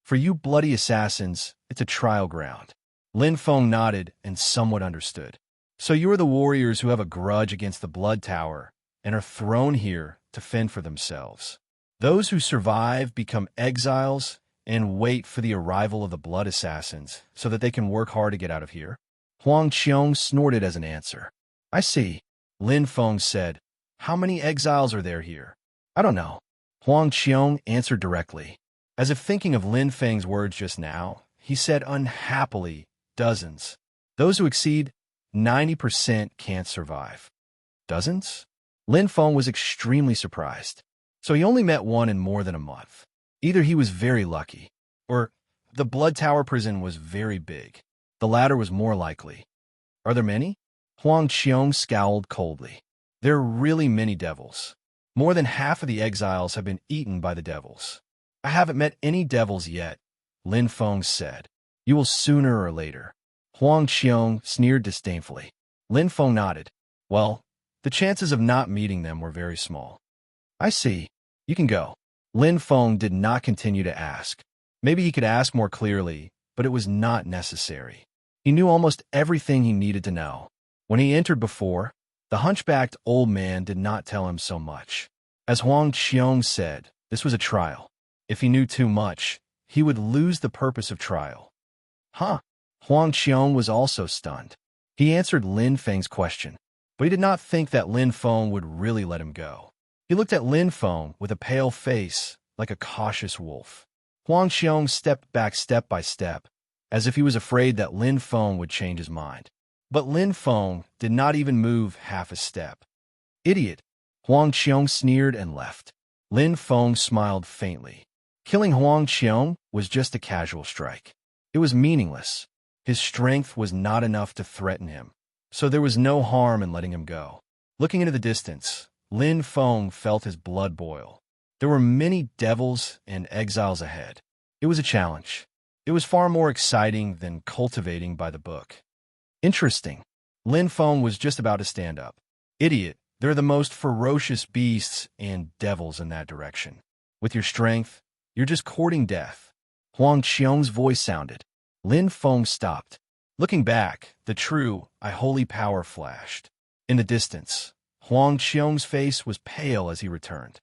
For you bloody assassins, it's a trial ground. Lin Feng nodded and somewhat understood. So you are the warriors who have a grudge against the Blood Tower and are thrown here to fend for themselves. Those who survive become exiles and wait for the arrival of the blood assassins so that they can work hard to get out of here. Huang Qiong snorted as an answer. I see. Lin Feng said. How many exiles are there here? I don't know. Huang Qiong answered directly. As if thinking of Lin Feng's words just now, he said unhappily, dozens. Those who exceed 90% can't survive. Dozens? Lin Feng was extremely surprised. So he only met one in more than a month. Either he was very lucky, or the Blood Tower prison was very big. The latter was more likely. Are there many? Huang Qiong scowled coldly. There are really many devils. More than half of the exiles have been eaten by the devils. I haven't met any devils yet, Lin Feng said. You will sooner or later. Huang Qiong sneered disdainfully. Lin Feng nodded. Well, the chances of not meeting them were very small. I see. You can go. Lin Feng did not continue to ask. Maybe he could ask more clearly, but it was not necessary. He knew almost everything he needed to know. When he entered before, the hunchbacked old man did not tell him so much. As Huang Qiong said, this was a trial. If he knew too much, he would lose the purpose of trial. Huh? Huang Qiong was also stunned. He answered Lin Feng's question, but he did not think that Lin Feng would really let him go. He looked at Lin Feng with a pale face, like a cautious wolf. Huang Qiong stepped back step by step, as if he was afraid that Lin Feng would change his mind. But Lin Feng did not even move half a step. Idiot! Huang Qiong sneered and left. Lin Feng smiled faintly. Killing Huang Qiong was just a casual strike. It was meaningless. His strength was not enough to threaten him, so there was no harm in letting him go. Looking into the distance, Lin Feng felt his blood boil. There were many devils and exiles ahead. It was a challenge. It was far more exciting than cultivating by the book. Interesting. Lin Feng was just about to stand up. Idiot, there are the most ferocious beasts and devils in that direction. With your strength, you're just courting death. Huang Qiong's voice sounded. Lin Feng stopped. Looking back, the true, holy power flashed. In the distance, Huang Qiong's face was pale as he returned.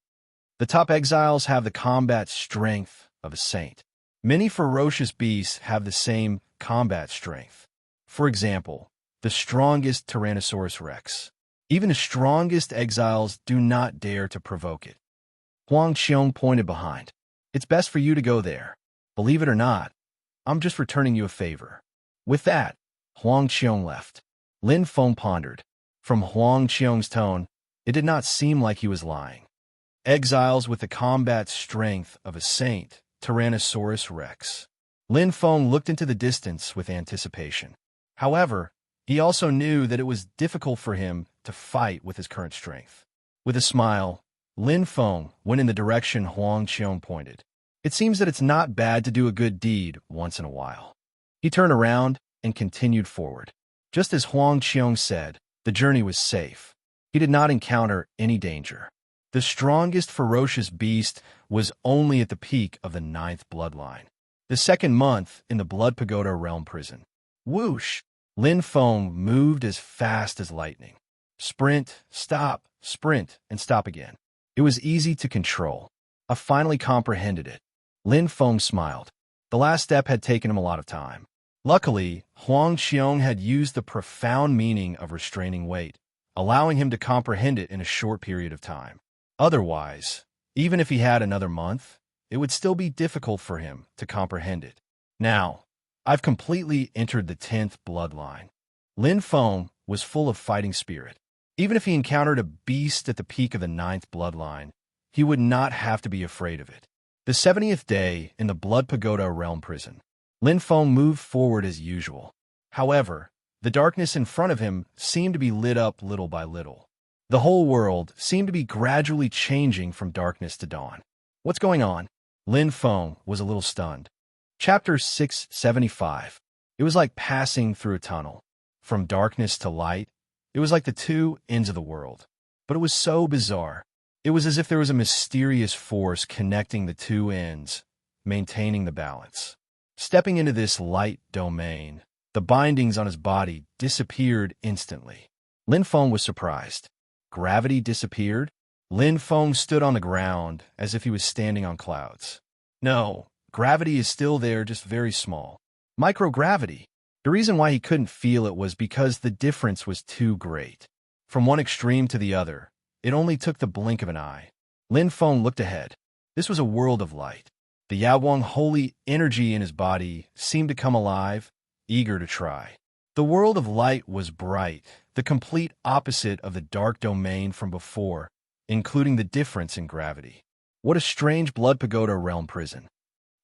The top exiles have the combat strength of a saint. Many ferocious beasts have the same combat strength. For example, the strongest Tyrannosaurus rex. Even the strongest exiles do not dare to provoke it. Huang Qiong pointed behind. It's best for you to go there. Believe it or not, I'm just returning you a favor. With that, Huang Qiong left. Lin Feng pondered. From Huang Qiong's tone, it did not seem like he was lying. Exiles with the combat strength of a saint, Tyrannosaurus rex. Lin Feng looked into the distance with anticipation. However, he also knew that it was difficult for him to fight with his current strength. With a smile, Lin Feng went in the direction Huang Qiong pointed. It seems that it's not bad to do a good deed once in a while. He turned around and continued forward. Just as Huang Qiong said, the journey was safe. He did not encounter any danger. The strongest ferocious beast was only at the peak of the 9th bloodline. The second month in the Blood Pagoda realm prison. Whoosh! Lin Feng moved as fast as lightning. Sprint, stop, sprint, and stop again. It was easy to control. I finally comprehended it. Lin Feng smiled. The last step had taken him a lot of time. Luckily, Huang Qiong had used the profound meaning of restraining weight, allowing him to comprehend it in a short period of time. Otherwise, even if he had another month, it would still be difficult for him to comprehend it. Now, I've completely entered the 10th bloodline. Lin Feng was full of fighting spirit. Even if he encountered a beast at the peak of the 9th bloodline, he would not have to be afraid of it. The 70th day in the Blood Pagoda realm prison, Lin Feng moved forward as usual. However, the darkness in front of him seemed to be lit up little by little. The whole world seemed to be gradually changing from darkness to dawn. What's going on? Lin Feng was a little stunned. Chapter 675. It was like passing through a tunnel. From darkness to light, it was like the two ends of the world. But it was so bizarre. It was as if there was a mysterious force connecting the two ends, maintaining the balance. Stepping into this light domain, the bindings on his body disappeared instantly. Lin Feng was surprised. Gravity disappeared? Lin Feng stood on the ground as if he was standing on clouds. No, gravity is still there, just very small. Microgravity. The reason why he couldn't feel it was because the difference was too great. From one extreme to the other, it only took the blink of an eye. Lin Feng looked ahead. This was a world of light. The Yawang holy energy in his body seemed to come alive, eager to try. The world of light was bright, the complete opposite of the dark domain from before, including the difference in gravity. What a strange Blood Pagoda realm prison.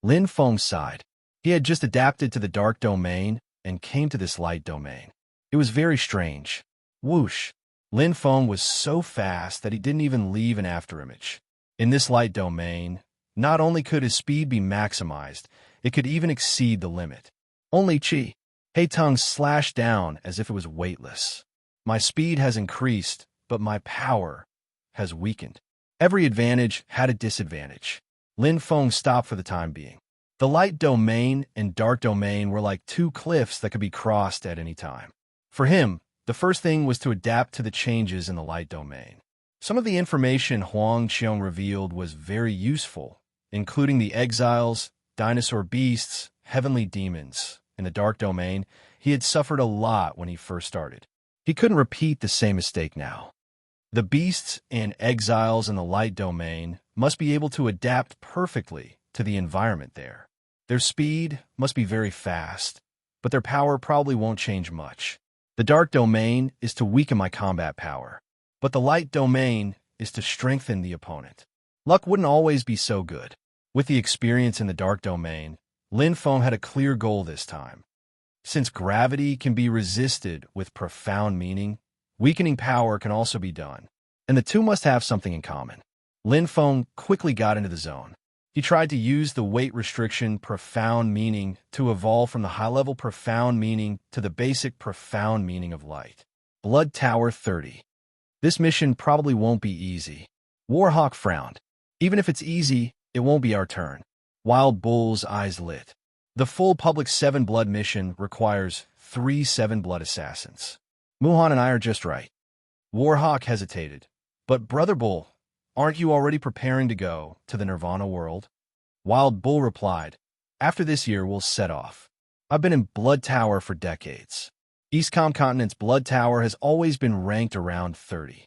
Lin Feng sighed. He had just adapted to the dark domain and came to this light domain. It was very strange. Whoosh! Lin Feng was so fast that he didn't even leave an afterimage. In this light domain, not only could his speed be maximized, it could even exceed the limit. Only Qi. Hei Tung slashed down as if it was weightless. My speed has increased, but my power has weakened. Every advantage had a disadvantage. Lin Feng stopped for the time being. The light domain and dark domain were like two cliffs that could be crossed at any time. For him, the first thing was to adapt to the changes in the light domain. Some of the information Huang Qiong revealed was very useful, including the exiles, dinosaur beasts, heavenly demons. In the dark domain, he had suffered a lot when he first started. He couldn't repeat the same mistake now. The beasts and exiles in the light domain must be able to adapt perfectly to the environment there. Their speed must be very fast, but their power probably won't change much. The dark domain is to weaken my combat power, but the light domain is to strengthen the opponent. Luck wouldn't always be so good. With the experience in the dark domain, Lin Feng had a clear goal this time. Since gravity can be resisted with profound meaning, weakening power can also be done, and the two must have something in common. Lin Feng quickly got into the zone. He tried to use the weight restriction profound meaning to evolve from the high-level profound meaning to the basic profound meaning of light. Blood Tower 30. This mission probably won't be easy. Warhawk frowned. Even if it's easy, it won't be our turn. Wild Bull's eyes lit. The full public 7 blood mission requires 3 7 blood assassins. Muhan and I are just right. Warhawk hesitated. But Brother Bull, aren't you already preparing to go to the Nirvana world? Wild Bull replied, after this year we'll set off. I've been in Blood Tower for decades. Eastcom Continent's Blood Tower has always been ranked around 30.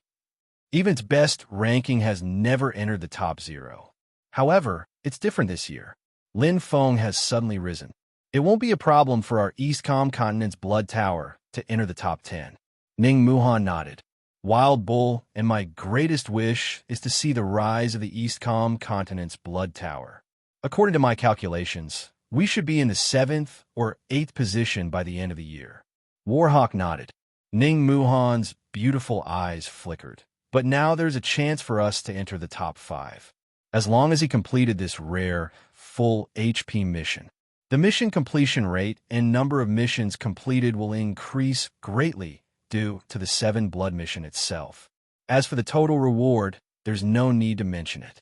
Even its best ranking has never entered the top 0. However, it's different this year. Lin Feng has suddenly risen. It won't be a problem for our Eastcom Continent's Blood Tower to enter the top 10. Ning Muhan nodded. Wild Bull, and my greatest wish is to see the rise of the Eastcom Continent's Blood Tower. According to my calculations, we should be in the 7th or 8th position by the end of the year. Warhawk nodded. Ning Muhan's beautiful eyes flickered. But now there's a chance for us to enter the top 5. As long as he completed this rare, full HP mission. The mission completion rate and number of missions completed will increase greatly due to the 7 blood mission itself. As for the total reward, there's no need to mention it.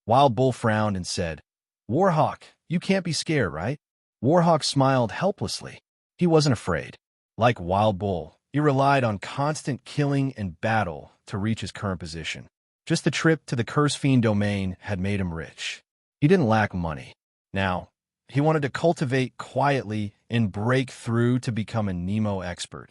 Wild Bull frowned and said, Warhawk, you can't be scared, right? Warhawk smiled helplessly. He wasn't afraid. Like Wild Bull, he relied on constant killing and battle to reach his current position. Just the trip to the Curse Fiend domain had made him rich. He didn't lack money. Now, he wanted to cultivate quietly and break through to become a Nemo expert.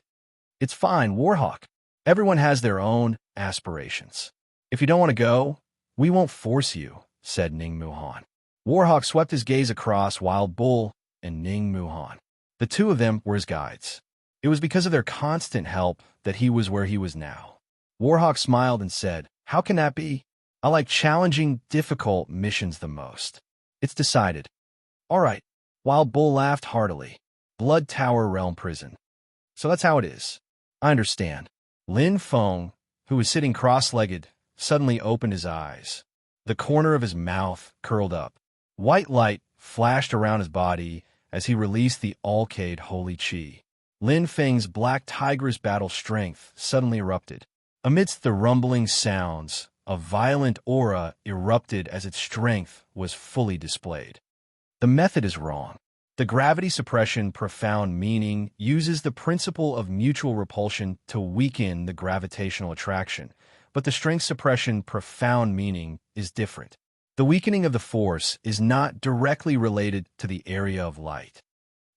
It's fine, Warhawk. Everyone has their own aspirations. If you don't want to go, we won't force you, said Ning Muhan. Warhawk swept his gaze across Wild Bull and Ning Muhan. The two of them were his guides. It was because of their constant help that he was where he was now. Warhawk smiled and said, how can that be? I like challenging, difficult missions the most. It's decided. All right. Wild Bull laughed heartily. Blood Tower Realm Prison. So that's how it is. I understand. Lin Feng, who was sitting cross-legged, suddenly opened his eyes. The corner of his mouth curled up. White light flashed around his body as he released the Alcade Holy Chi. Lin Feng's black tigress battle strength suddenly erupted. Amidst the rumbling sounds, a violent aura erupted as its strength was fully displayed. The method is wrong. The gravity suppression profound meaning uses the principle of mutual repulsion to weaken the gravitational attraction, but the strength suppression profound meaning is different. The weakening of the force is not directly related to the area of light.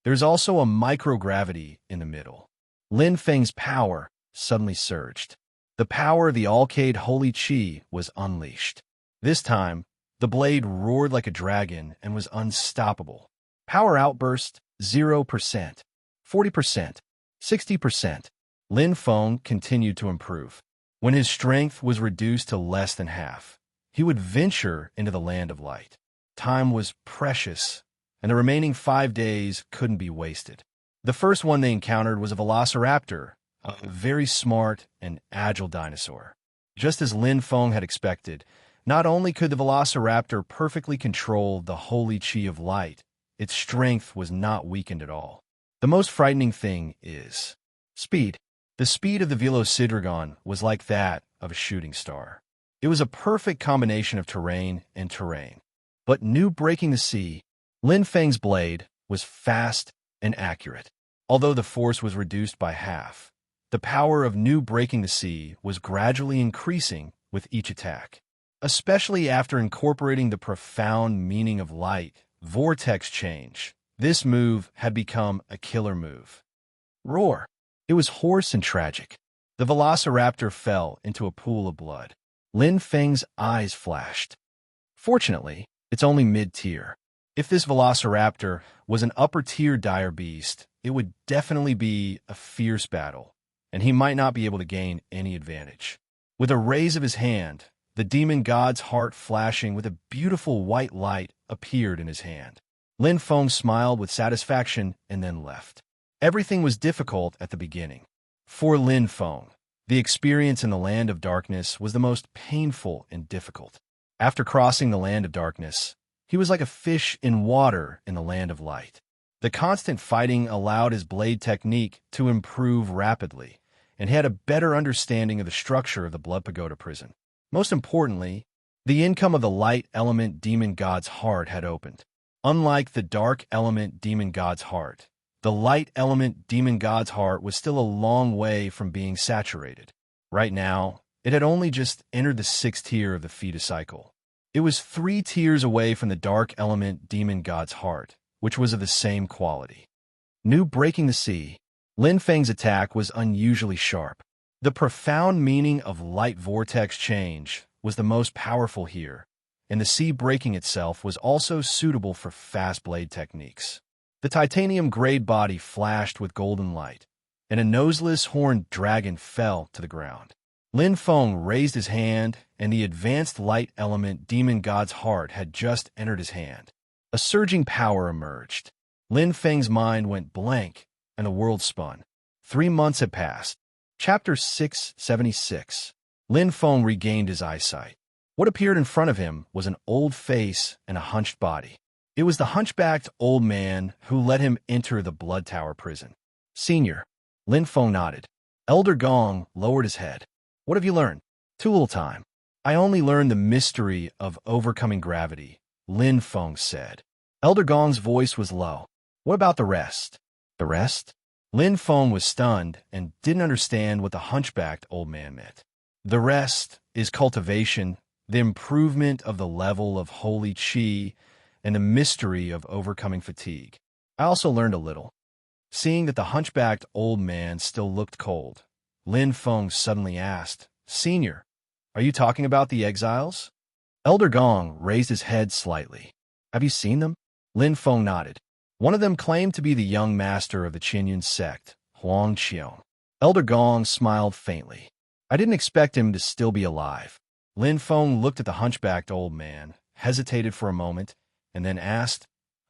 There's also a microgravity in the middle. Lin Feng's power suddenly surged. The power of the Alcade Holy Chi was unleashed. This time, the blade roared like a dragon and was unstoppable. Power outburst, 0%, 40%, 60%. Lin Feng continued to improve. When his strength was reduced to less than half, he would venture into the land of light. Time was precious, and the remaining 5 days couldn't be wasted. The first one they encountered was a velociraptor, a very smart and agile dinosaur. Just as Lin Feng had expected, not only could the velociraptor perfectly control the holy chi of light, its strength was not weakened at all. The most frightening thing is speed. The speed of the Velocidragon was like that of a shooting star. It was a perfect combination of terrain and terrain. But new breaking the sea, Lin Feng's blade was fast and accurate. Although the force was reduced by half, the power of Nu breaking the sea was gradually increasing with each attack. Especially after incorporating the profound meaning of light, vortex change, this move had become a killer move. Roar! It was hoarse and tragic. The velociraptor fell into a pool of blood. Lin Feng's eyes flashed. Fortunately, it's only mid-tier. If this velociraptor was an upper-tier dire beast, it would definitely be a fierce battle, and he might not be able to gain any advantage. With a raise of his hand, the demon god's heart flashing with a beautiful white light appeared in his hand. Lin Feng smiled with satisfaction and then left. Everything was difficult at the beginning. For Lin Feng, the experience in the land of darkness was the most painful and difficult. After crossing the land of darkness, he was like a fish in water in the land of light. The constant fighting allowed his blade technique to improve rapidly, and he had a better understanding of the structure of the Blood Pagoda prison. Most importantly, the income of the light element demon god's heart had opened. Unlike the dark element demon god's heart, the light element demon god's heart was still a long way from being saturated. Right now, it had only just entered the 6th tier of the fetus cycle. It was 3 tiers away from the dark element demon god's heart, which was of the same quality. Nu breaking the sea, Lin Feng's attack was unusually sharp. The profound meaning of light vortex change was the most powerful here, and the sea breaking itself was also suitable for fast blade techniques. The titanium-grade body flashed with golden light, and a noseless horned dragon fell to the ground. Lin Feng raised his hand, and the advanced light element demon god's heart had just entered his hand. A surging power emerged. Lin Feng's mind went blank, and the world spun. 3 months had passed. Chapter 676. Lin Feng regained his eyesight. What appeared in front of him was an old face and a hunched body. It was the hunchbacked old man who let him enter the Blood Tower prison. Senior. Lin Feng nodded. Elder Gong lowered his head. What have you learned? Too little time. I only learned the mystery of overcoming gravity, Lin Feng said. Elder Gong's voice was low. What about the rest? The rest? Lin Feng was stunned and didn't understand what the hunchbacked old man meant. The rest is cultivation, the improvement of the level of holy qi, and the mystery of overcoming fatigue. I also learned a little. Seeing that the hunchbacked old man still looked cold, Lin Feng suddenly asked, Senior, are you talking about the exiles? Elder Gong raised his head slightly. Have you seen them? Lin Feng nodded. One of them claimed to be the young master of the Qinyun sect, Huang Qiong. Elder Gong smiled faintly. I didn't expect him to still be alive. Lin Feng looked at the hunchbacked old man, hesitated for a moment, and then asked,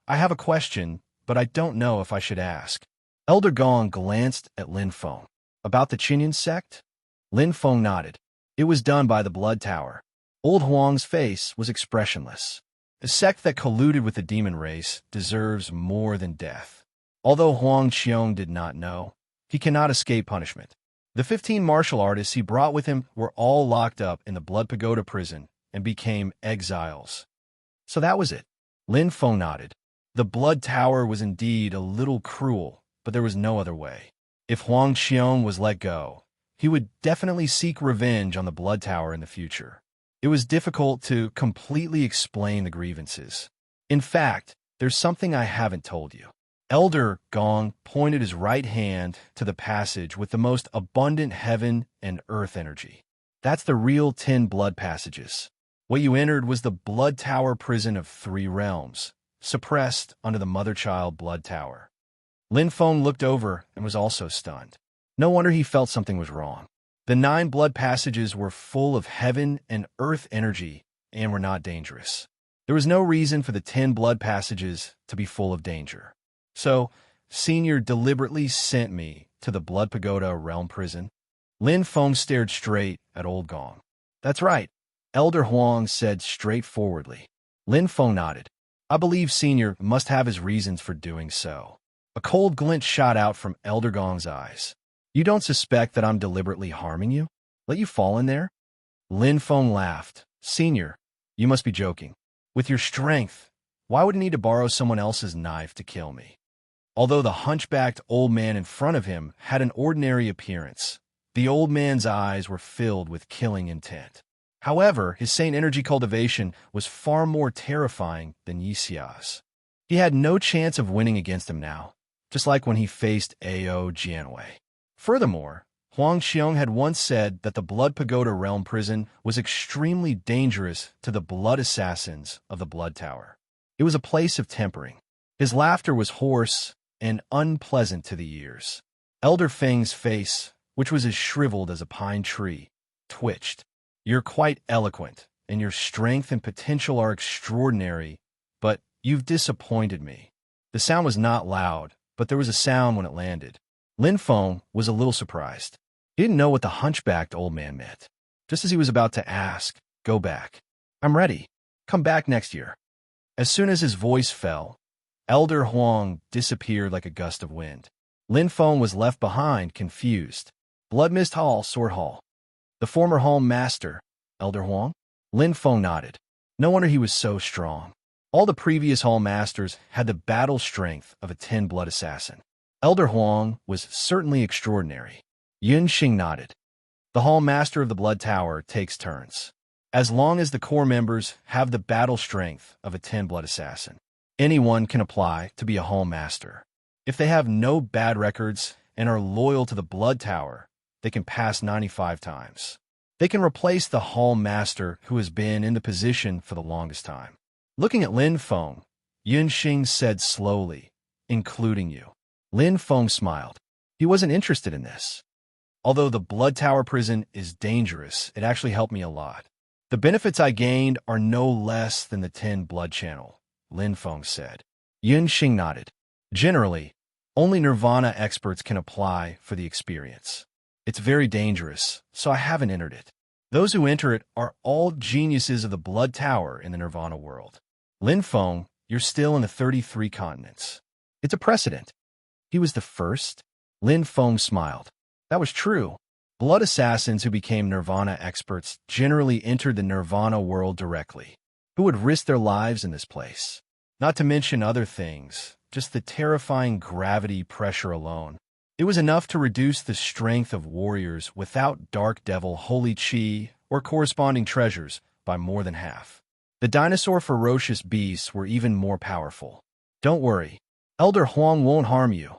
I have a question, but I don't know if I should ask. Elder Gong glanced at Lin Feng. About the Qinyun sect? Lin Feng nodded. It was done by the Blood Tower. Old Huang's face was expressionless. A sect that colluded with the demon race deserves more than death. Although Huang Qiong did not know, he cannot escape punishment. The 15 martial artists he brought with him were all locked up in the Blood Pagoda prison and became exiles. So that was it. Lin Feng nodded. The Blood Tower was indeed a little cruel, but there was no other way. If Huang Qiong was let go, he would definitely seek revenge on the Blood Tower in the future. It was difficult to completely explain the grievances. In fact, there's something I haven't told you. Elder Gong pointed his right hand to the passage with the most abundant heaven and earth energy. That's the real 10 blood passages. What you entered was the Blood Tower prison of 3 realms, suppressed under the Mother-Child Blood Tower. Lin Feng looked over and was also stunned. No wonder he felt something was wrong. The 9 blood passages were full of heaven and earth energy and were not dangerous. There was no reason for the 10 blood passages to be full of danger. So, Senior deliberately sent me to the Blood Pagoda realm prison. Lin Feng stared straight at Old Gong. That's right, Elder Huang said straightforwardly. Lin Feng nodded. I believe Senior must have his reasons for doing so. A cold glint shot out from Elder Gong's eyes. You don't suspect that I'm deliberately harming you? Let you fall in there? Lin Feng laughed. Senior, you must be joking. With your strength, Why would he need to borrow someone else's knife to kill me? Although the hunchbacked old man in front of him had an ordinary appearance, the old man's eyes were filled with killing intent. However, his sane energy cultivation was far more terrifying than Yixia's. He had no chance of winning against him now, just like when he faced Ao Jianwei. Furthermore, Huang Xiong had once said that the Blood Pagoda Realm Prison was extremely dangerous to the blood assassins of the Blood Tower. It was a place of tempering. His laughter was hoarse and unpleasant to the ears. Elder Feng's face, which was as shriveled as a pine tree, twitched. You're quite eloquent, and your strength and potential are extraordinary, but you've disappointed me. The sound was not loud, but there was a sound when it landed. Lin Feng was a little surprised. He didn't know what the hunchbacked old man meant. Just as he was about to ask, "Go back. I'm ready. Come back next year." As soon as his voice fell, Elder Huang disappeared like a gust of wind. Lin Feng was left behind, confused. Blood Mist Hall, Sword Hall. The former Hall Master, Elder Huang? Lin Feng nodded. No wonder he was so strong. All the previous Hall Masters had the battle strength of a 10-blood assassin. Elder Huang was certainly extraordinary. Yun Xing nodded. The Hall Master of the Blood Tower takes turns. As long as the core members have the battle strength of a 10-blood assassin, anyone can apply to be a Hall Master. If they have no bad records and are loyal to the Blood Tower, they can pass 95 times. They can replace the Hall Master who has been in the position for the longest time. Looking at Lin Feng, Yun Xing said slowly, "Including you." Lin Feng smiled. He wasn't interested in this. Although the Blood Tower prison is dangerous, it actually helped me a lot. The benefits I gained are no less than the 10 blood channel, Lin Feng said. Yun Xing nodded. Generally, only Nirvana experts can apply for the experience. It's very dangerous, so I haven't entered it. Those who enter it are all geniuses of the Blood Tower in the Nirvana world. Lin Feng, you're still in the 33 continents. It's a precedent. He was the first? Lin Feng smiled. That was true. Blood assassins who became Nirvana experts generally entered the Nirvana world directly. Who would risk their lives in this place? Not to mention other things, just the terrifying gravity pressure alone. It was enough to reduce the strength of warriors without Dark Devil Holy Chi or corresponding treasures by more than half. The dinosaur ferocious beasts were even more powerful. Don't worry, Elder Huang won't harm you,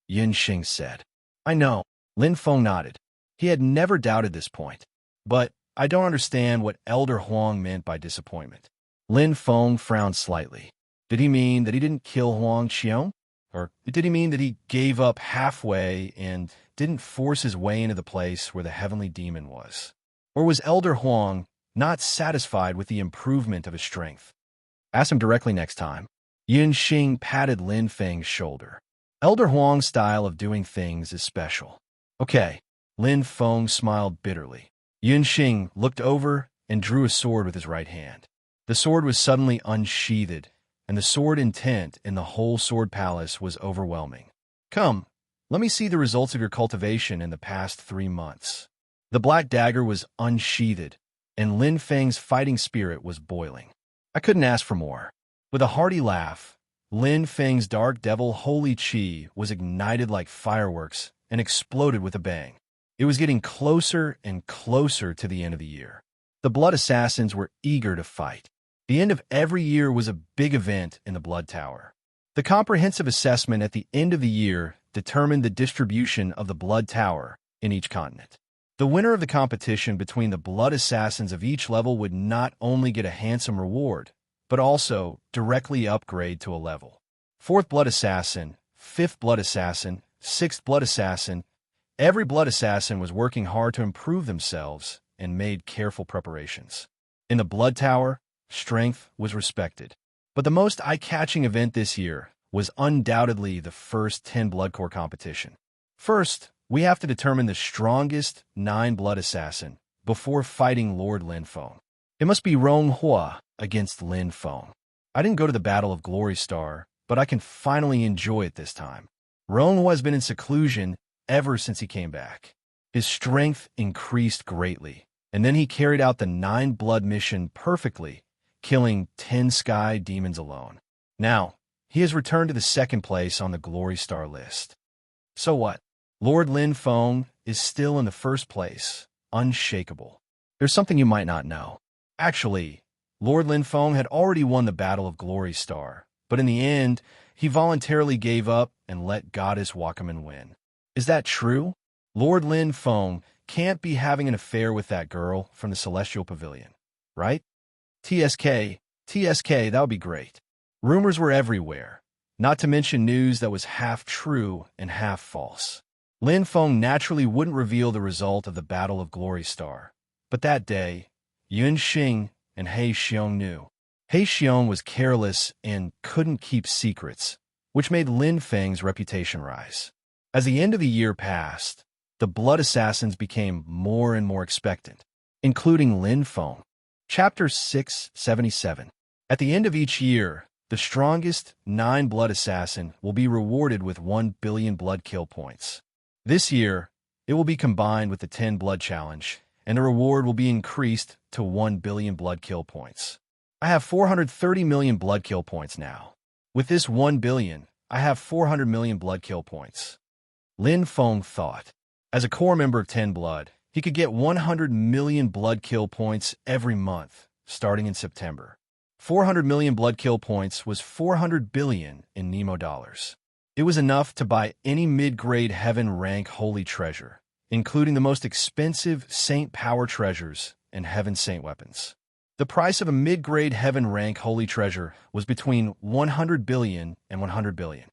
Yun Xing said. I know, Lin Feng nodded. He had never doubted this point. But I don't understand what Elder Huang meant by disappointment. Lin Feng frowned slightly. Did he mean that he didn't kill Huang Xiong? Or did he mean that he gave up halfway and didn't force his way into the place where the heavenly demon was? Or was Elder Huang not satisfied with the improvement of his strength? Ask him directly next time. Yun Xing patted Lin Feng's shoulder. Elder Huang's style of doing things is special. Okay, Lin Feng smiled bitterly. Yun Xing looked over and drew a sword with his right hand. The sword was suddenly unsheathed, and the sword intent in the whole sword palace was overwhelming. Come, let me see the results of your cultivation in the past 3 months. The black dagger was unsheathed, and Lin Feng's fighting spirit was boiling. I couldn't ask for more. With a hearty laugh, Lin Feng's Dark Devil Holy Chi was ignited like fireworks and exploded with a bang. It was getting closer and closer to the end of the year. The Blood Assassins were eager to fight. The end of every year was a big event in the Blood Tower. The comprehensive assessment at the end of the year determined the distribution of the Blood Tower in each continent. The winner of the competition between the Blood Assassins of each level would not only get a handsome reward, but also directly upgrade to a level. 4th Blood Assassin, 5th Blood Assassin, 6th Blood Assassin. Every Blood Assassin was working hard to improve themselves and made careful preparations. In the Blood Tower, strength was respected. But the most eye-catching event this year was undoubtedly the first 10 Blood Core competition. First, we have to determine the strongest 9 Blood Assassin before fighting Lord Lin Feng. It must be Rong Hua against Lin Feng. I didn't go to the Battle of Glory Star, but I can finally enjoy it this time. Rong Hua has been in seclusion ever since he came back. His strength increased greatly, and then he carried out the 9 blood mission perfectly, killing 10 sky demons alone. Now, he has returned to the second place on the Glory Star list. So what? Lord Lin Feng is still in the first place, unshakable. There's something you might not know. Actually, Lord Lin Feng had already won the Battle of Glory Star, but in the end, he voluntarily gave up and let Goddess Wakaman win. Is that true? Lord Lin Feng can't be having an affair with that girl from the Celestial Pavilion, right? TSK, that would be great. Rumors were everywhere, not to mention news that was half true and half false. Lin Feng naturally wouldn't reveal the result of the Battle of Glory Star, but that day, Yun Xing and He Xiong knew. He Xiong was careless and couldn't keep secrets, which made Lin Feng's reputation rise. As the end of the year passed, the blood assassins became more and more expectant, including Lin Feng. Chapter 677. At the end of each year, the strongest 9 blood assassin will be rewarded with 1 billion blood kill points. This year, it will be combined with the 10 blood challenge, and the reward will be increased to 1 billion blood kill points. I have 430 million blood kill points now. With this 1 billion, I have 400 million blood kill points. Lin Feng thought. As a core member of 10 Blood, he could get 100 million blood kill points every month, starting in September. 400 million blood kill points was 400 billion in Nemo dollars. It was enough to buy any mid-grade heaven rank holy treasure, including the most expensive saint power treasures and heaven saint weapons. The price of a mid-grade heaven rank holy treasure was between 100 billion and 100 billion.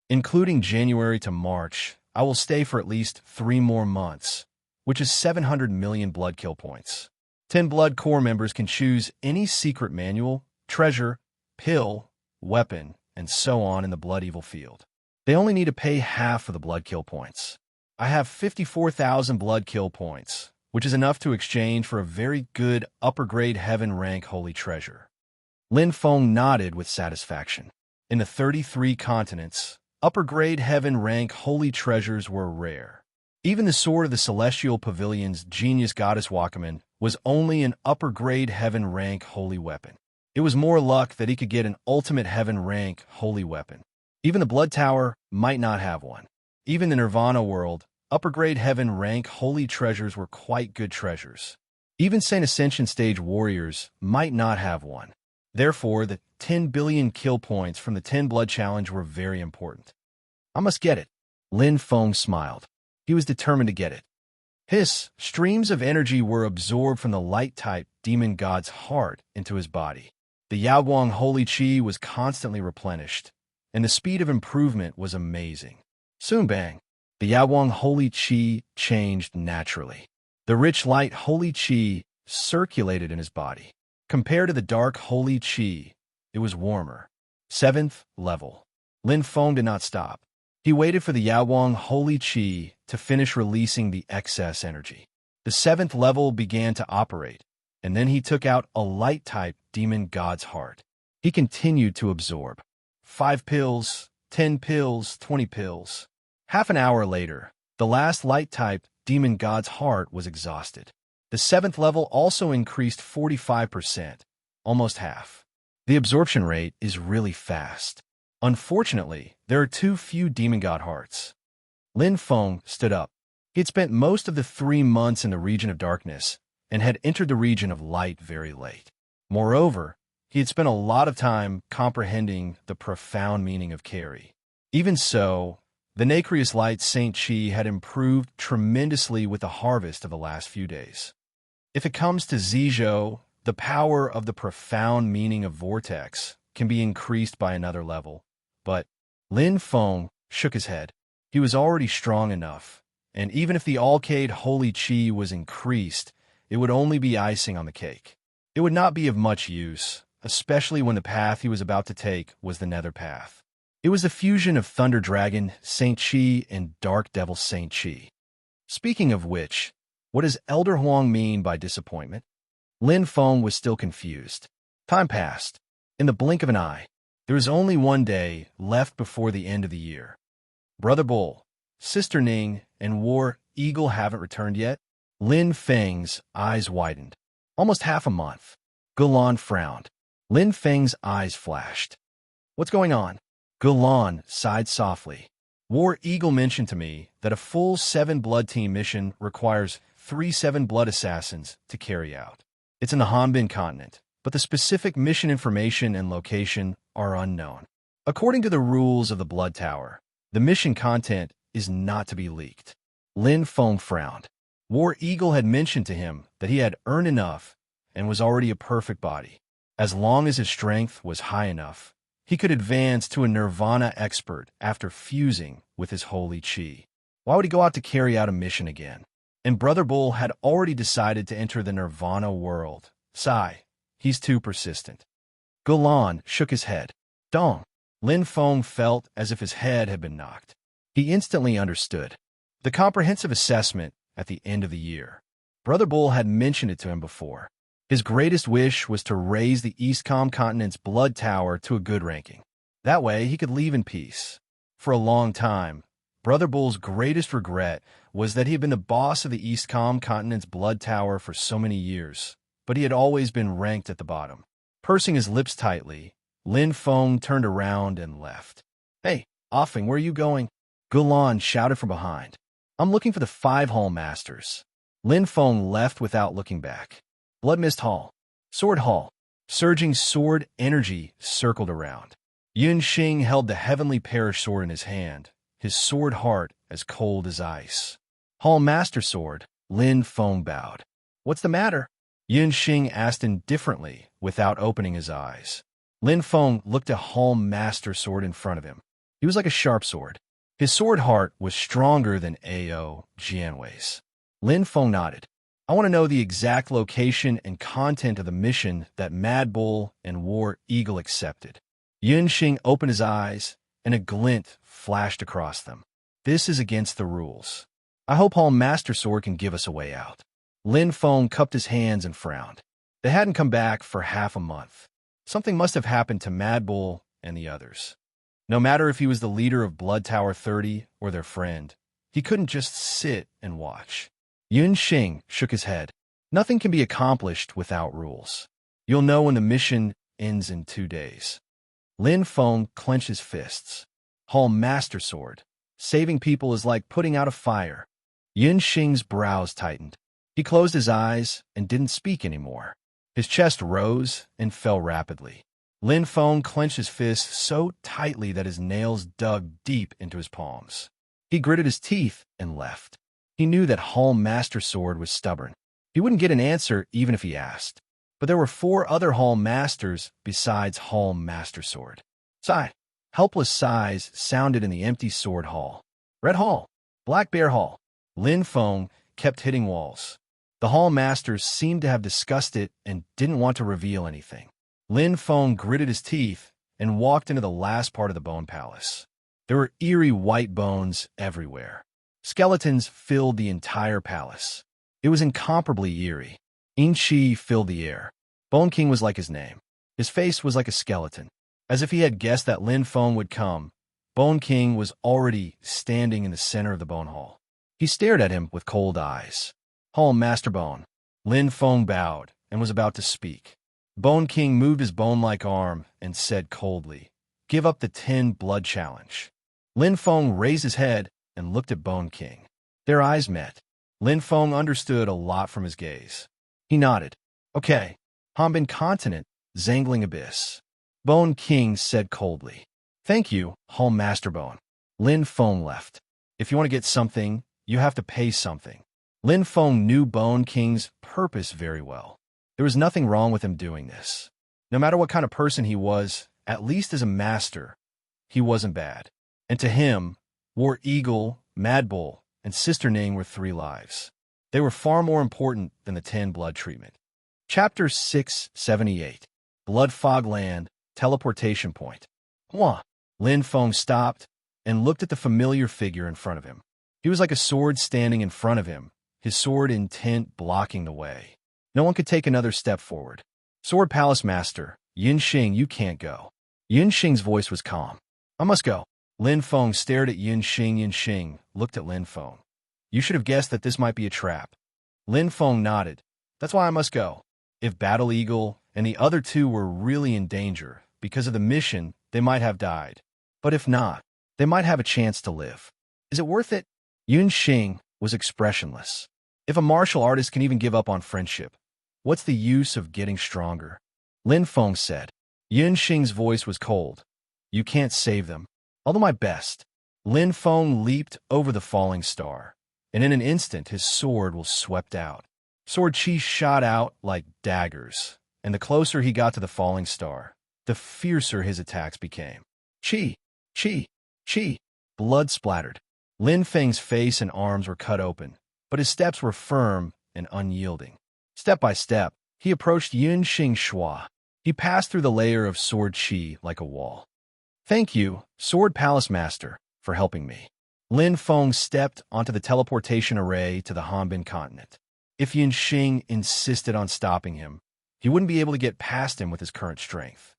Including January to March, I will stay for at least 3 more months, which is 700 million blood kill points. 10 Blood Core members can choose any secret manual, treasure, pill, weapon, and so on in the Blood Evil field. They only need to pay half of the blood kill points. I have 54,000 blood kill points, which is enough to exchange for a very good upper-grade heaven rank holy treasure. Lin Feng nodded with satisfaction. In the 33 continents, upper-grade heaven rank holy treasures were rare. Even the sword of the Celestial Pavilion's genius goddess Wakaman was only an upper-grade heaven rank holy weapon. It was more luck that he could get an ultimate heaven rank holy weapon. Even the Blood Tower might not have one. Even the Nirvana world, upper-grade heaven rank holy treasures were quite good treasures. Even Saint Ascension Stage warriors might not have one. Therefore, the 10 billion kill points from the 10 Blood Challenge were very important. I must get it. Lin Feng smiled. He was determined to get it. His streams of energy were absorbed from the light-type demon god's heart into his body. The Yaoguang Holy Qi was constantly replenished, and the speed of improvement was amazing. Soon bang, the Yaoguang Holy Qi changed naturally. The rich light Holy Qi circulated in his body. Compared to the dark Holy Qi, it was warmer. 7th level. Lin Feng did not stop. He waited for the Yaoguang Holy Qi to finish releasing the excess energy. The 7th level began to operate, and then he took out a light-type demon god's heart. He continued to absorb. 5 pills, 10 pills, 20 pills. Half an hour later, the last light-type demon god's heart was exhausted. The 7th level also increased 45%, almost half. The absorption rate is really fast. Unfortunately, there are too few demon god hearts. Lin Feng stood up. He had spent most of the 3 months in the region of darkness and had entered the region of light very late. Moreover, he had spent a lot of time comprehending the profound meaning of Carry. Even so, the nacreous light Saint Qi had improved tremendously with the harvest of the last few days. If it comes to Zizhou, the power of the profound meaning of Vortex can be increased by another level, but Lin Feng shook his head. He was already strong enough, and even if the Alcade Holy Qi was increased, it would only be icing on the cake. It would not be of much use, especially when the path he was about to take was the Nether Path. It was the fusion of Thunder Dragon Saint Qi and Dark Devil Saint Qi. Speaking of which, what does Elder Huang mean by disappointment? Lin Feng was still confused. Time passed. In the blink of an eye, there was only 1 day left before the end of the year. Brother Bull, Sister Ning, and War Eagle haven't returned yet? Lin Feng's eyes widened. Almost half a month. Gulan frowned. Lin Feng's eyes flashed. What's going on? Gulan sighed softly. War Eagle mentioned to me that a full 7-blood team mission requires 3 7-blood assassins to carry out. It's in the Hanbin continent, but the specific mission information and location are unknown. According to the rules of the Blood Tower, the mission content is not to be leaked. Lin Feng frowned. War Eagle had mentioned to him that he had earned enough and was already a perfect body. As long as his strength was high enough, he could advance to a nirvana expert after fusing with his holy chi. Why would he go out to carry out a mission again? And Brother Bull had already decided to enter the nirvana world. Sigh, he's too persistent. Gulan shook his head. Dong. Lin Feng felt as if his head had been knocked. He instantly understood. The comprehensive assessment at the end of the year. Brother Bull had mentioned it to him before. His greatest wish was to raise the Eastcom continent's blood tower to a good ranking. That way, he could leave in peace. For a long time, Brother Bull's greatest regret was that he had been the boss of the Eastcom continent's blood tower for so many years, but he had always been ranked at the bottom. Pursing his lips tightly, Lin Feng turned around and left. Hey, Offing, where are you going? Gulan shouted from behind. I'm looking for the 5 Hall Masters. Lin Feng left without looking back. Blood Mist Hall. Sword Hall. Surging sword energy circled around. Yun Xing held the heavenly perish sword in his hand, his sword heart as cold as ice. Hall Master Sword. Lin Feng bowed. What's the matter? Yun Xing asked indifferently without opening his eyes. Lin Feng looked at Hall Master Sword in front of him. He was like a sharp sword. His sword heart was stronger than A.O. Jianwei's. Lin Feng nodded. I want to know the exact location and content of the mission that Mad Bull and War Eagle accepted. Yun Xing opened his eyes, and a glint flashed across them. This is against the rules. I hope Hall Master Sword can give us a way out. Lin Feng cupped his hands and frowned. They hadn't come back for half a month. Something must have happened to Mad Bull and the others. No matter if he was the leader of Blood Tower 30 or their friend, he couldn't just sit and watch. Yun Xing shook his head. Nothing can be accomplished without rules. You'll know when the mission ends in 2 days. Lin Feng clenched his fists. Hall Master Sword. Saving people is like putting out a fire. Yun Xing's brows tightened. He closed his eyes and didn't speak anymore. His chest rose and fell rapidly. Lin Feng clenched his fists so tightly that his nails dug deep into his palms. He gritted his teeth and left. He knew that Hall Master Sword was stubborn. He wouldn't get an answer even if he asked. But there were 4 other Hall Masters besides Hall Master Sword. Sigh. Helpless sighs sounded in the empty Sword Hall. Red Hall. Black Bear Hall. Lin Feng kept hitting walls. The Hall Masters seemed to have discussed it and didn't want to reveal anything. Lin Feng gritted his teeth and walked into the last part of the Bone Palace. There were eerie white bones everywhere. Skeletons filled the entire palace. It was incomparably eerie. Qi filled the air. Bone King was like his name. His face was like a skeleton. As if he had guessed that Lin Feng would come, Bone King was already standing in the center of the Bone Hall. He stared at him with cold eyes. Hall Master Bone. Lin Feng bowed and was about to speak. Bone King moved his bone-like arm and said coldly, "Give up the 10-blood challenge." Lin Feng raised his head and looked at Bone King. Their eyes met. Lin Feng understood a lot from his gaze. He nodded. Okay. Hanbin Continent, Zangling Abyss. Bone King said coldly. Thank you, Hall Master Bone. Lin Feng left. If you want to get something, you have to pay something. Lin Feng knew Bone King's purpose very well. There was nothing wrong with him doing this. No matter what kind of person he was, at least as a master, he wasn't bad. And to him, War Eagle, Mad Bull, and Sister Ning were 3 lives. They were far more important than the 10-blood treatment. Chapter 678. Blood Fog Land, Teleportation Point. Hua! Lin Feng stopped and looked at the familiar figure in front of him. He was like a sword standing in front of him, his sword intent blocking the way. No one could take another step forward. Sword Palace Master, Yun Xing, you can't go. Yun Xing's voice was calm. I must go. Lin Feng stared at Yun Xing. Yun Xing looked at Lin Feng. You should have guessed that this might be a trap. Lin Feng nodded. That's why I must go. If Battle Eagle and the other 2 were really in danger because of the mission they might have died. But if not, they might have a chance to live. Is it worth it? Yun Xing was expressionless. If a martial artist can even give up on friendship, what's the use of getting stronger? Lin Feng said. Yun Xing's voice was cold. You can't save them. I'll do my best. Lin Feng leaped over the falling star, and in an instant his sword was swept out. Sword chi shot out like daggers, and the closer he got to the falling star, the fiercer his attacks became. Chi! Chi! Chi! Blood splattered. Lin Feng's face and arms were cut open, but his steps were firm and unyielding. Step by step, he approached Yun Xing Shua. He passed through the layer of sword chi like a wall. Thank you, Sword Palace Master, for helping me. Lin Feng stepped onto the teleportation array to the Hanbin continent. If Yun Xing insisted on stopping him, he wouldn't be able to get past him with his current strength.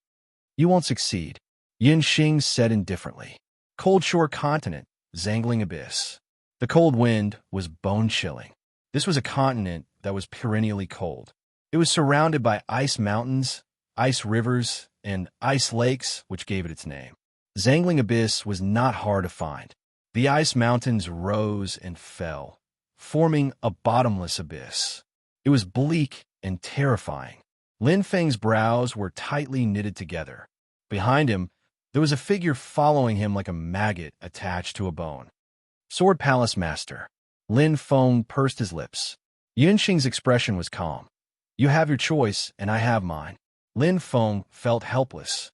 You won't succeed, Yun Xing said indifferently. Cold Shore Continent, Zangling Abyss. The cold wind was bone-chilling. This was a continent that was perennially cold. It was surrounded by ice mountains, ice rivers, and ice lakes, which gave it its name. Zangling Abyss was not hard to find. The ice mountains rose and fell, forming a bottomless abyss. It was bleak and terrifying. Lin Feng's brows were tightly knitted together. Behind him, there was a figure following him like a maggot attached to a bone. Sword Palace Master. Lin Feng pursed his lips. Yun Xing's expression was calm. You have your choice, and I have mine. Lin Feng felt helpless.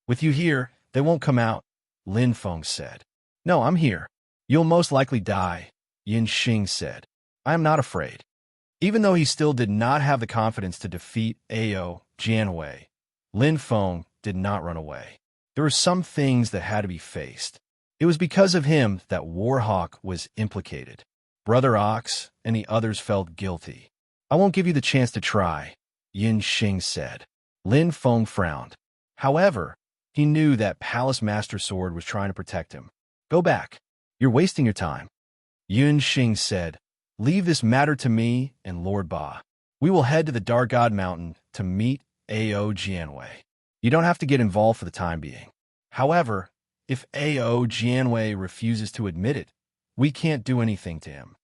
With you here, they won't come out, Lin Feng said. No, I'm here. You'll most likely die, Yun Xing said. I am not afraid. Even though he still did not have the confidence to defeat Ao Jianwei, Lin Feng did not run away. There were some things that had to be faced. It was because of him that Warhawk was implicated. Brother Ox and the others felt guilty. I won't give you the chance to try, Yun Xing said. Lin Feng frowned. However, he knew that Palace Master Sword was trying to protect him. Go back. You're wasting your time. Yun Xing said, Leave this matter to me and Lord Ba. We will head to the Dark God Mountain to meet Ao Jianwei. You don't have to get involved for the time being. However, if Ao Jianwei refuses to admit it, we can't do anything to him.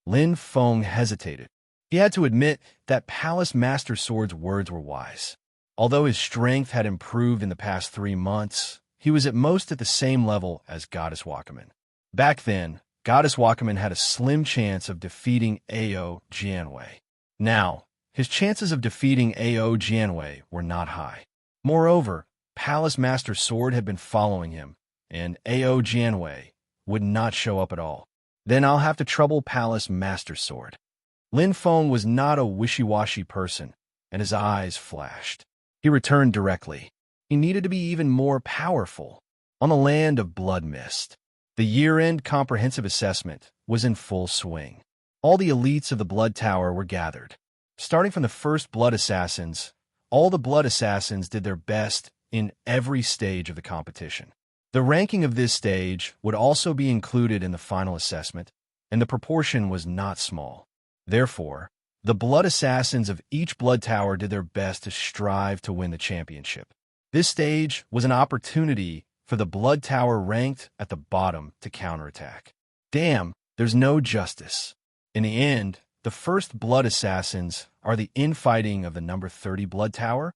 Lin Feng hesitated. He had to admit that Palace Master Sword's words were wise. Although his strength had improved in the past 3 months, he was at most at the same level as Goddess Wakaman. Back then, Goddess Wakaman had a slim chance of defeating Ao Jianwei. Now, his chances of defeating Ao Jianwei were not high. Moreover, Palace Master Sword had been following him, and Ao Jianwei would not show up at all. Then I'll have to trouble Palace Master Sword. Lin Feng was not a wishy-washy person, and his eyes flashed. He returned directly. He needed to be even more powerful. On the land of Blood Mist, the year-end comprehensive assessment was in full swing. All the elites of the Blood Tower were gathered. Starting from the first Blood Assassins, all the Blood Assassins did their best in every stage of the competition. The ranking of this stage would also be included in the final assessment, and the proportion was not small. Therefore, the Blood Assassins of each Blood Tower did their best to strive to win the championship. This stage was an opportunity for the Blood Tower ranked at the bottom to counterattack. Damn, there's no justice. In the end, the first Blood Assassins are the infighting of the number 30 Blood Tower.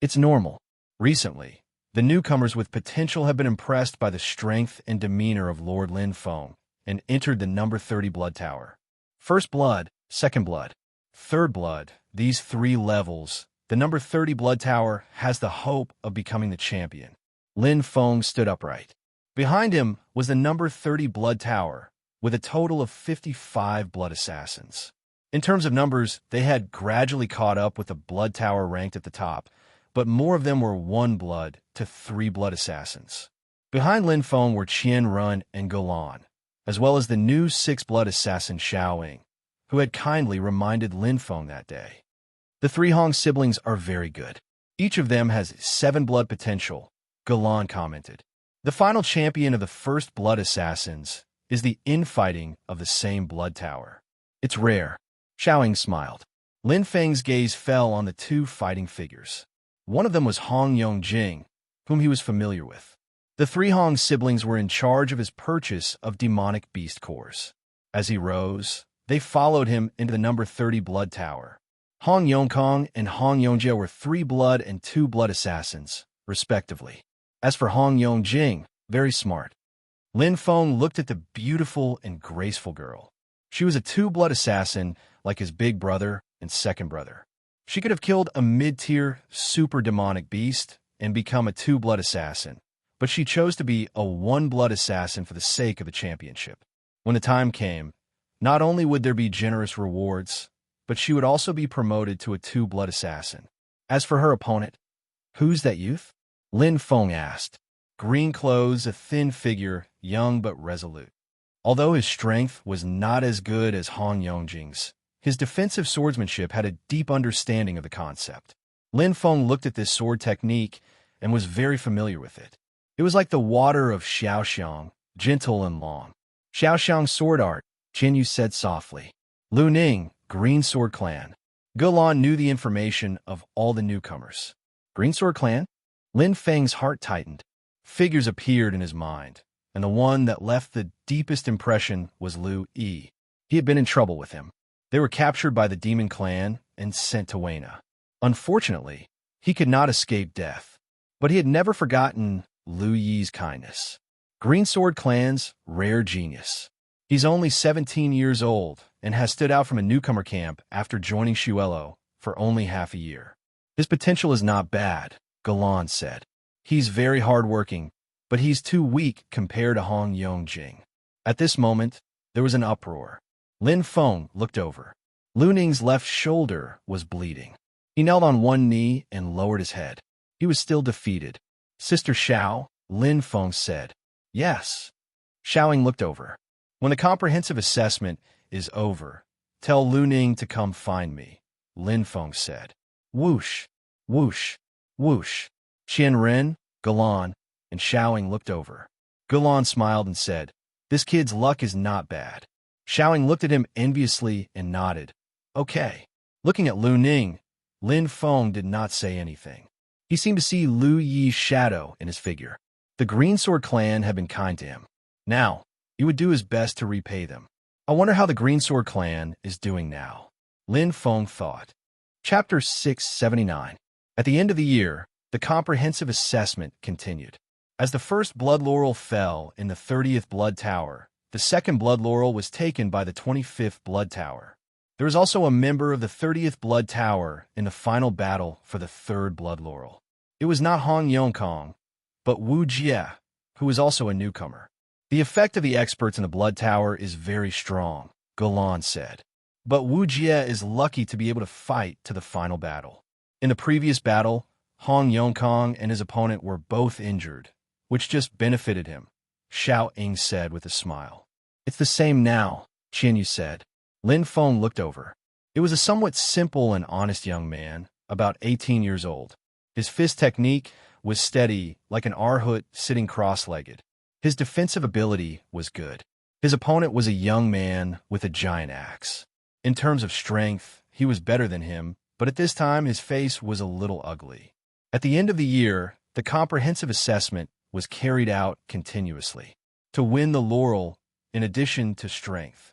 It's normal. Recently, the newcomers with potential have been impressed by the strength and demeanor of Lord Lin Feng and entered the number 30 Blood Tower. First Blood, Second Blood, Third Blood, these 3 levels, the number 30 Blood Tower has the hope of becoming the champion. Lin Feng stood upright. Behind him was the number 30 Blood Tower, with a total of 55 Blood Assassins. In terms of numbers, they had gradually caught up with the Blood Tower ranked at the top, but more of them were 1 Blood to 3 Blood Assassins. Behind Lin Feng were Qian Run and Golan, as well as the new 6 Blood Assassin Xiaoying, who had kindly reminded Lin Feng that day. The 3 Hong siblings are very good. Each of them has 7 blood potential, Golan commented. The final champion of the first Blood Assassins is the infighting of the same Blood Tower. It's rare. Xiaoying smiled. Lin Feng's gaze fell on the 2 fighting figures. One of them was Hong Yongjing, whom he was familiar with. The three Hong siblings were in charge of his purchase of demonic beast cores. As he rose, they followed him into the number 30 blood tower. Hong Yongkong and Hong Yongjie were 3 blood and 2 blood assassins, respectively. As for Hong Yongjing, very smart. Lin Feng looked at the beautiful and graceful girl. She was a 2 blood assassin like his big brother and second brother. She could have killed a mid-tier super demonic beast and become a 2 blood assassin, but she chose to be a 1 blood assassin for the sake of the championship. When the time came, not only would there be generous rewards, but she would also be promoted to a 2 blood assassin. As for her opponent, who's that youth? Lin Feng asked. Green clothes, a thin figure, young but resolute. Although his strength was not as good as Hong Yongjing's, his defensive swordsmanship had a deep understanding of the concept. Lin Feng looked at this sword technique and was very familiar with it. It was like the water of Xiaoxiang, gentle and long. Xiaoxiang's sword art, Jin Yu said softly. Lu Ning, Green Sword Clan. Gulan knew the information of all the newcomers. Green Sword Clan? Lin Feng's heart tightened. Figures appeared in his mind, and the one that left the deepest impression was Lu Yi. He had been in trouble with him. They were captured by the demon clan and sent to Weina. Unfortunately, he could not escape death, but he had never forgotten Lu Yi's kindness. Green Sword Clan's rare genius. He's only 17 years old and has stood out from a newcomer camp after joining Xuelo for only half a year. His potential is not bad, Galan said. He's very hardworking, but he's too weak compared to Hong Yongjing. At this moment, there was an uproar. Lin Feng looked over. Lu Ning's left shoulder was bleeding. He knelt on one knee and lowered his head. He was still defeated. Sister Xiao, Lin Feng said. Yes. Xiaoing looked over. When the comprehensive assessment is over, tell Lu Ning to come find me, Lin Feng said. Whoosh, whoosh, whoosh. Qian Ren, Galan, and Xiaoing looked over. Galan smiled and said, This kid's luck is not bad. Xiaoing looked at him enviously and nodded. Okay. Looking at Lu Ning, Lin Feng did not say anything. He seemed to see Lu Yi's shadow in his figure. The Green Sword Clan had been kind to him. Now, he would do his best to repay them. I wonder how the Green Sword Clan is doing now. Lin Feng thought. Chapter 679. At the end of the year, the comprehensive assessment continued. As the first blood laurel fell in the 30th blood tower, the second blood laurel was taken by the 25th blood tower. There was also a member of the 30th blood tower in the final battle for the third blood laurel. It was not Hong Yongkong, but Wu Jie, who was also a newcomer. The effect of the experts in the blood tower is very strong, Galan said. But Wu Jie is lucky to be able to fight to the final battle. In the previous battle, Hong Yongkong and his opponent were both injured, which just benefited him, Xiao Ying said with a smile. It's the same now, Qian Yu said. Lin Feng looked over. It was a somewhat simple and honest young man, about 18 years old. His fist technique was steady, like an arhut sitting cross-legged. His defensive ability was good. His opponent was a young man with a giant axe. In terms of strength, he was better than him, but at this time his face was a little ugly. At the end of the year, the comprehensive assessment was carried out continuously. To win the laurel, in addition to strength,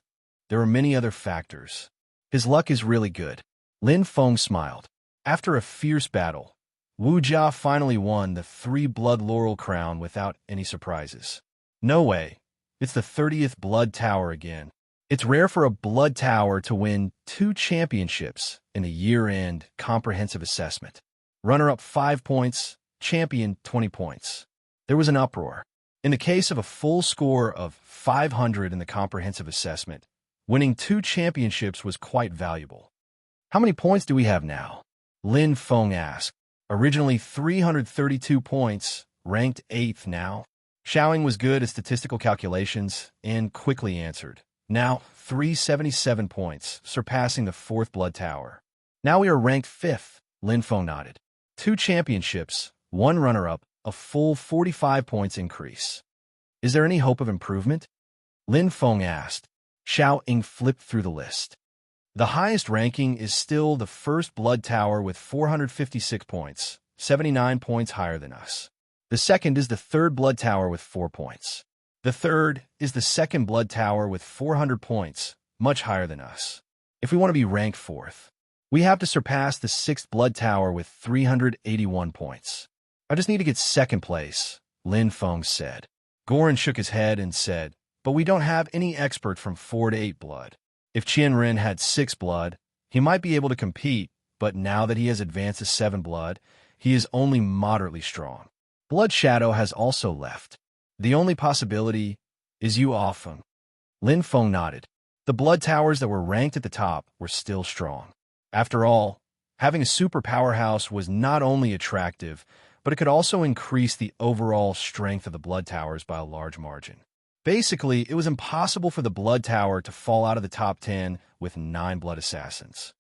there are many other factors. His luck is really good. Lin Feng smiled. After a fierce battle, Wu Jia finally won the 3 blood laurel crown without any surprises. No way. It's the 30th blood tower again. It's rare for a blood tower to win 2 championships in a year-end comprehensive assessment. Runner-up 5 points, champion 20 points. There was an uproar. In the case of a full score of 500 in the comprehensive assessment, winning 2 championships was quite valuable. How many points do we have now? Lin Feng asked. Originally 332 points, ranked 8th now. Xiaoing was good at statistical calculations and quickly answered. Now 377 points, surpassing the 4th blood tower. Now we are ranked 5th, Lin Feng nodded. 2 championships, 1 runner-up, a full 45 points increase. Is there any hope of improvement? Lin Feng asked. Xiao Ying flipped through the list. The highest ranking is still the 1st blood tower with 456 points, 79 points higher than us. The second is the third blood tower with 4 points. The third is the second blood tower with 400 points, much higher than us. If we want to be ranked fourth, we have to surpass the sixth blood tower with 381 points. I just need to get second place, Lin Feng said. Goran shook his head and said, but we don't have any expert from 4 to 8 blood. If Qianren had 6 blood, he might be able to compete, but now that he has advanced to 7 blood, he is only moderately strong. Blood Shadow has also left. The only possibility is you often. Lin Feng nodded. The blood towers that were ranked at the top were still strong. After all, having a super powerhouse was not only attractive, but it could also increase the overall strength of the blood towers by a large margin. Basically, it was impossible for the blood tower to fall out of the top 10 with 9 blood assassins.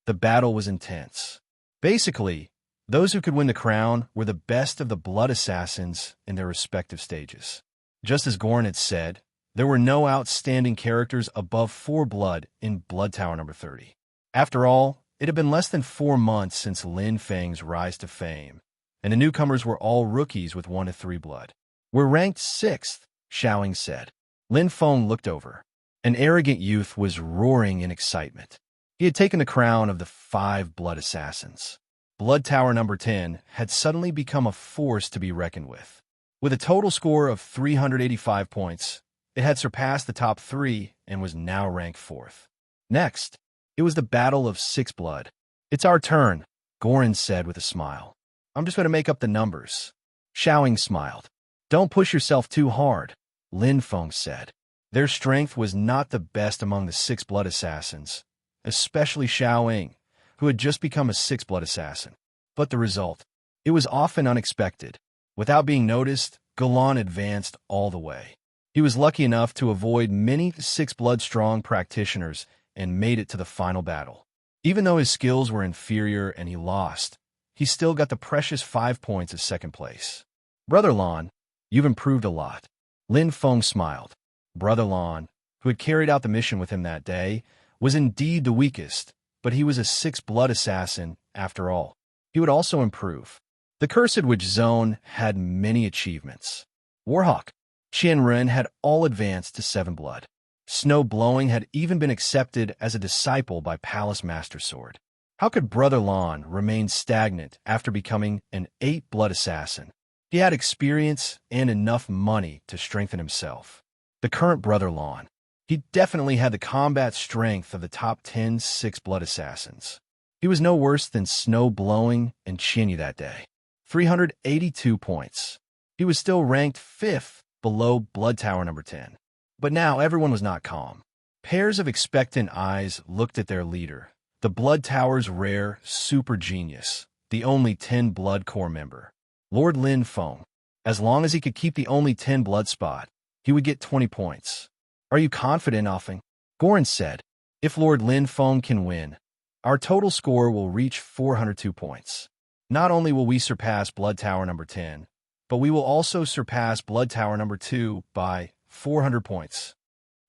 The battle was intense. Basically, those who could win the crown were the best of the blood assassins in their respective stages. Just as Goran had said, there were no outstanding characters above 4 blood in Blood Tower number 30. After all, it had been less than 4 months since Lin Feng's rise to fame, and the newcomers were all rookies with 1 to 3 blood. We're ranked 6th, Xiaoying said. Lin Feng looked over. An arrogant youth was roaring in excitement. He had taken the crown of the 5 blood assassins. Blood Tower number 10 had suddenly become a force to be reckoned with. With a total score of 385 points, it had surpassed the top 3 and was now ranked 4th. Next, it was the Battle of 6 Blood. It's our turn, Goran said with a smile. I'm just going to make up the numbers. Xiaoying smiled. Don't push yourself too hard, Lin Feng said. Their strength was not the best among the 6 blood assassins, especially Xiaoying, who had just become a 6 blood assassin. But the result, it was often unexpected. Without being noticed, Galan advanced all the way. He was lucky enough to avoid many 6 blood strong practitioners and made it to the final battle. Even though his skills were inferior and he lost, he still got the precious 5 points of second place. Brother Lan, you've improved a lot. Lin Feng smiled. Brother Lan, who had carried out the mission with him that day, was indeed the weakest, but he was a 6 blood assassin after all. He would also improve. The Cursed Witch Zone had many achievements. Warhawk, Qianren had all advanced to 7 blood. Snow Blowing had even been accepted as a disciple by Palace Master Sword. How could Brother Lan remain stagnant after becoming an 8 blood assassin? He had experience and enough money to strengthen himself. The current Brother Lan, he definitely had the combat strength of the top 10 6 blood assassins. He was no worse than Snow Blowing and Chinyu that day. 382 points. He was still ranked 5th below Blood Tower number 10. But now everyone was not calm. Pairs of expectant eyes looked at their leader, the Blood Tower's rare super genius, the only 10 blood core member, Lord Lin Feng. As long as he could keep the only 10 blood spot, he would get 20 points. Are you confident, Offing? Goran said. If Lord Lin Feng can win, our total score will reach 402 points. Not only will we surpass Blood Tower number 10, but we will also surpass Blood Tower number 2 by 400 points.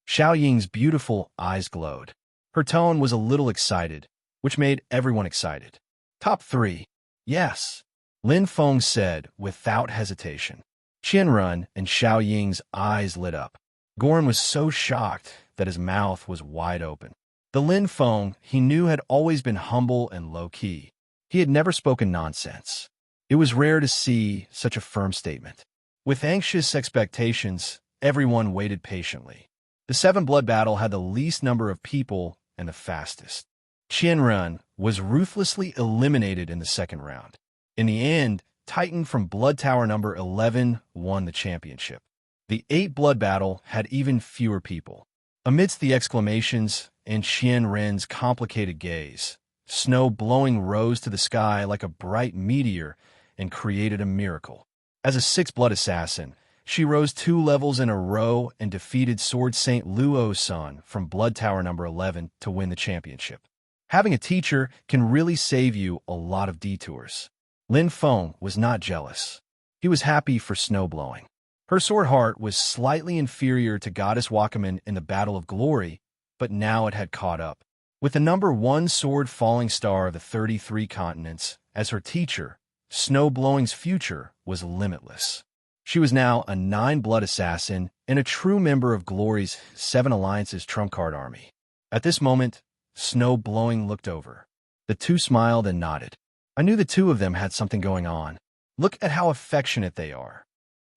Xiaoying's beautiful eyes glowed. Her tone was a little excited, which made everyone excited. Top 3. Yes, Lin Feng said without hesitation. Qianren and Xiaoying's eyes lit up. Goran was so shocked that his mouth was wide open. The Lin Feng he knew had always been humble and low-key. He had never spoken nonsense. It was rare to see such a firm statement. With anxious expectations, everyone waited patiently. The 7 blood battle had the least number of people and the fastest. Qianren was ruthlessly eliminated in the second round. In the end, Titan from Blood Tower number 11 won the championship. The 8 blood battle had even fewer people. Amidst the exclamations and Qianren's complicated gaze, Snow Blowing rose to the sky like a bright meteor and created a miracle. As a 6 blood assassin, she rose 2 levels in a row and defeated Sword Saint Luo's son from Blood Tower number 11 to win the championship. Having a teacher can really save you a lot of detours. Lin Feng was not jealous. He was happy for Snow Blowing. Her sword heart was slightly inferior to Goddess Wakaman in the Battle of Glory, but now it had caught up. With the number 1 sword falling star of the 33 continents as her teacher, Snow Blowing's future was limitless. She was now a 9-blood assassin and a true member of Glory's 7 Alliances trump card army. At this moment, Snow Blowing looked over. The two smiled and nodded. I knew the two of them had something going on. Look at how affectionate they are.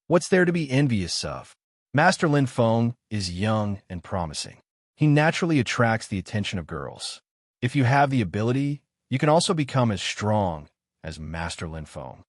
What's there to be envious of? Master Lin Feng is young and promising. He naturally attracts the attention of girls. If you have the ability, you can also become as strong as Master Lin Feng.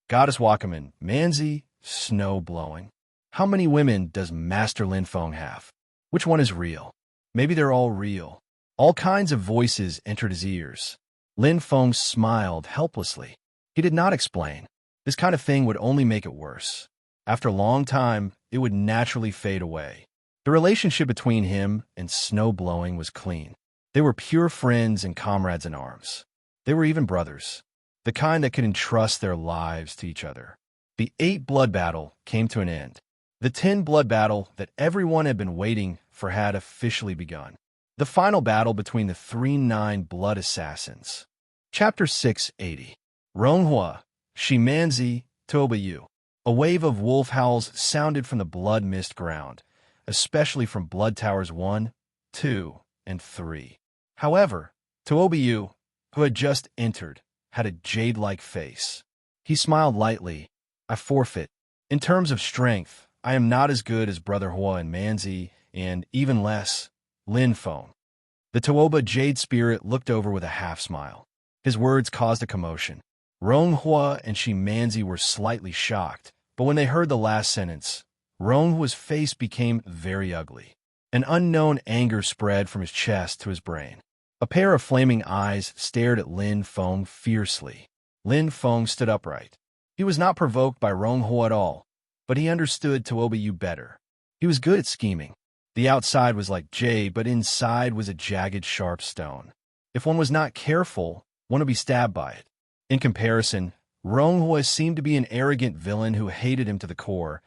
Goddess Wakaman, Manzi, Snow Blowing. How many women does Master Lin Feng have? Which one is real? Maybe they're all real. All kinds of voices entered his ears. Lin Feng smiled helplessly. He did not explain. This kind of thing would only make it worse. After a long time, it would naturally fade away. The relationship between him and Snow Blowing was clean. They were pure friends and comrades in arms. They were even brothers, the kind that could entrust their lives to each other. The 8-blood battle came to an end. The 10-blood battle that everyone had been waiting for had officially begun. The final battle between the 3 9-blood assassins. Chapter 680. Ronghua, Shimanzi, Tobayu. A wave of wolf howls sounded from the blood mist ground, especially from blood towers 1, 2, and 3. However, Tobayu, who had just entered, had a jade-like face. He smiled lightly. I forfeit. In terms of strength, I am not as good as Brother Hua and Manzi, and even less, Lin Feng. The Tuoba Jade Spirit looked over with a half-smile. His words caused a commotion. Ronghua and Shimanzi were slightly shocked, but when they heard the last sentence, Ronghua's face became very ugly. An unknown anger spread from his chest to his brain. A pair of flaming eyes stared at Lin Feng fiercely. Lin Feng stood upright. He was not provoked by Ronghua at all, but he understood Tuobayu better. He was good at scheming. The outside was like jade, but inside was a jagged, sharp stone. If one was not careful, one would be stabbed by it. In comparison, Ronghua seemed to be an arrogant villain who hated him to the core,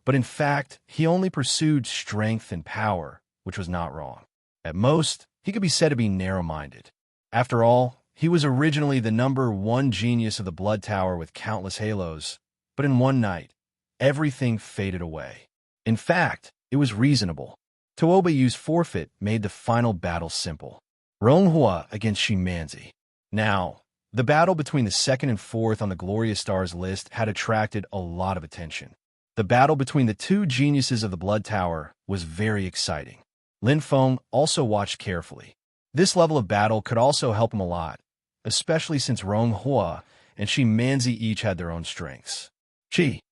but in fact, he only pursued strength and power, which was not wrong. At most, he could be said to be narrow-minded. After all, he was originally the #1 genius of the Blood Tower with countless halos, but in one night, everything faded away. In fact, it was reasonable. Tuobayu's forfeit made the final battle simple. Ronghua against Shimanzi. Now, the battle between the 2nd and 4th on the Glorious Stars list had attracted a lot of attention. The battle between the two geniuses of the Blood Tower was very exciting. Lin Feng also watched carefully. This level of battle could also help him a lot, especially since Ronghua and Shimanzi each had their own strengths. Chi.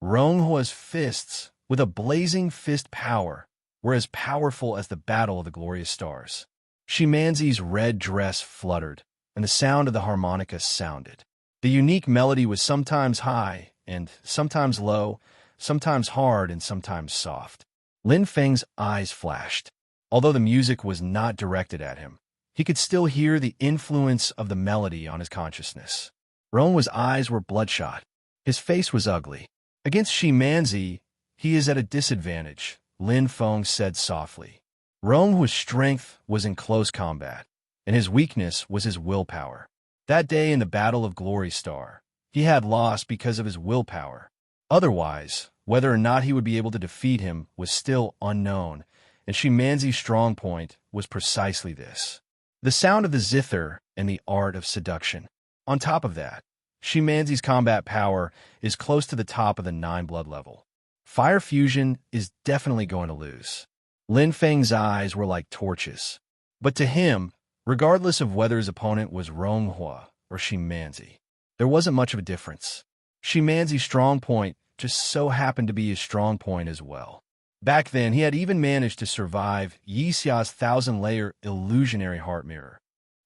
Ronghua's fists, with a blazing fist power, were as powerful as the Battle of the Glorious Stars. Shimanzi's red dress fluttered, and the sound of the harmonica sounded. The unique melody was sometimes high and sometimes low, sometimes hard and sometimes soft. Lin Feng's eyes flashed. Although the music was not directed at him, he could still hear the influence of the melody on his consciousness. Ronghua's eyes were bloodshot. His face was ugly. Against Shimanzi, he is at a disadvantage, Lin Feng said softly. Ronghua's strength was in close combat, and his weakness was his willpower. That day in the Battle of Glory Star, he had lost because of his willpower. Otherwise, whether or not he would be able to defeat him was still unknown, and Shimanzi's strong point was precisely this: the sound of the zither and the art of seduction. On top of that, Shimanzi's combat power is close to the top of the 9-blood level. Fire fusion is definitely going to lose. Lin Feng's eyes were like torches. But to him, regardless of whether his opponent was Ronghua or Shimanzi, there wasn't much of a difference. Shimanzi's strong point just so happened to be his strong point as well. Back then, he had even managed to survive Yi Xia's 1,000-layer illusionary heart mirror.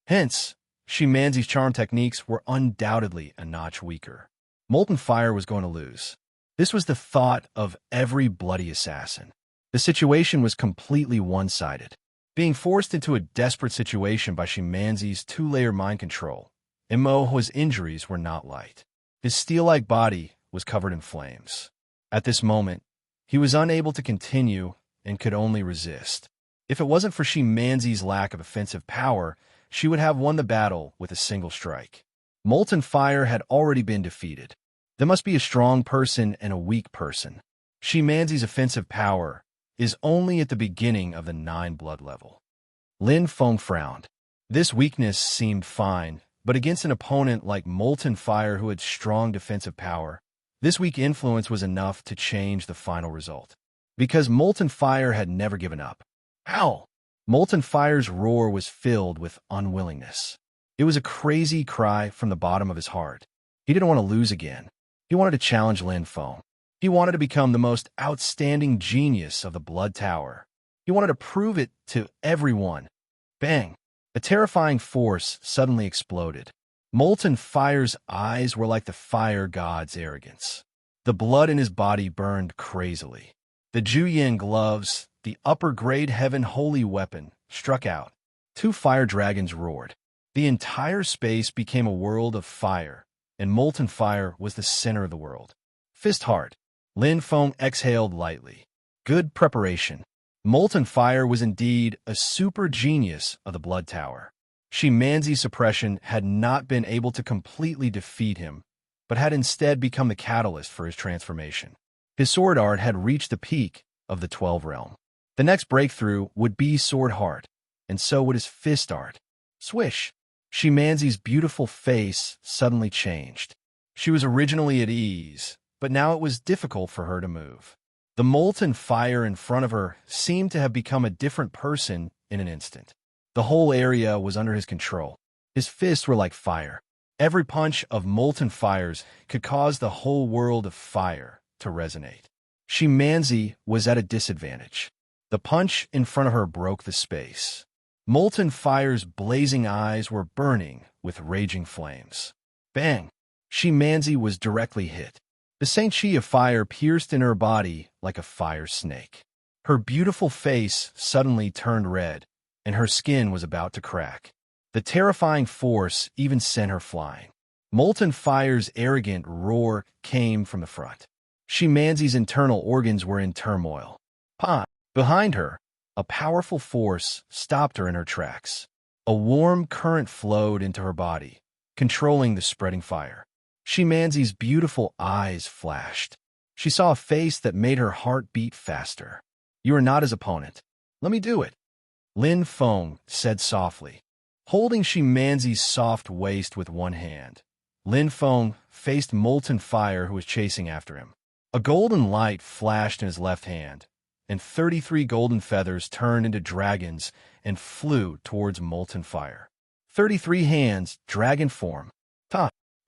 Hence, Shimanzi's charm techniques were undoubtedly a notch weaker. Molten Fire was going to lose. This was the thought of every bloody assassin. The situation was completely one-sided. Being forced into a desperate situation by Shimanzi's 2-layer mind control, Imohua's injuries were not light. His steel-like body was covered in flames. At this moment, he was unable to continue and could only resist. If it wasn't for Shimanzi's lack of offensive power, she would have won the battle with a single strike. Molten fire had already been defeated. There must be a strong person and a weak person. Shimanzi's offensive power is only at the beginning of the 9 blood level. Lin Feng frowned. This weakness seemed fine, but against an opponent like Molten Fire who had strong defensive power, this weak influence was enough to change the final result. Because Molten Fire had never given up. Howl! Molten Fire's roar was filled with unwillingness. It was a crazy cry from the bottom of his heart. He didn't want to lose again. He wanted to challenge Lin Feng. He wanted to become the most outstanding genius of the Blood Tower. He wanted to prove it to everyone. Bang! A terrifying force suddenly exploded. Molten Fire's eyes were like the fire god's arrogance. The blood in his body burned crazily. The Juyin gloves, the upper-grade heaven holy weapon, struck out. 2 fire dragons roared. The entire space became a world of fire, and Molten Fire was the center of the world. Fist heart. Lin Feng exhaled lightly. Good preparation. Molten Fire was indeed a super genius of the Blood Tower. Shimanzi's suppression had not been able to completely defeat him, but had instead become the catalyst for his transformation. His sword art had reached the peak of the 12 realm. The next breakthrough would be sword heart, and so would his fist art. Swish! Shimanzi's beautiful face suddenly changed. She was originally at ease, but now it was difficult for her to move. The molten fire in front of her seemed to have become a different person in an instant. The whole area was under his control. His fists were like fire. Every punch of molten fires could cause the whole world of fire to resonate. Shimanzi was at a disadvantage. The punch in front of her broke the space. Molten Fire's blazing eyes were burning with raging flames. Bang! Shimanzi was directly hit. The Saint Chi of fire pierced in her body like a fire snake. Her beautiful face suddenly turned red, and her skin was about to crack. The terrifying force even sent her flying. Molten Fire's arrogant roar came from the front. Shimanzi's internal organs were in turmoil. Behind her, a powerful force stopped her in her tracks. A warm current flowed into her body, controlling the spreading fire. Shimanzi's beautiful eyes flashed. She saw a face that made her heart beat faster. "You are not his opponent. Let me do it," Lin Feng said softly. Holding Shimanzi's soft waist with one hand, Lin Feng faced Molten Fire who was chasing after him. A golden light flashed in his left hand, and 33 golden feathers turned into dragons and flew towards Molten Fire. 33 hands, dragon form.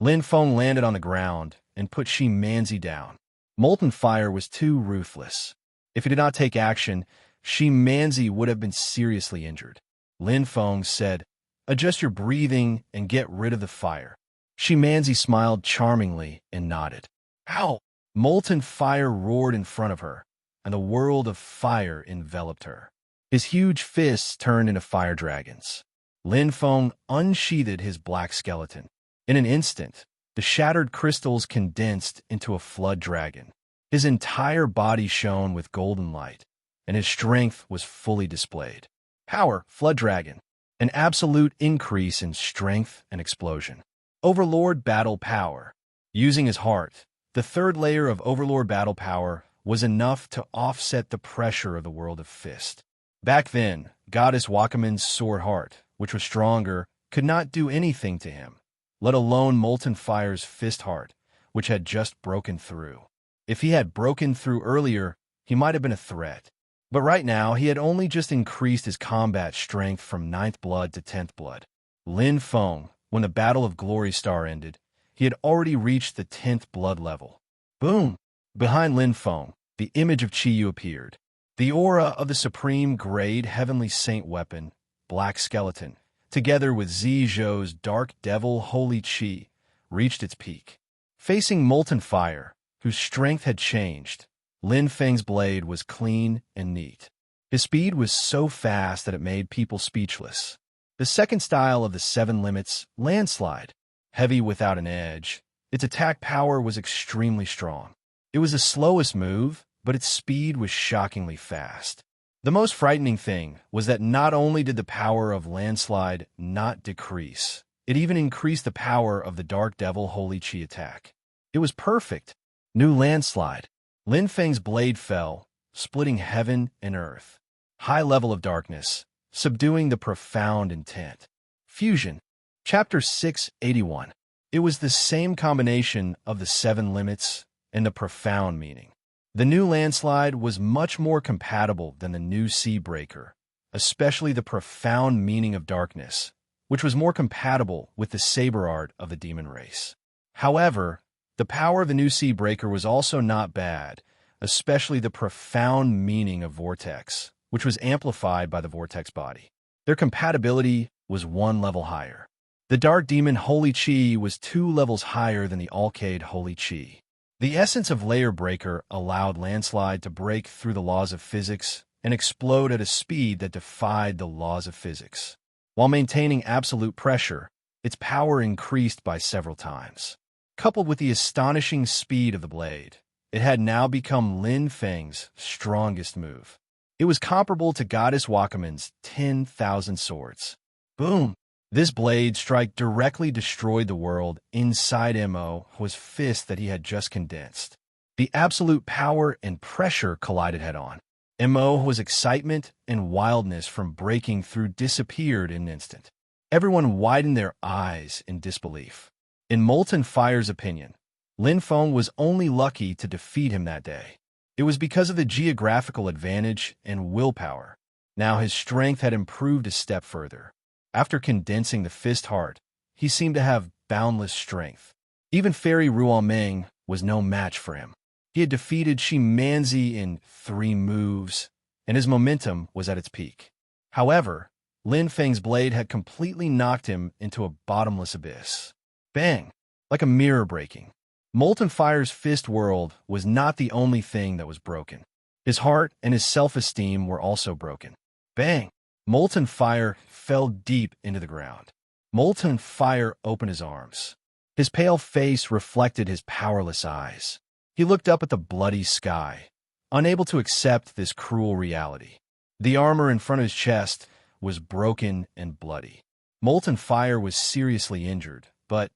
Lin Feng landed on the ground and put Shimanzi down. Molten Fire was too ruthless. If he did not take action, Shimanzi would have been seriously injured. Lin Feng said, "Adjust your breathing and get rid of the fire." Shimanzi smiled charmingly and nodded. Ow! Molten Fire roared in front of her, and the world of fire enveloped her. His huge fists turned into fire dragons. Lin Feng unsheathed his black skeleton. In an instant, the shattered crystals condensed into a flood dragon. His entire body shone with golden light, and his strength was fully displayed. Power, flood dragon. An absolute increase in strength and explosion. Overlord battle power. Using his heart, the third layer of Overlord battle power was enough to offset the pressure of the world of fist. Back then, Goddess Wakaman's sword heart, which was stronger, could not do anything to him, let alone Molten Fire's fist heart, which had just broken through. If he had broken through earlier, he might have been a threat. But right now, he had only just increased his combat strength from 9th blood to 10th blood. Lin Feng, when the Battle of Glory Star ended, he had already reached the 10th blood level. Boom! Behind Lin Feng, the image of Chi Yu appeared. The aura of the supreme grade heavenly saint weapon, Black Skeleton, together with Zizhou's dark devil holy Qi, reached its peak. Facing Molten Fire, whose strength had changed, Lin Feng's blade was clean and neat. His speed was so fast that it made people speechless. The second style of the 7 limits, Landslide, heavy without an edge, its attack power was extremely strong. It was the slowest move, but its speed was shockingly fast. The most frightening thing was that not only did the power of Landslide not decrease, It even increased the power of the Dark Devil Holy Chi attack. It was perfect. New landslide. Lin Feng's blade fell, splitting heaven and earth. High level of darkness, subduing the profound intent. Fusion. Chapter 681. It was the same combination of the 7 limits and the profound meaning. The new landslide was much more compatible than the new sea breaker, especially the profound meaning of darkness, which was more compatible with the saber art of the demon race. However, the power of the new sea breaker was also not bad, especially the profound meaning of vortex, which was amplified by the vortex body. Their compatibility was 1 level higher. The Dark Demon Holy Chi was 2 levels higher than the Alcade Holy Chi. The essence of Layer Breaker allowed Landslide to break through the laws of physics and explode at a speed that defied the laws of physics. While maintaining absolute pressure, its power increased by several times. Coupled with the astonishing speed of the blade, it had now become Lin Feng's strongest move. It was comparable to Goddess Wakaman's 10,000 swords. Boom! This blade strike directly destroyed the world inside Mo's fist that he had just condensed. The absolute power and pressure collided head-on. Mo's excitement and wildness from breaking through disappeared in an instant. Everyone widened their eyes in disbelief. In Molten Fire's opinion, Lin Feng was only lucky to defeat him that day. It was because of the geographical advantage and willpower. Now his strength had improved a step further. After condensing the fist heart, he seemed to have boundless strength. Even Fairy Ruoming was no match for him. He had defeated Shi Manzi in 3 moves, and his momentum was at its peak. However, Lin Feng's blade had completely knocked him into a bottomless abyss. Bang! Like a mirror breaking. Molten Fire's fist world was not the only thing that was broken. His heart and his self-esteem were also broken. Bang! Molten Fire fell deep into the ground. Molten Fire opened his arms. His pale face reflected his powerless eyes. He looked up at the bloody sky, unable to accept this cruel reality. The armor in front of his chest was broken and bloody. Molten Fire was seriously injured, but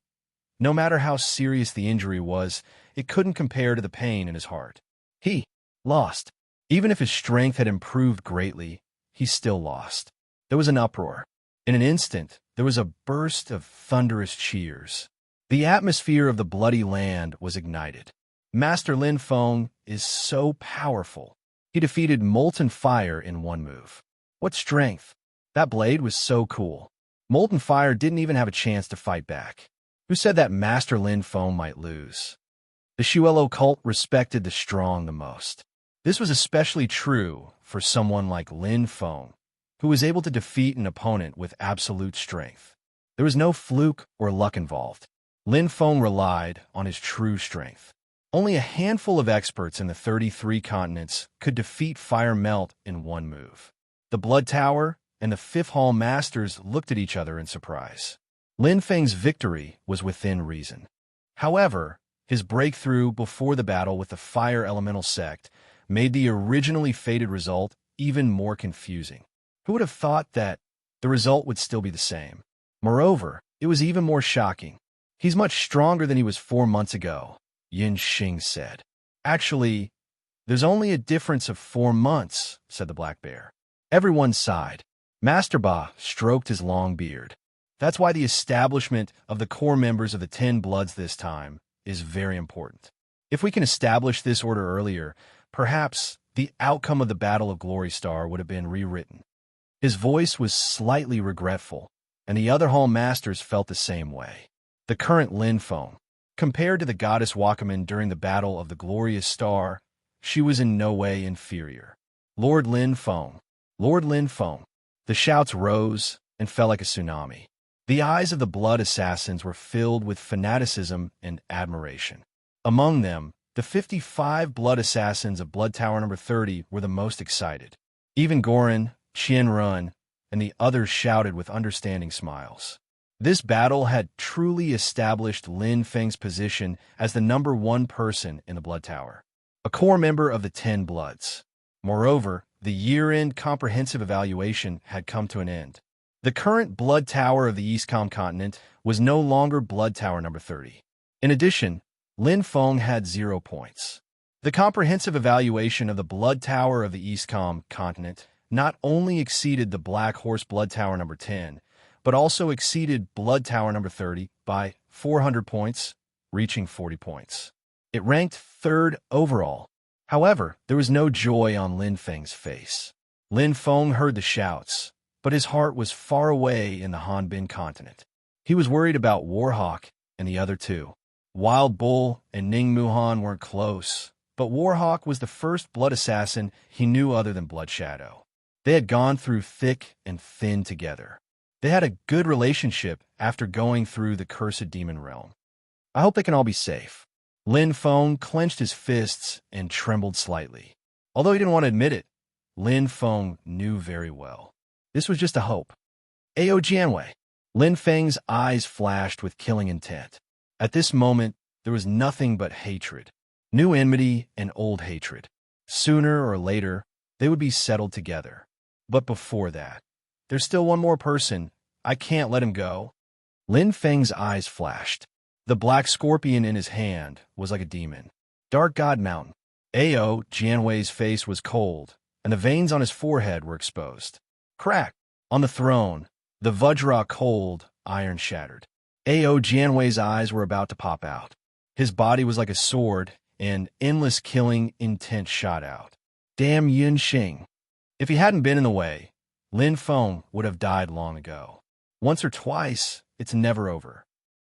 no matter how serious the injury was, it couldn't compare to the pain in his heart. He lost. Even if his strength had improved greatly, he still lost. There was an uproar. In an instant, there was a burst of thunderous cheers. The atmosphere of the bloody land was ignited. Master Lin Feng is so powerful. He defeated Molten Fire in 1 move. What strength! That blade was so cool. Molten Fire didn't even have a chance to fight back. Who said that Master Lin Feng might lose? The Shuelo cult respected the strong the most. This was especially true for someone like Lin Feng, who was able to defeat an opponent with absolute strength. There was no fluke or luck involved. Lin Feng relied on his true strength. Only a handful of experts in the 33 continents could defeat Fire Melt in 1 move. The Blood Tower and the 5th Hall Masters looked at each other in surprise. Lin Feng's victory was within reason. However, his breakthrough before the battle with the Fire Elemental Sect made the originally fated result even more confusing. Who would have thought that the result would still be the same? Moreover, it was even more shocking. He's much stronger than he was 4 months ago, Yin Xing said. Actually, there's only a difference of 4 months, said the Black Bear. Everyone sighed. Master Ba stroked his long beard. That's why the establishment of the core members of the 10 Bloods this time is very important. If we can establish this order earlier, perhaps the outcome of the Battle of Glory Star would have been rewritten. His voice was slightly regretful, and the other Hall Masters felt the same way. The current Lin Feng, compared to the Goddess Wakaman during the Battle of the Glorious Star, she was in no way inferior. Lord Lin Feng, Lord Lin Feng. The shouts rose and fell like a tsunami. The eyes of the blood assassins were filled with fanaticism and admiration. Among them, the 55 blood assassins of Blood Tower number 30 were the most excited. Even Goran, Qianrun, and the others shouted with understanding smiles. This battle had truly established Lin Feng's position as the number 1 person in the Blood Tower, a core member of the 10 Bloods. Moreover, the year-end comprehensive evaluation had come to an end. The current Blood Tower of the Eastcom continent was no longer Blood Tower number 30. In addition, Lin Feng had 0 points. The comprehensive evaluation of the Blood Tower of the Eastcom continent not only exceeded the Black Horse Blood Tower number 10, but also exceeded Blood Tower number 30 by 400 points, reaching 40 points. It ranked 3rd overall. However, there was no joy on Lin Feng's face. Lin Feng heard the shouts, but his heart was far away in the Hanbin continent. He was worried about Warhawk and the other two. Wild Bull and Ning Muhan weren't close, but Warhawk was the first blood assassin he knew other than Blood Shadow. They had gone through thick and thin together. They had a good relationship after going through the cursed demon realm. I hope they can all be safe. Lin Feng clenched his fists and trembled slightly. Although he didn't want to admit it, Lin Feng knew very well. This was just a hope. Ao Jianwei. Lin Feng's eyes flashed with killing intent. At this moment, there was nothing but hatred. New enmity and old hatred. Sooner or later, they would be settled together. But before that, there's still one more person. I can't let him go. Lin Feng's eyes flashed. The black scorpion in his hand was like a demon. Dark God Mountain. Ao Jianwei's face was cold, and the veins on his forehead were exposed. Crack! On the throne, the Vajra cold iron shattered. Ao Jianwei's eyes were about to pop out. His body was like a sword, and endless killing intent shot out. Damn Yun Xing. If he hadn't been in the way, Lin Feng would have died long ago. Once or twice, it's never over.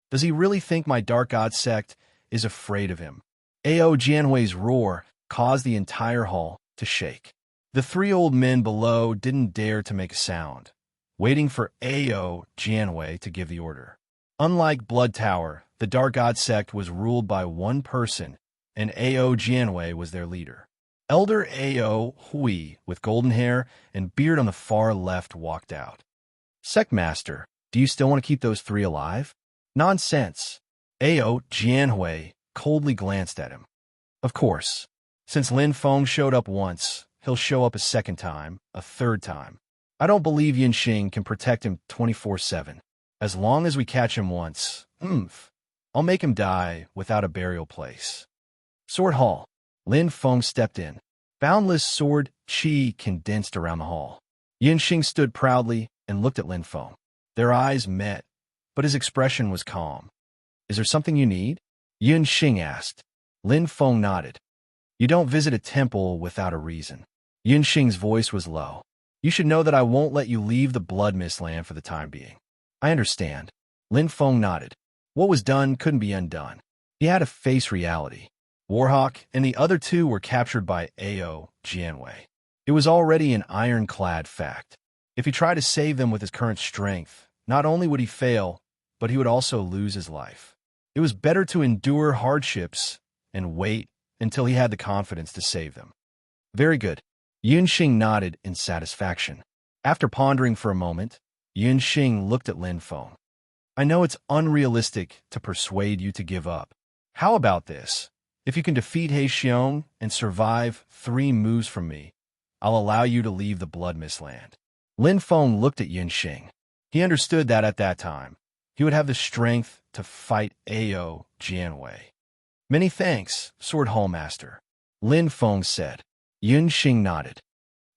Does he really think my Dark God sect is afraid of him? Ao Jianwei's roar caused the entire hall to shake. The 3 old men below didn't dare to make a sound, waiting for Ao Jianwei to give the order. Unlike Blood Tower, the Dark God sect was ruled by one person, and Ao Jianwei was their leader. Elder Ao Hui, with golden hair and beard on the far left, walked out. Sect Master, do you still want to keep those 3 alive? Nonsense. Ao Jianwei coldly glanced at him. Of course. Since Lin Feng showed up once, he'll show up a second time, a third time. I don't believe Yin Xing can protect him 24/7. As long as we catch him once, I'll make him die without a burial place. Sword Hall. Lin Feng stepped in. Boundless sword chi condensed around the hall. Yin Xing stood proudly and looked at Lin Feng. Their eyes met, but his expression was calm. Is there something you need? Yin Xing asked. Lin Feng nodded. You don't visit a temple without a reason. Yin Xing's voice was low. You should know that I won't let you leave the Blood Mist land for the time being. I understand. Lin Feng nodded. What was done couldn't be undone. He had to face reality. Warhawk and the other 2 were captured by Ao Jianwei. It was already an ironclad fact. If he tried to save them with his current strength, not only would he fail, but he would also lose his life. It was better to endure hardships and wait until he had the confidence to save them. Very good. Yin Xing nodded in satisfaction. After pondering for a moment, Yin Xing looked at Lin Feng. I know it's unrealistic to persuade you to give up. How about this? If you can defeat He Xiong and survive 3 moves from me, I'll allow you to leave the Blood Mist land. Lin Feng looked at Yin Xing. He understood that at that time, he would have the strength to fight Ao Jianwei. Many thanks, Sword Hall Master. Lin Feng said. Yin Xing nodded.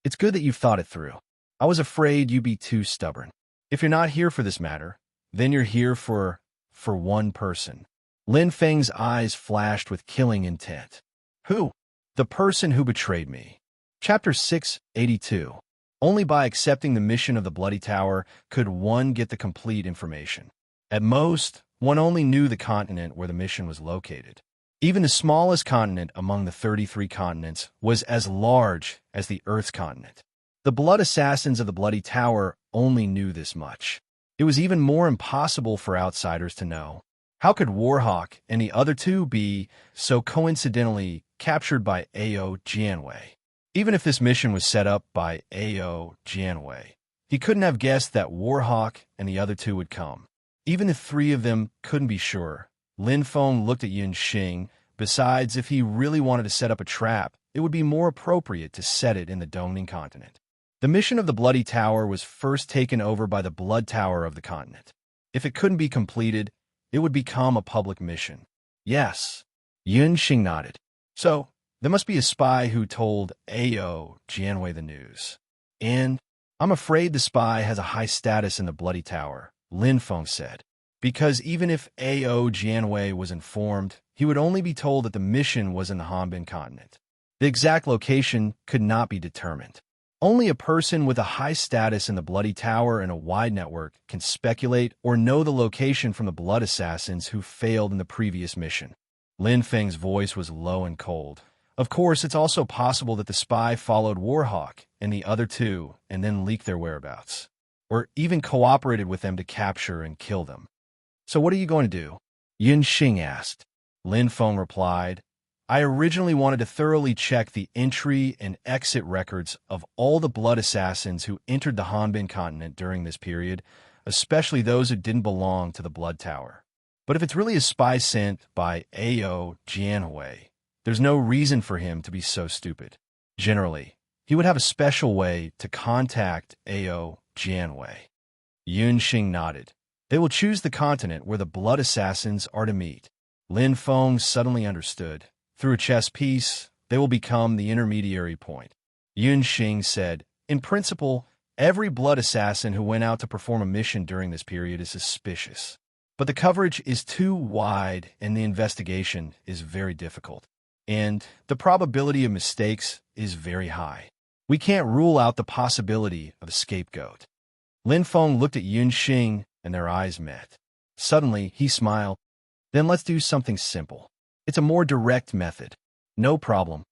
It's good that you've thought it through. I was afraid you'd be too stubborn. If you're not here for this matter, then you're here for one person. Lin Feng's eyes flashed with killing intent. Who? The person who betrayed me. Chapter 682. Only by accepting the mission of the Bloody Tower could one get the complete information. At most, one only knew the continent where the mission was located. Even the smallest continent among the 33 continents was as large as the Earth's continent. The blood assassins of the Bloody Tower only knew this much. It was even more impossible for outsiders to know. How could Warhawk and the other 2 be so coincidentally captured by Ao Jianwei? Even if this mission was set up by Ao Jianwei, he couldn't have guessed that Warhawk and the other 2 would come. Even if 3 of them couldn't be sure, Lin Feng looked at Yin Xing. Besides, if he really wanted to set up a trap, it would be more appropriate to set it in the Dongning continent. The mission of the Bloody Tower was first taken over by the Blood Tower of the continent. If it couldn't be completed, it would become a public mission. Yes, Yun Xing nodded. So, there must be a spy who told Ao Jianwei the news. And I'm afraid the spy has a high status in the Bloody Tower, Lin Feng said. Because even if Ao Jianwei was informed, he would only be told that the mission was in the Hanbin continent. The exact location could not be determined. Only a person with a high status in the Bloody Tower and a wide network can speculate or know the location from the blood assassins who failed in the previous mission. Lin Feng's voice was low and cold. Of course, it's also possible that the spy followed Warhawk and the other two and then leaked their whereabouts, or even cooperated with them to capture and kill them. So what are you going to do? Yun Xing asked. Lin Feng replied, I originally wanted to thoroughly check the entry and exit records of all the blood assassins who entered the Hanbin continent during this period, especially those who didn't belong to the Blood Tower. But if it's really a spy sent by Ao Jianwei, there's no reason for him to be so stupid. Generally, he would have a special way to contact Ao Jianwei. Yun Xing nodded. They will choose the continent where the blood assassins are to meet. Lin Feng suddenly understood. Through a chess piece, they will become the intermediary point. Yun Xing said, in principle, every blood assassin who went out to perform a mission during this period is suspicious. But the coverage is too wide and the investigation is very difficult. And the probability of mistakes is very high. We can't rule out the possibility of a scapegoat. Lin Feng looked at Yun Xing and their eyes met. Suddenly, he smiled. Then let's do something simple. It's a more direct method. No problem.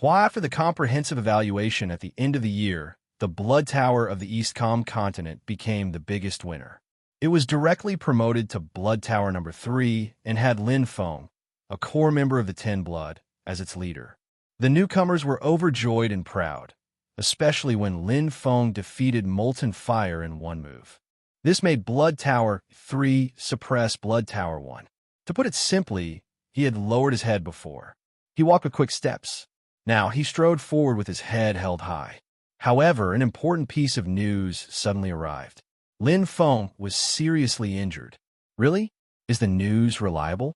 Why, after the comprehensive evaluation at the end of the year, the Blood Tower of the Eastcom continent became the biggest winner. It was directly promoted to Blood Tower number 3 and had Lin Feng, a core member of the Ten Blood, as its leader. The newcomers were overjoyed and proud, especially when Lin Feng defeated Molten Fire in one move. This made Blood Tower 3 suppress Blood Tower 1. To put it simply, he had lowered his head before. He walked with quick steps. Now he strode forward with his head held high. However, an important piece of news suddenly arrived. Lin Feng was seriously injured. Really? Is the news reliable?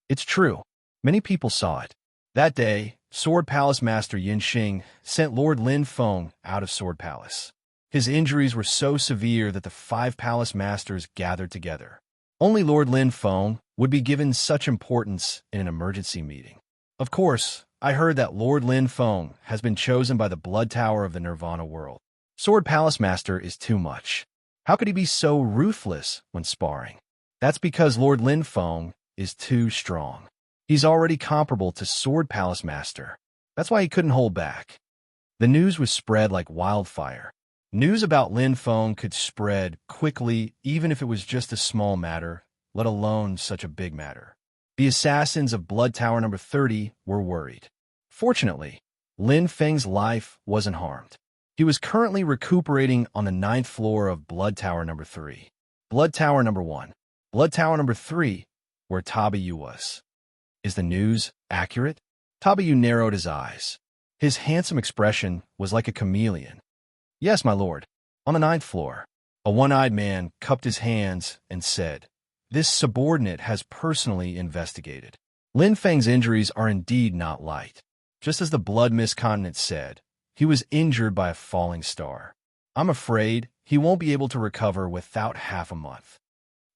It's true. Many people saw it. That day, Sword Palace Master Yin Xing sent Lord Lin Feng out of Sword Palace. His injuries were so severe that the 5 palace masters gathered together. Only Lord Lin Feng would be given such importance in an emergency meeting. Of course, I heard that Lord Lin Feng has been chosen by the Blood Tower of the Nirvana world. Sword Palace Master is too much. How could he be so ruthless when sparring? That's because Lord Lin Feng is too strong. He's already comparable to Sword Palace Master. That's why he couldn't hold back. The news was spread like wildfire. News about Lin Feng could spread quickly even if it was just a small matter, let alone such a big matter. The assassins of Blood Tower number 30 were worried. Fortunately, Lin Feng's life wasn't harmed. He was currently recuperating on the 9th floor of Blood Tower number 3. Blood Tower number 1. Blood Tower number 3, where Tabayu was. Is the news accurate? Tabayu narrowed his eyes. His handsome expression was like a chameleon. Yes, my lord. On the 9th floor. A one-eyed man cupped his hands and said, This subordinate has personally investigated. Lin Feng's injuries are indeed not light. Just as the Blood Mist continent said, he was injured by a falling star. I'm afraid he won't be able to recover without half a month.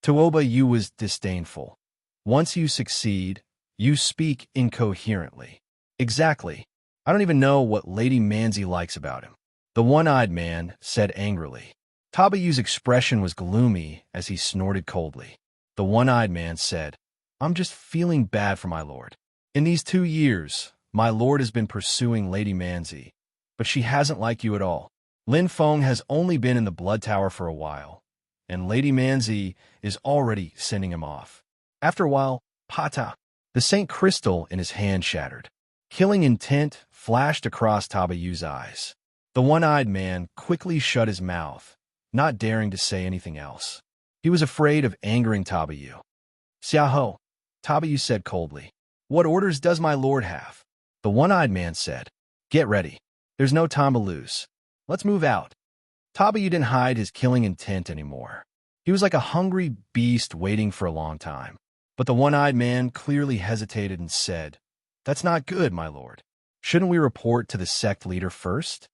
Tuoba Yu was disdainful. Once you succeed, you speak incoherently. Exactly. I don't even know what Lady Manzi likes about him. The one-eyed man said angrily. Tabayu's expression was gloomy as he snorted coldly. The one-eyed man said, I'm just feeling bad for my lord. In these 2 years, my lord has been pursuing Lady Manzi, but she hasn't liked you at all. Lin Feng has only been in the Blood Tower for a while, and Lady Manzi is already sending him off. After a while, Pata, the Saint Crystal in his hand shattered. Killing intent flashed across Tabayu's eyes. The one-eyed man quickly shut his mouth, not daring to say anything else. He was afraid of angering Tabayu. Xiaoho, Tabayu said coldly. What orders does my lord have? The one-eyed man said. Get ready. There's no time to lose. Let's move out. Tabayu didn't hide his killing intent anymore. He was like a hungry beast waiting for a long time. But the one-eyed man clearly hesitated and said, "That's not good, my lord. Shouldn't we report to the sect leader first?"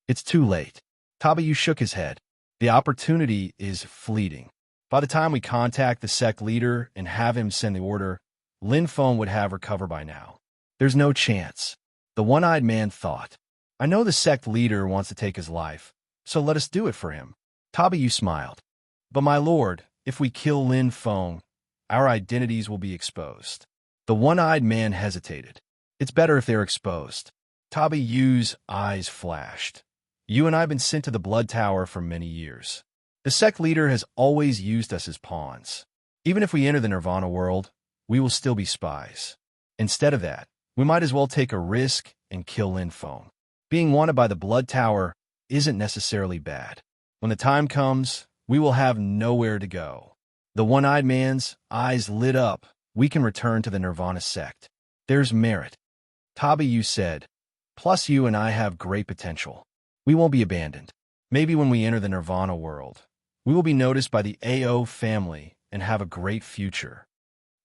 "It's too late." Tabayu shook his head. "The opportunity is fleeting. By the time we contact the sect leader and have him send the order, Lin Feng would have recovered by now. There's no chance." The one-eyed man thought, "I know the sect leader wants to take his life, so let us do it for him." Tabayu smiled. "But my lord, if we kill Lin Feng, our identities will be exposed." The one-eyed man hesitated. "It's better if they're exposed." Tabayu's eyes flashed. "You and I have been sent to the Blood Tower for many years. The sect leader has always used us as pawns. Even if we enter the Nirvana world, we will still be spies. Instead of that, we might as well take a risk and kill Lin Feng. Being wanted by the Blood Tower isn't necessarily bad. When the time comes, we will have nowhere to go." The one-eyed man's eyes lit up. "We can return to the Nirvana sect. There's merit," Tabayu said. "Plus you and I have great potential. We won't be abandoned. Maybe when we enter the Nirvana world, we will be noticed by the AO family and have a great future."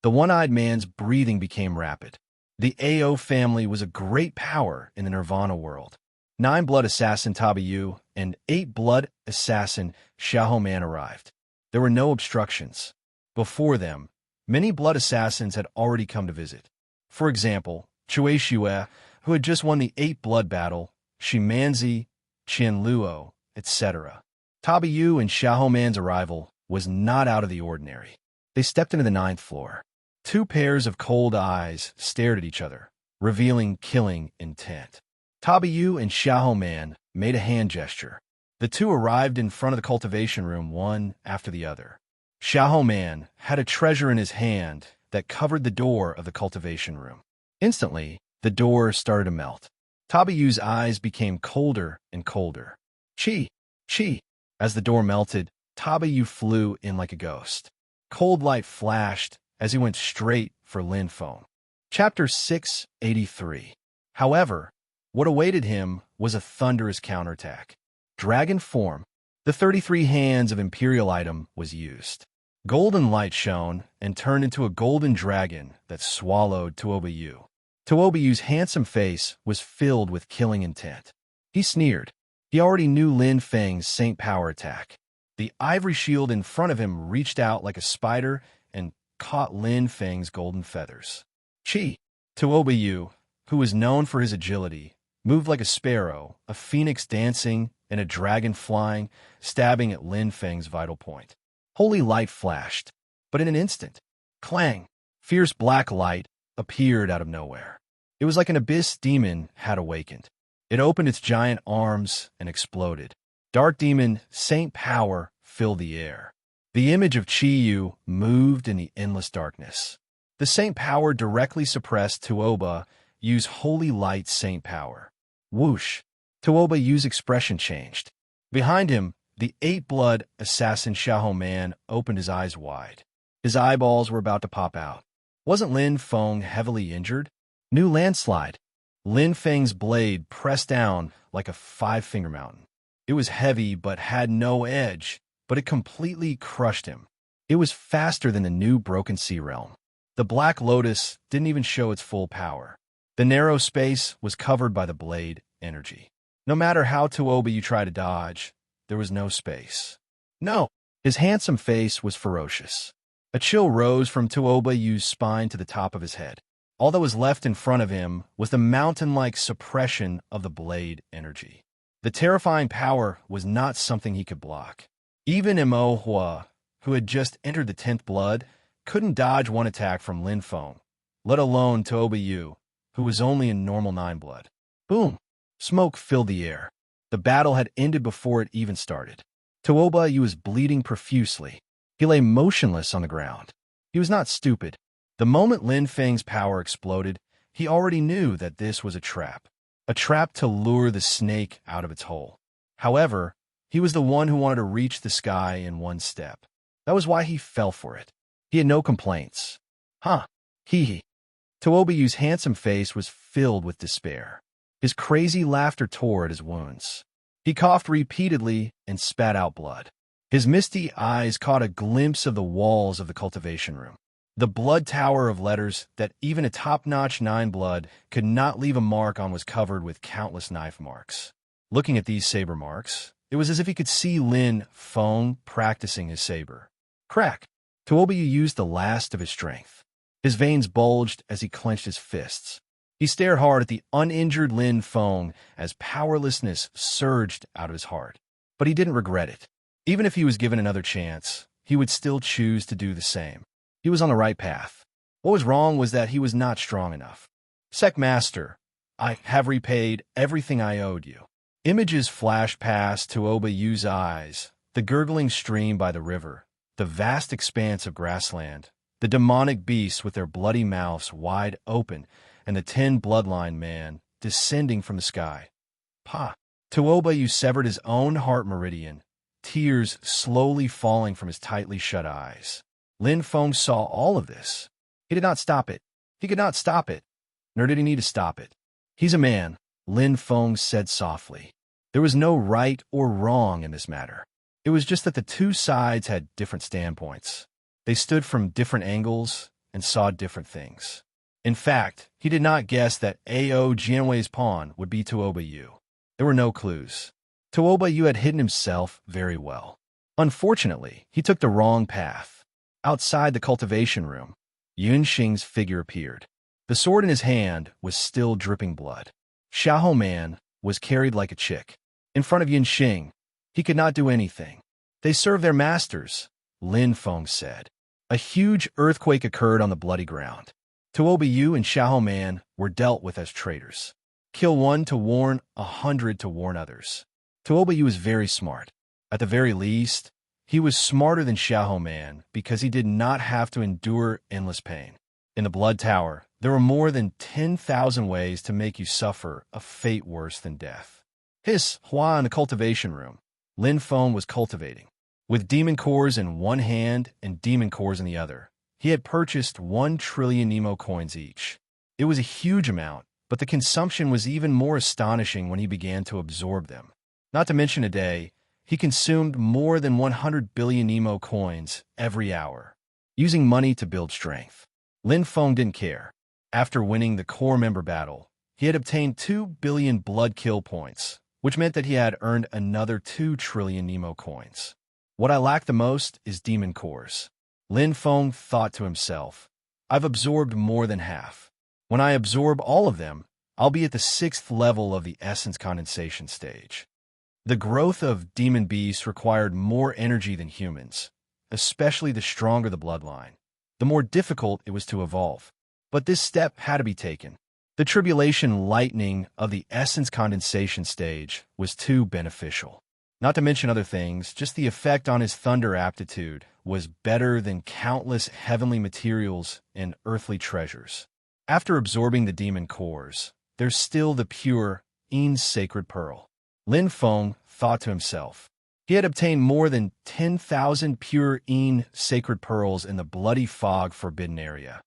The one-eyed man's breathing became rapid. The AO family was a great power in the Nirvana world. 9-blood assassin Tabayu and 8-blood assassin Xiaoman arrived. There were no obstructions. Before them, many blood assassins had already come to visit. For example, Chui Xue, who had just won the 8-blood battle, Shimanzi, Qianluo, etc. Tabayu and Xiaoman's arrival was not out of the ordinary. They stepped into the 9th floor. 2 pairs of cold eyes stared at each other, revealing killing intent. Tabayu and Xiaoman made a hand gesture. The two arrived in front of the cultivation room one after the other. Xiaoman had a treasure in his hand that covered the door of the cultivation room. Instantly, the door started to melt. Tabayu's eyes became colder and colder. "Chi! Chi!" As the door melted, Tabayu flew in like a ghost. Cold light flashed as he went straight for Lin Feng. Chapter 683. However, what awaited him was a thunderous counterattack. Dragon form. The 33 hands of Imperial item was used. Golden light shone and turned into a golden dragon that swallowed Tuobayu. Tuobayu's handsome face was filled with killing intent. He sneered. He already knew Lin Feng's Saint Power attack. The ivory shield in front of him reached out like a spider and caught Lin Feng's golden feathers. Chi! Tuobayu, who was known for his agility, moved like a sparrow, a phoenix dancing, and a dragon flying, stabbing at Lin Feng's vital point. Holy light flashed, but in an instant, clang, fierce black light appeared out of nowhere. It was like an abyss demon had awakened. It opened its giant arms and exploded. Dark demon Saint Power filled the air. The image of Chi-Yu moved in the endless darkness. The Saint Power directly suppressed Tuobayu's holy light Saint Power. Whoosh! Tuobayu's expression changed. Behind him, the 8-blood assassin Xiaoman opened his eyes wide. His eyeballs were about to pop out. Wasn't Lin Feng heavily injured? New landslide. Lin Feng's blade pressed down like a 5-finger mountain. It was heavy but had no edge, but it completely crushed him. It was faster than the new Broken Sea Realm. The Black Lotus didn't even show its full power. The narrow space was covered by the blade energy. No matter how Tuobayu tried to dodge, there was no space. No! His handsome face was ferocious. A chill rose from Tuobayu's spine to the top of his head. All that was left in front of him was the mountain-like suppression of the blade energy. The terrifying power was not something he could block. Even Mo Hua, who had just entered the 10th blood, couldn't dodge one attack from Lin Feng, let alone Tuobayu, who was only in normal 9 blood. Boom! Smoke filled the air. The battle had ended before it even started. Tuobayu was bleeding profusely. He lay motionless on the ground. He was not stupid. The moment Lin Feng's power exploded, he already knew that this was a trap to lure the snake out of its hole. However, he was the one who wanted to reach the sky in one step. That was why he fell for it. He had no complaints. Huh. Hee. Tuobayu's handsome face was filled with despair. His crazy laughter tore at his wounds. He coughed repeatedly and spat out blood. His misty eyes caught a glimpse of the walls of the cultivation room. The blood tower of letters that even a top-notch 9 blood could not leave a mark on was covered with countless knife marks. Looking at these saber marks, it was as if he could see Lin Feng practicing his saber. Crack! Tuobayu used the last of his strength. His veins bulged as he clenched his fists. He stared hard at the uninjured Lin Feng as powerlessness surged out of his heart. But he didn't regret it. Even if he was given another chance, he would still choose to do the same. He was on the right path. What was wrong was that he was not strong enough. Sec Master, I have repaid everything I owed you. Images flashed past Tuobayu's eyes, the gurgling stream by the river, the vast expanse of grassland, the demonic beasts with their bloody mouths wide open, and the 10 bloodline man descending from the sky. Pa! Tuobayu severed his own heart meridian, tears slowly falling from his tightly shut eyes. Lin Feng saw all of this. He did not stop it. He could not stop it. Nor did he need to stop it. He's a man, Lin Feng said softly. There was no right or wrong in this matter. It was just that the two sides had different standpoints. They stood from different angles and saw different things. In fact, he did not guess that A.O. Jianwei's pawn would be Tuobayu. There were no clues. Tuobayu had hidden himself very well. Unfortunately, he took the wrong path. Outside the cultivation room, Yunxing's figure appeared. The sword in his hand was still dripping blood. Xiahou Man was carried like a chick. In front of Yunxing, he could not do anything. They serve their masters, Lin Feng said. A huge earthquake occurred on the bloody ground. Tuobayu and Xiahou Man were dealt with as traitors. Kill one to warn 100 to warn others. Tuobayu was very smart. At the very least, he was smarter than Xiahou Man because he did not have to endure endless pain. In the Blood Tower, there were more than 10,000 ways to make you suffer a fate worse than death. His Hua in the cultivation room, Lin Feng was cultivating. With demon cores in one hand and demon cores in the other, he had purchased 1 trillion Nemo coins each. It was a huge amount, but the consumption was even more astonishing when he began to absorb them. Not to mention a day, he consumed more than 100 billion Nemo coins every hour, using money to build strength. Lin Feng didn't care. After winning the core member battle, he had obtained 2 billion blood kill points, which meant that he had earned another 2 trillion Nemo coins. What I lack the most is demon cores. Lin Feng thought to himself, I've absorbed more than half. When I absorb all of them, I'll be at the 6th level of the essence condensation stage. The growth of demon beasts required more energy than humans, especially the stronger the bloodline. The more difficult it was to evolve. But this step had to be taken. The tribulation lightning of the essence condensation stage was too beneficial. Not to mention other things, just the effect on his thunder aptitude was better than countless heavenly materials and earthly treasures. After absorbing the demon cores, there's still the pure, sacred pearl. Lin Feng thought to himself. He had obtained more than 10,000 pure sacred pearls in the bloody fog forbidden area,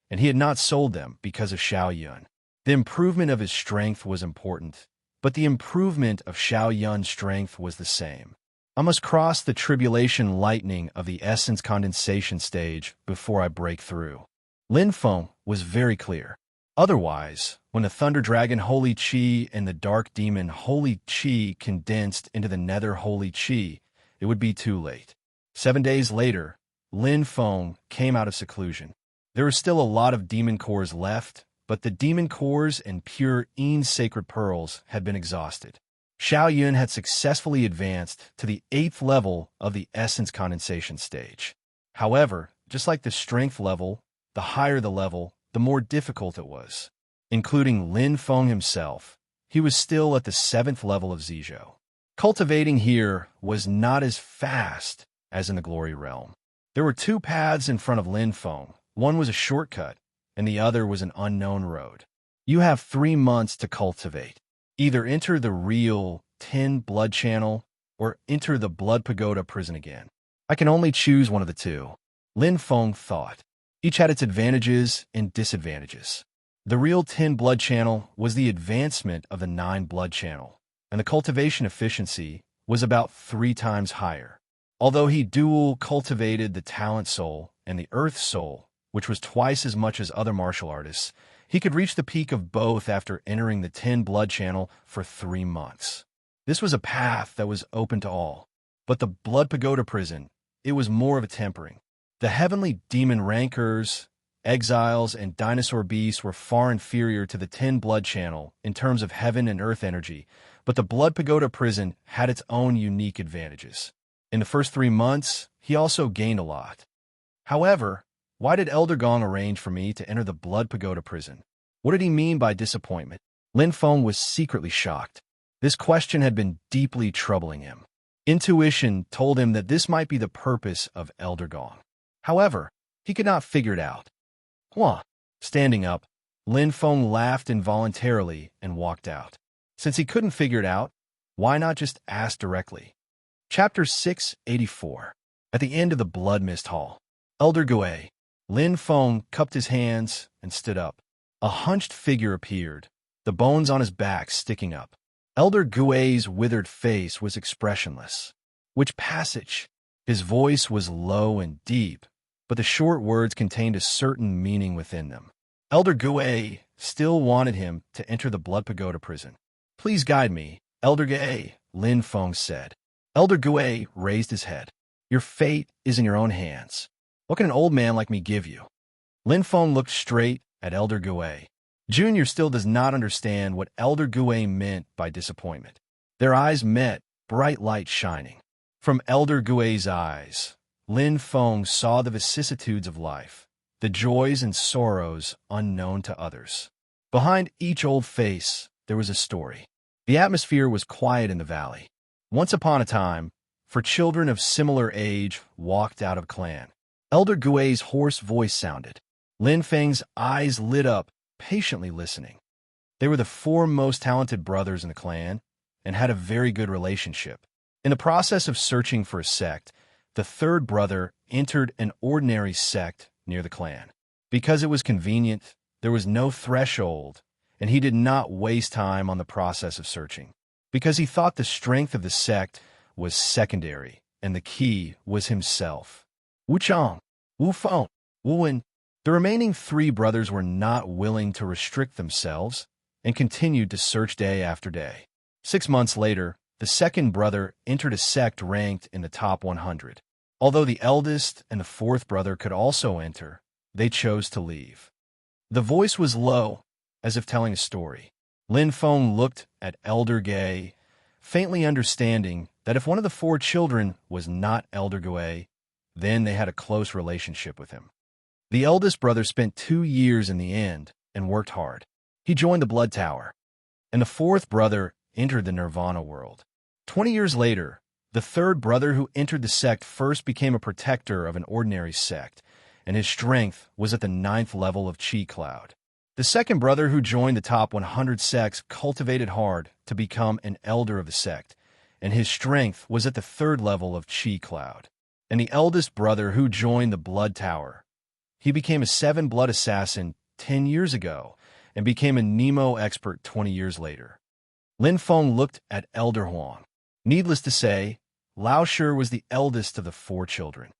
and he had not sold them because of Xiao Yun. The improvement of his strength was important, but the improvement of Xiao Yun's strength was the same. I must cross the tribulation lightning of the essence condensation stage before I break through. Lin Feng was very clear. Otherwise, when the Thunder Dragon Holy Chi and the Dark Demon Holy Chi condensed into the Nether Holy Chi, it would be too late. 7 days later, Lin Feng came out of seclusion. There were still a lot of demon cores left, but the demon cores and pure sacred pearls had been exhausted. Xiao Yun had successfully advanced to the 8th level of the essence condensation stage. However, just like the strength level, the higher the level, the more difficult it was. Including Lin Feng himself, he was still at the 7th level of Zizhou. Cultivating here was not as fast as in the Glory Realm. There were 2 paths in front of Lin Feng. One was a shortcut, and the other was an unknown road. You have 3 months to cultivate. Either enter the real 10 blood channel, or enter the Blood Pagoda prison again. I can only choose one of the 2. Lin Feng thought. Each had its advantages and disadvantages. The real 10 blood channel was the advancement of the 9 blood channel, and the cultivation efficiency was about 3 times higher. Although he dual cultivated the talent soul and the earth soul, which was twice as much as other martial artists, he could reach the peak of both after entering the 10 blood channel for 3 months. This was a path that was open to all. But the Blood Pagoda prison, it was more of a tempering. The heavenly demon rankers, exiles, and dinosaur beasts were far inferior to the 10 blood channel in terms of heaven and earth energy, but the Blood Pagoda prison had its own unique advantages. In the first 3 months, he also gained a lot. However, why did Elder Gong arrange for me to enter the Blood Pagoda prison? What did he mean by disappointment? Lin Feng was secretly shocked. This question had been deeply troubling him. Intuition told him that this might be the purpose of Elder Gong. However, he could not figure it out. Huh. Standing up, Lin Feng laughed involuntarily and walked out. Since he couldn't figure it out, why not just ask directly? Chapter 684. At the end of the Blood Mist Hall, Elder Gui, Lin Feng cupped his hands and stood up. A hunched figure appeared, the bones on his back sticking up. Elder Gui's withered face was expressionless. Which passage? His voice was low and deep, but the short words contained a certain meaning within them. Elder Gui still wanted him to enter the Blood Pagoda prison. Please guide me, Elder Gui, Lin Feng said. Elder Gui raised his head. Your fate is in your own hands. What can an old man like me give you? Lin Feng looked straight at Elder Gui. Junior still does not understand what Elder Gui meant by disappointment. Their eyes met, bright light shining. From Elder Gui's eyes, Lin Feng saw the vicissitudes of life, the joys and sorrows unknown to others. Behind each old face, there was a story. The atmosphere was quiet in the valley. Once upon a time, for children of similar age walked out of clan. Elder Gui's hoarse voice sounded. Lin Feng's eyes lit up, patiently listening. They were the 4 most talented brothers in the clan and had a very good relationship. In the process of searching for a sect, the 3rd brother entered an ordinary sect near the clan. Because it was convenient, there was no threshold, and he did not waste time on the process of searching. Because he thought the strength of the sect was secondary, and the key was himself. Wu Chang, Wu Feng, Wu Wen. The remaining 3 brothers were not willing to restrict themselves and continued to search day after day. 6 months later, the 2nd brother entered a sect ranked in the top 100. Although the eldest and the 4th brother could also enter, they chose to leave. The voice was low, as if telling a story. Lin Feng looked at Elder Gui, faintly understanding that if one of the 4 children was not Elder Gui, then they had a close relationship with him. The eldest brother spent 2 years in the end and worked hard. He joined the Blood Tower, and the 4th brother entered the Nirvana world. 20 years later, the 3rd brother who entered the sect first became a protector of an ordinary sect, and his strength was at the 9th level of Chi Cloud. The 2nd brother who joined the top 100 sects cultivated hard to become an elder of the sect, and his strength was at the 3rd level of Chi Cloud. And the eldest brother who joined the Blood Tower, he became a 7 blood assassin 10 years ago and became a Nemo expert 20 years later. Lin Feng looked at Elder Huang. Needless to say, Lao Shi was the eldest of the 4 children.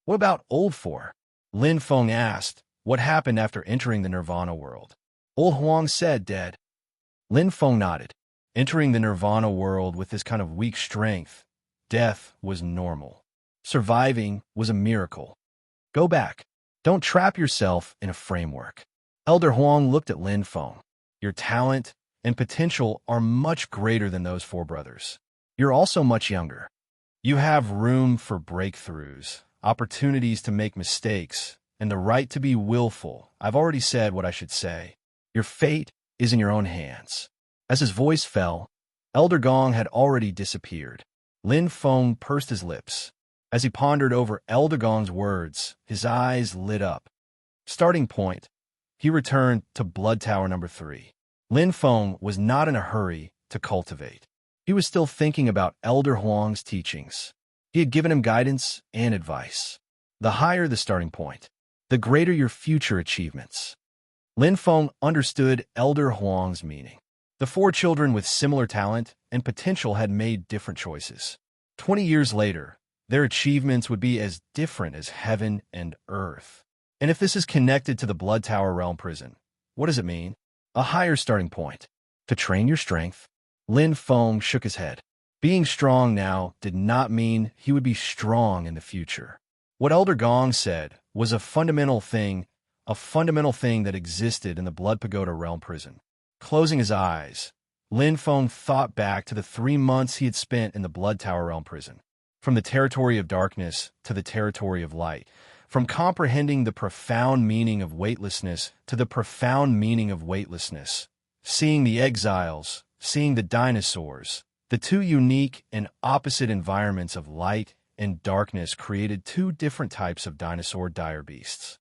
What about Old Four? Lin Feng asked, what happened after entering the Nirvana world? Old Huang said dead. Lin Feng nodded. Entering the Nirvana world with this kind of weak strength, death was normal. Surviving was a miracle. Go back. Don't trap yourself in a framework. Elder Huang looked at Lin Feng. Your talent and potential are much greater than those 4 brothers. You're also much younger. You have room for breakthroughs, opportunities to make mistakes, and the right to be willful. I've already said what I should say. Your fate is in your own hands. As his voice fell, Elder Gong had already disappeared. Lin Feng pursed his lips. As he pondered over Elder Gong's words, his eyes lit up. Starting point, he returned to Blood Tower number 3. Lin Feng was not in a hurry to cultivate. He was still thinking about Elder Huang's teachings. He had given him guidance and advice. The higher the starting point, the greater your future achievements. Lin Feng understood Elder Huang's meaning. The four children with similar talent and potential had made different choices. 20 years later, their achievements would be as different as heaven and earth. And if this is connected to the Blood Tower Realm Prison, what does it mean? A higher starting point. To train your strength. Lin Feng shook his head. Being strong now did not mean he would be strong in the future. What Elder Gong said was a fundamental thing that existed in the Blood Pagoda Realm Prison. Closing his eyes, Lin Feng thought back to the 3 months he had spent in the Blood Tower Realm Prison. From the territory of darkness to the territory of light. From comprehending the profound meaning of weightlessness to the profound meaning of weightlessness. Seeing the exiles, seeing the dinosaurs. The two unique and opposite environments of light and darkness created two different types of dinosaur dire beasts.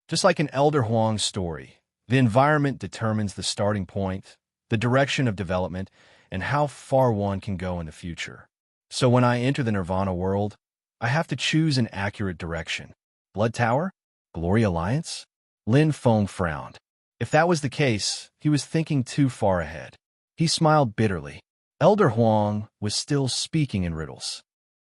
Just like in Elder Huang's story, the environment determines the starting point, the direction of development, and how far one can go in the future. So when I enter the Nirvana world, I have to choose an accurate direction. Blood Tower? Glory Alliance? Lin Feng frowned. If that was the case, he was thinking too far ahead. He smiled bitterly. Elder Huang was still speaking in riddles.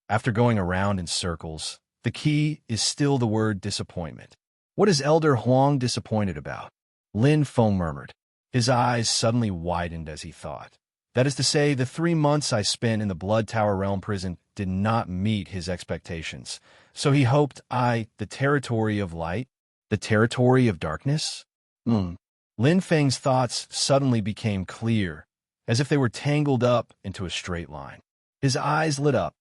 After going around in circles, the key is still the word disappointment. What is Elder Huang disappointed about? Lin Feng murmured. His eyes suddenly widened as he thought. That is to say, the 3 months I spent in the Blood Tower Realm Prison did not meet his expectations. So he hoped the territory of light, the territory of darkness? Lin Feng's thoughts suddenly became clear, as if they were tangled up into a straight line. His eyes lit up.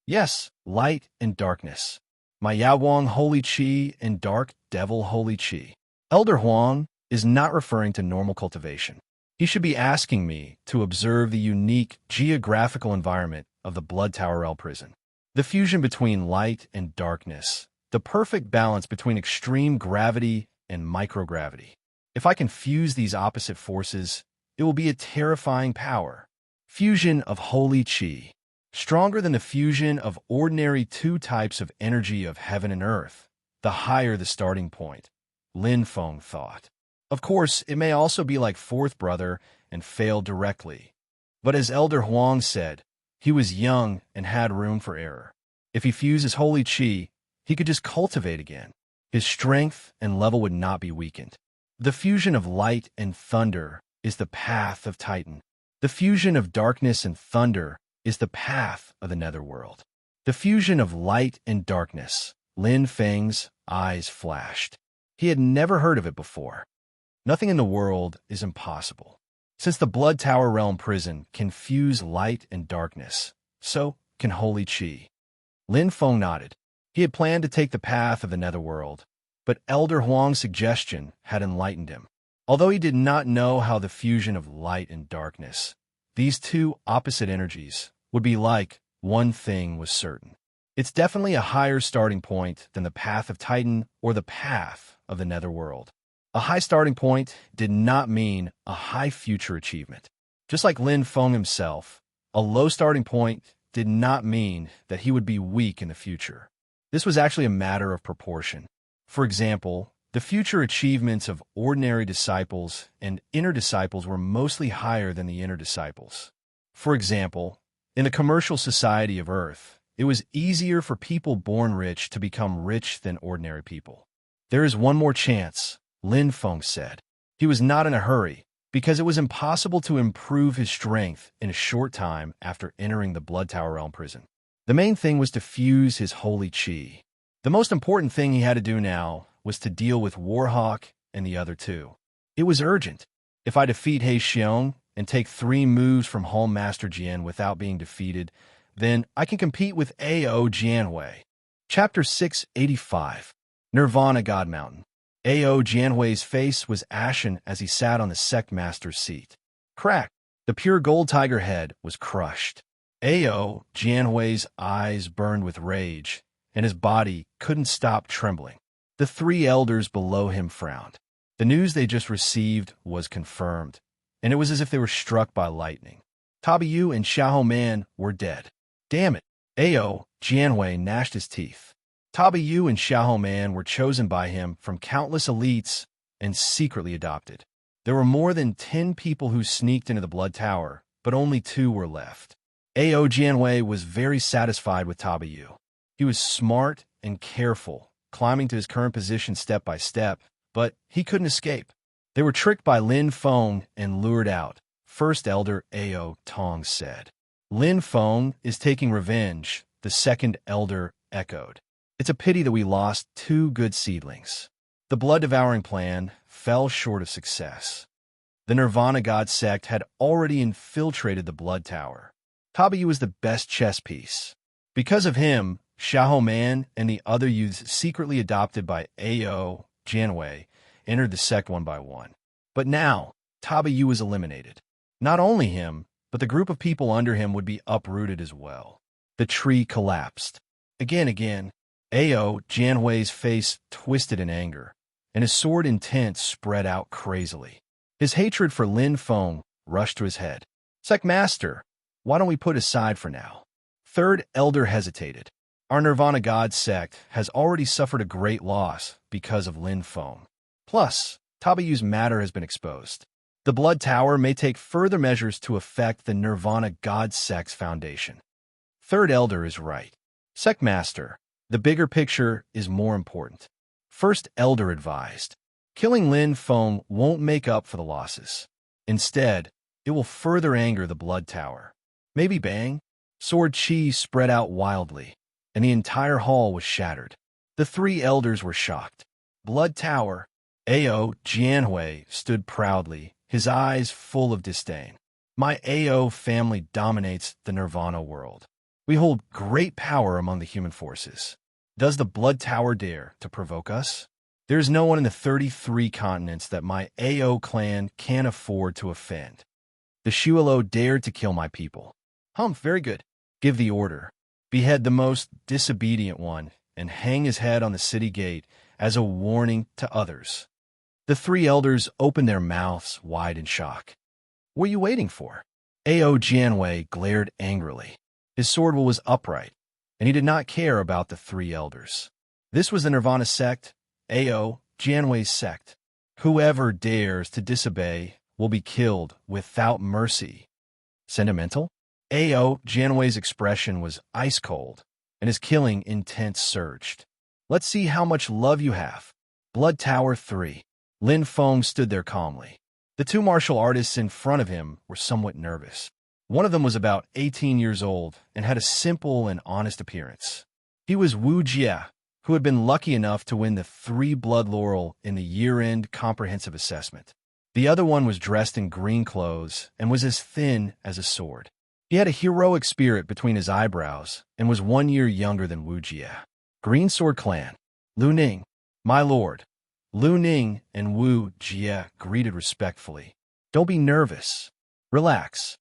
Yes, light and darkness. My Yawang Holy Qi and Dark Devil Holy Qi. Elder Huang is not referring to normal cultivation. He should be asking me to observe the unique geographical environment of the Blood Tower Realm Prison. The fusion between light and darkness. The perfect balance between extreme gravity and microgravity. If I can fuse these opposite forces, it will be a terrifying power. Fusion of Holy Qi. Stronger than the fusion of ordinary two types of energy of heaven and earth, the higher the starting point, Lin Feng thought. Of course, it may also be like Fourth Brother and fail directly. But as Elder Huang said, he was young and had room for error. If he fused his Holy Qi, he could just cultivate again. His strength and level would not be weakened. The fusion of light and thunder is the path of Titan. The fusion of darkness and thunder is the path of the netherworld. The fusion of light and darkness. Lin Feng's eyes flashed. He had never heard of it before. Nothing in the world is impossible. Since the Blood Tower Realm Prison can fuse light and darkness, so can Holy Qi. Lin Feng nodded. He had planned to take the path of the netherworld, but Elder Huang's suggestion had enlightened him. Although he did not know how the fusion of light and darkness, these two opposite energies, would be like, one thing was certain. It's definitely a higher starting point than the path of Titan or the path of the netherworld. A high starting point did not mean a high future achievement. Just like Lin Feng himself, a low starting point did not mean that he would be weak in the future. This was actually a matter of proportion. For example, the future achievements of ordinary disciples and inner disciples were mostly higher than the inner disciples. For example, in the commercial society of Earth, it was easier for people born rich to become rich than ordinary people. There is one more chance, Lin Feng said. He was not in a hurry, because it was impossible to improve his strength in a short time after entering the Blood Tower Realm Prison. The main thing was to fuse his Holy Qi. The most important thing he had to do now was to deal with Warhawk and the other two. It was urgent. If I defeat He Xiong and take 3 moves from Home Master Jian without being defeated, then I can compete with A.O. Jianhui. Chapter 685. Nirvana God Mountain. A.O. Jianhui's face was ashen as he sat on the sect master's seat. Crack! The pure gold tiger head was crushed. A.O. Jianhui's eyes burned with rage, and his body couldn't stop trembling. The 3 elders below him frowned. The news they just received was confirmed, and it was as if they were struck by lightning. Tabiyu and Xiahou Man were dead. Damn it! A.O. Jianhui gnashed his teeth. Tabiyu and Xiahou Man were chosen by him from countless elites and secretly adopted. There were more than 10 people who sneaked into the Blood Tower, but only 2 were left. Ao Jianwei was very satisfied with Tabayu. He was smart and careful, climbing to his current position step by step, but he couldn't escape. They were tricked by Lin Feng and lured out, First Elder Ao Tong said. Lin Feng is taking revenge, the second elder echoed. It's a pity that we lost 2 good seedlings. The blood-devouring plan fell short of success. The Nirvana God sect had already infiltrated the Blood Tower. Tabayu was the best chess piece. Because of him, Xiahou Man and the other youths secretly adopted by Ao Jianwei entered the sect one by one. But now, Tabayu was eliminated. Not only him, but the group of people under him would be uprooted as well. The tree collapsed. Again, Ao Jianwei's face twisted in anger, and his sword intent spread out crazily. His hatred for Lin Feng rushed to his head. Sect Master, why don't we put aside for now? Third Elder hesitated. Our Nirvana God sect has already suffered a great loss because of Lin Feng. Plus, Tabayu's matter has been exposed. The Blood Tower may take further measures to affect the Nirvana God sect's foundation. Third Elder is right. Sect Master, the bigger picture is more important. First Elder advised. Killing Lin Feng won't make up for the losses. Instead, it will further anger the Blood Tower. Maybe bang? Sword chi spread out wildly, and the entire hall was shattered. The 3 elders were shocked. Blood Tower, Ao Jianhui stood proudly, his eyes full of disdain. My Ao family dominates the Nirvana world. We hold great power among the human forces. Does the Blood Tower dare to provoke us? There is no one in the 33 continents that my Ao clan can afford to offend. The Shualo dared to kill my people. Very good. Give the order. Behead the most disobedient one and hang his head on the city gate as a warning to others. The 3 elders opened their mouths wide in shock. What are you waiting for? Ao Jianwei glared angrily. His sword was upright, and he did not care about the 3 elders. This was the Nirvana sect, Ao Jianwei's sect. Whoever dares to disobey will be killed without mercy. Sentimental? Ao Jianwei's expression was ice cold, and his killing intent surged. Let's see how much love you have. Blood Tower 3. Lin Feng stood there calmly. The 2 martial artists in front of him were somewhat nervous. One of them was about 18 years old and had a simple and honest appearance. He was Wu Jie, who had been lucky enough to win the 3 Blood Laurel in the year-end comprehensive assessment. The other one was dressed in green clothes and was as thin as a sword. He had a heroic spirit between his eyebrows and was 1 year younger than Wu Jie. Green Sword Clan. Lu Ning. My lord. Lu Ning and Wu Jie greeted respectfully. Don't be nervous. Relax.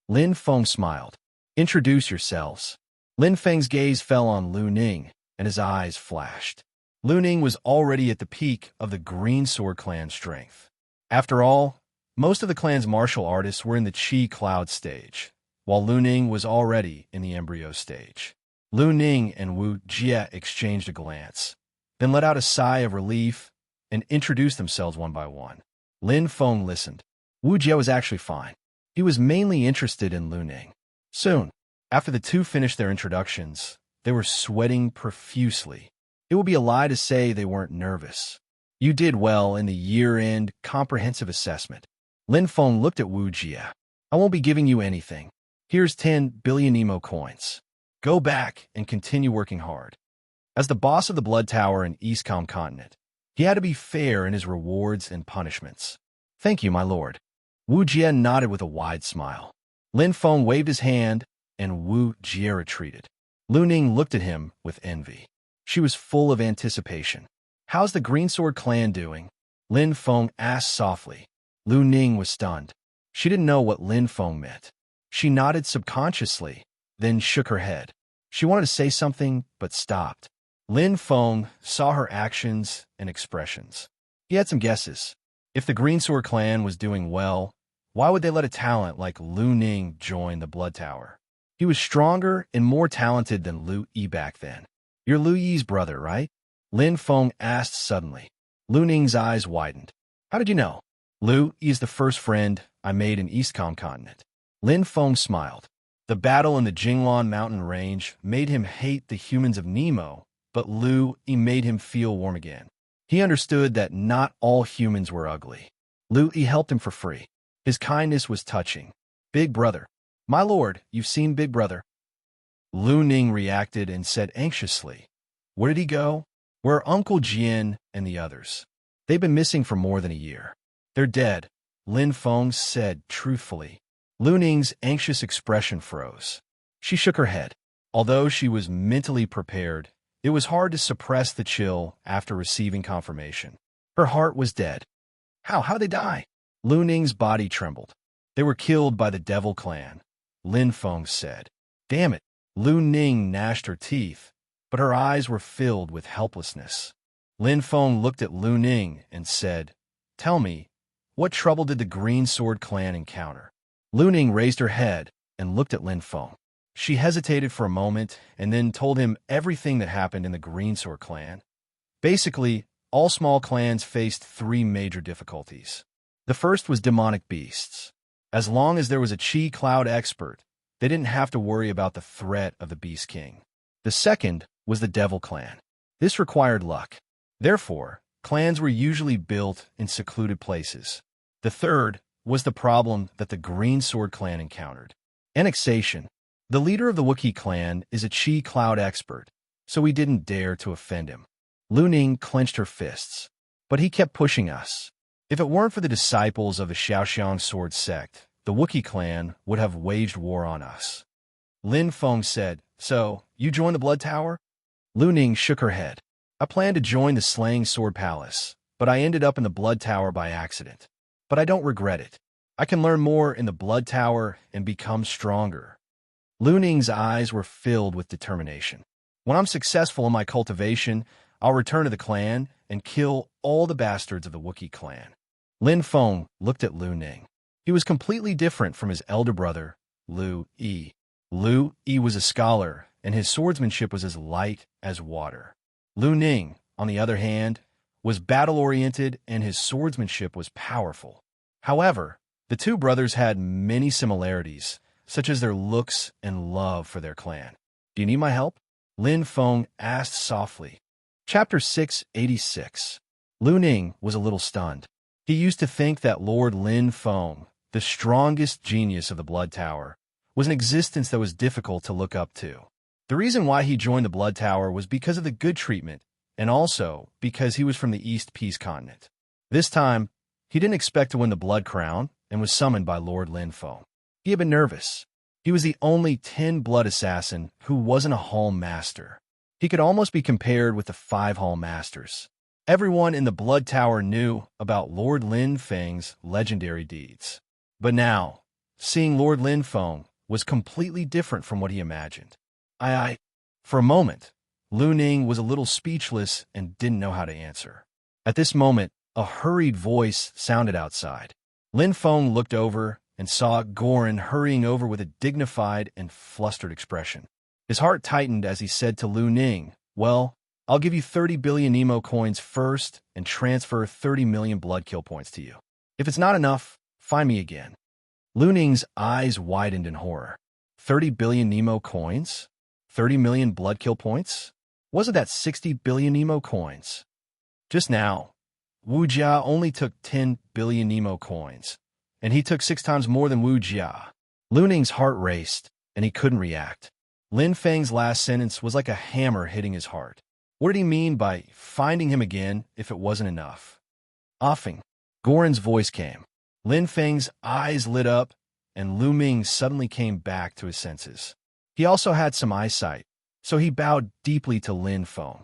Lin Feng smiled. Introduce yourselves. Lin Feng's gaze fell on Lu Ning, and his eyes flashed. Lu Ning was already at the peak of the Green Sword Clan strength. After all, most of the clan's martial artists were in the Chi Cloud stage, while Lu Ning was already in the embryo stage. Lu Ning and Wu Jie exchanged a glance, then let out a sigh of relief and introduced themselves one by one. Lin Feng listened. Wu Jie was actually fine. He was mainly interested in Lu Ning. Soon, after the 2 finished their introductions, they were sweating profusely. It would be a lie to say they weren't nervous. You did well in the year-end comprehensive assessment. Lin Feng looked at Wu Jie. I won't be giving you anything. Here's 10 billion Emo coins. Go back and continue working hard. As the boss of the Blood Tower in Eastcom continent, he had to be fair in his rewards and punishments. Thank you, my lord. Wu Jie nodded with a wide smile. Lin Feng waved his hand, and Wu Jie retreated. Lu Ning looked at him with envy. She was full of anticipation. How's the Green Sword Clan doing? Lin Feng asked softly. Lu Ning was stunned. She didn't know what Lin Feng meant. She nodded subconsciously, then shook her head. She wanted to say something, but stopped. Lin Feng saw her actions and expressions. He had some guesses. If the Green Sword Clan was doing well, why would they let a talent like Lu Ning join the Blood Tower? He was stronger and more talented than Lu Yi back then. You're Lu Yi's brother, right? Lin Feng asked suddenly. Lu Ning's eyes widened. How did you know? Lu is the first friend I made in Eastcom continent. Lin Feng smiled. The battle in the Jinglan mountain range made him hate the humans of Nemo, but Lu Yi made him feel warm again. He understood that not all humans were ugly. Lu Yi helped him for free. His kindness was touching. Big brother. My lord, you've seen Big brother. Lu Ning reacted and said anxiously, where did he go? Where are Uncle Jian and the others? They've been missing for more than a year. They're dead, Lin Feng said truthfully. Lu Ning's anxious expression froze. She shook her head. Although she was mentally prepared, it was hard to suppress the chill after receiving confirmation. Her heart was dead. How'd they die? Lu Ning's body trembled. They were killed by the Devil Clan, Lin Feng said. Damn it. Lu Ning gnashed her teeth, but her eyes were filled with helplessness. Lin Feng looked at Lu Ning and said, tell me, what trouble did the Green Sword Clan encounter? Lu Ning raised her head and looked at Lin Feng. She hesitated for a moment and then told him everything that happened in the Green Sword Clan. Basically, all small clans faced 3 major difficulties. The first was demonic beasts. As long as there was a Chi Cloud expert, they didn't have to worry about the threat of the Beast King. The second was the Devil Clan. This required luck. Therefore, clans were usually built in secluded places. The third was the problem that the Green Sword Clan encountered. Annexation. The leader of the Wookiee clan is a Chi Cloud expert, so we didn't dare to offend him. Lu Ning clenched her fists. But he kept pushing us. If it weren't for the disciples of the Xiaoxiang sword sect, the Wookiee clan would have waged war on us. Lin Feng said, so, you joined the Blood Tower? Lu Ning shook her head. I planned to join the Slaying Sword Palace, but I ended up in the Blood Tower by accident. But I don't regret it. I can learn more in the Blood Tower and become stronger. Lu Ning's eyes were filled with determination. When I'm successful in my cultivation, I'll return to the clan and kill all the bastards of the Wookiee clan. Lin Feng looked at Lu Ning. He was completely different from his elder brother, Lu Yi. Lu Yi was a scholar, and his swordsmanship was as light as water. Lu Ning, on the other hand, was battle-oriented and his swordsmanship was powerful. However, the two brothers had many similarities, such as their looks and love for their clan. Do you need my help? Lin Feng asked softly. Chapter 686. Lu Ning was a little stunned. He used to think that Lord Lin Feng, the strongest genius of the Blood Tower, was an existence that was difficult to look up to. The reason why he joined the Blood Tower was because of the good treatment, and also because he was from the East Peace Continent. This time, he didn't expect to win the Blood Crown and was summoned by Lord Lin Feng. He had been nervous. He was the only 10-blood assassin who wasn't a Hall Master. He could almost be compared with the 5 Hall Masters. Everyone in the Blood Tower knew about Lord Lin Feng's legendary deeds. But now, seeing Lord Lin Feng was completely different from what he imagined. For a moment, Lu Ning was a little speechless and didn't know how to answer. At this moment, a hurried voice sounded outside. Lin Feng looked over and saw Goran hurrying over with a dignified and flustered expression. His heart tightened as he said to Lu Ning, well, I'll give you 30 billion Nemo coins first and transfer 30 million blood kill points to you. If it's not enough, find me again. Lu Ning's eyes widened in horror. 30 billion Nemo coins? 30 million blood kill points? Wasn't that 60 billion Nemo coins? Just now, Wu Jia only took 10 billion Nemo coins, and he took 6 times more than Wu Jia. Lu Ning's heart raced, and he couldn't react. Lin Feng's last sentence was like a hammer hitting his heart. What did he mean by finding him again if it wasn't enough? Offing. Goran's voice came. Lin Feng's eyes lit up, and Lu Ming suddenly came back to his senses. He also had some eyesight, so he bowed deeply to Lin Feng.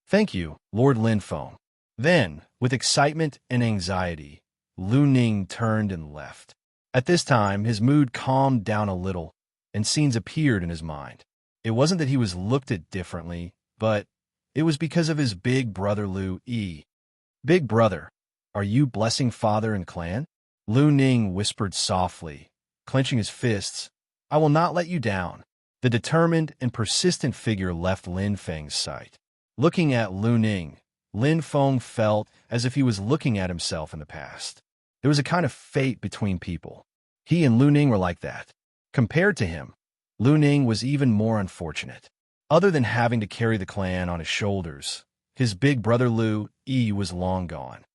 Thank you, Lord Lin Feng. Then, with excitement and anxiety, Lu Ning turned and left. At this time, his mood calmed down a little, and scenes appeared in his mind. It wasn't that he was looked at differently, but it was because of his big brother Lu Yi. Big brother, are you blessing father and clan? Lu Ning whispered softly, clenching his fists. I will not let you down. The determined and persistent figure left Lin Feng's sight. Looking at Lu Ning, Lin Feng felt as if he was looking at himself in the past. There was a kind of fate between people. He and Lu Ning were like that. Compared to him, Lu Ning was even more unfortunate. Other than having to carry the clan on his shoulders, his big brother Lu Yi was long gone.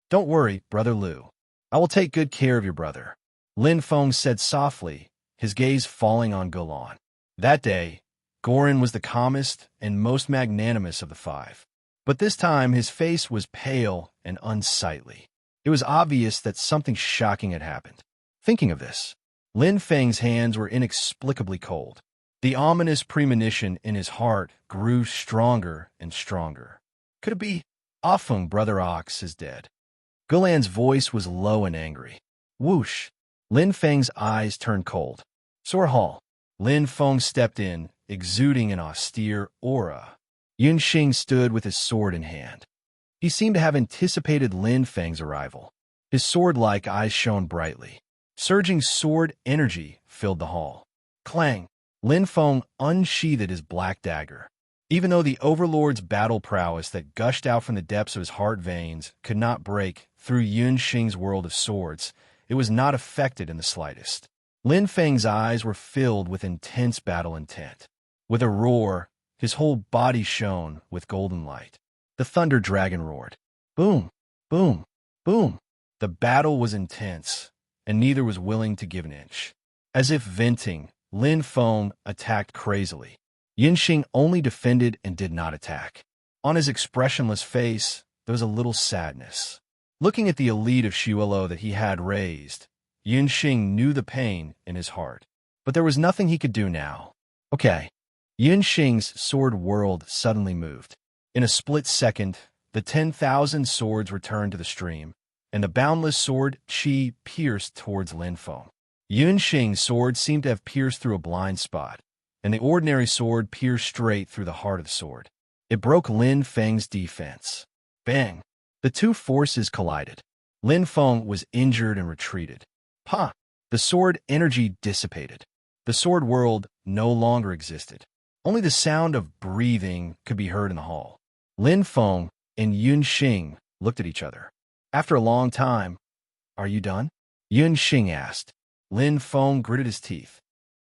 "Don't worry, brother Lu. I will take good care of your brother," Lin Feng said softly, his gaze falling on Gulan. That day, Gorin was the calmest and most magnanimous of the five. But this time his face was pale and unsightly. It was obvious that something shocking had happened. Thinking of this, Lin Feng's hands were inexplicably cold. The ominous premonition in his heart grew stronger and stronger. Could it be Afeng, brother Ox, is dead? Gulan's voice was low and angry. Whoosh! Lin Feng's eyes turned cold. Sword Hall. Lin Feng stepped in, exuding an austere aura. Yun Xing stood with his sword in hand. He seemed to have anticipated Lin Feng's arrival. His sword-like eyes shone brightly. Surging sword energy filled the hall. Clang! Lin Feng unsheathed his black dagger. Even though the Overlord's battle prowess that gushed out from the depths of his heart veins could not break through Yun Xing's world of swords, it was not affected in the slightest. Lin Feng's eyes were filled with intense battle intent. With a roar, his whole body shone with golden light. The thunder dragon roared. Boom! Boom! Boom! The battle was intense, and neither was willing to give an inch. As if venting, Lin Feng attacked crazily. Yun Xing only defended and did not attack. On his expressionless face, there was a little sadness. Looking at the elite of Shuelo that he had raised, Yun Xing knew the pain in his heart. But there was nothing he could do now. Okay. Yun Xing's sword world suddenly moved. In a split second, the 10,000 swords returned to the stream, and the boundless sword Qi pierced towards Lin Feng. Yun Xing's sword seemed to have pierced through a blind spot, and the ordinary sword pierced straight through the heart of the sword. It broke Lin Feng's defense. Bang! The two forces collided. Lin Feng was injured and retreated. Pa! The sword energy dissipated. The sword world no longer existed. Only the sound of breathing could be heard in the hall. Lin Feng and Yun Xing looked at each other. After a long time, "Are you done?" Yun Xing asked. Lin Feng gritted his teeth.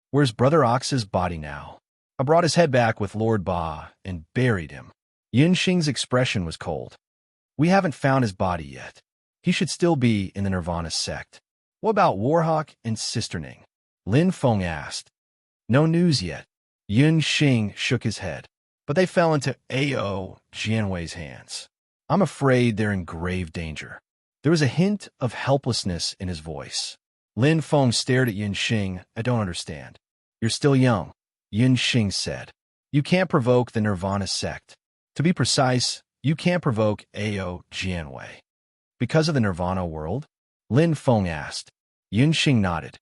"Where's Brother Ox's body now?" "I brought his head back with Lord Ba and buried him." Yun Xing's expression was cold. "We haven't found his body yet. He should still be in the Nirvana sect." "What about Warhawk and Sister Ning?" Lin Feng asked. "No news yet." Yun Xing shook his head. "But they fell into A.O. Jianwei's hands. I'm afraid they're in grave danger." There was a hint of helplessness in his voice. Lin Feng stared at Yun Xing. "I don't understand." "You're still young," Yun Xing said. "You can't provoke the Nirvana sect. To be precise, you can't provoke A.O. Jianwei." "Because of the Nirvana world?" Lin Feng asked. Yun Xing nodded.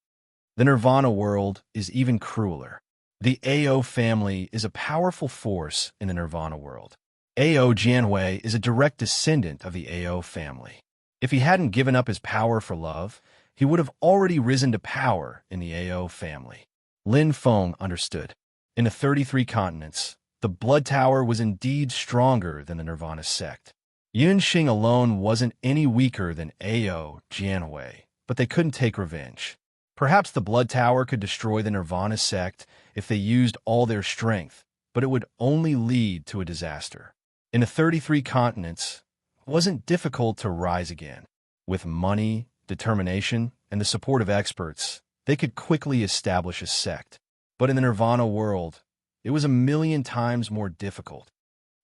"The Nirvana world is even crueler. The A.O. family is a powerful force in the Nirvana world. A.O. Jianwei is a direct descendant of the A.O. family. If he hadn't given up his power for love, he would have already risen to power in the A.O. family." Lin Feng understood. In the 33 continents, the Blood Tower was indeed stronger than the Nirvana sect. Yun Xing alone wasn't any weaker than A.O. Jianwei, but they couldn't take revenge. Perhaps the Blood Tower could destroy the Nirvana sect if they used all their strength, but it would only lead to a disaster. In the 33 continents, it wasn't difficult to rise again. With money, determination, and the support of experts, they could quickly establish a sect. But in the Nirvana world, it was a million times more difficult.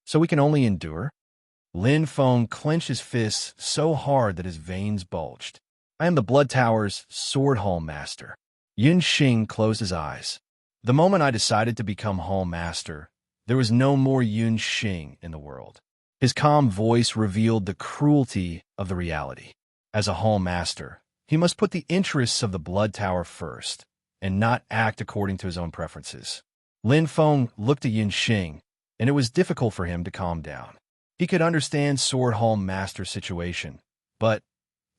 "So we can only endure?" Lin Feng clenched his fists so hard that his veins bulged. "I am the Blood Tower's Sword Hall Master." Yun Xing closed his eyes. The moment I decided to become Hall Master, there was no more Yun Xing in the world. His calm voice revealed the cruelty of the reality. As a Hall Master, he must put the interests of the Blood Tower first, and not act according to his own preferences. Lin Feng looked at Yun Xing, and it was difficult for him to calm down. He could understand Sword Hall Master's situation, but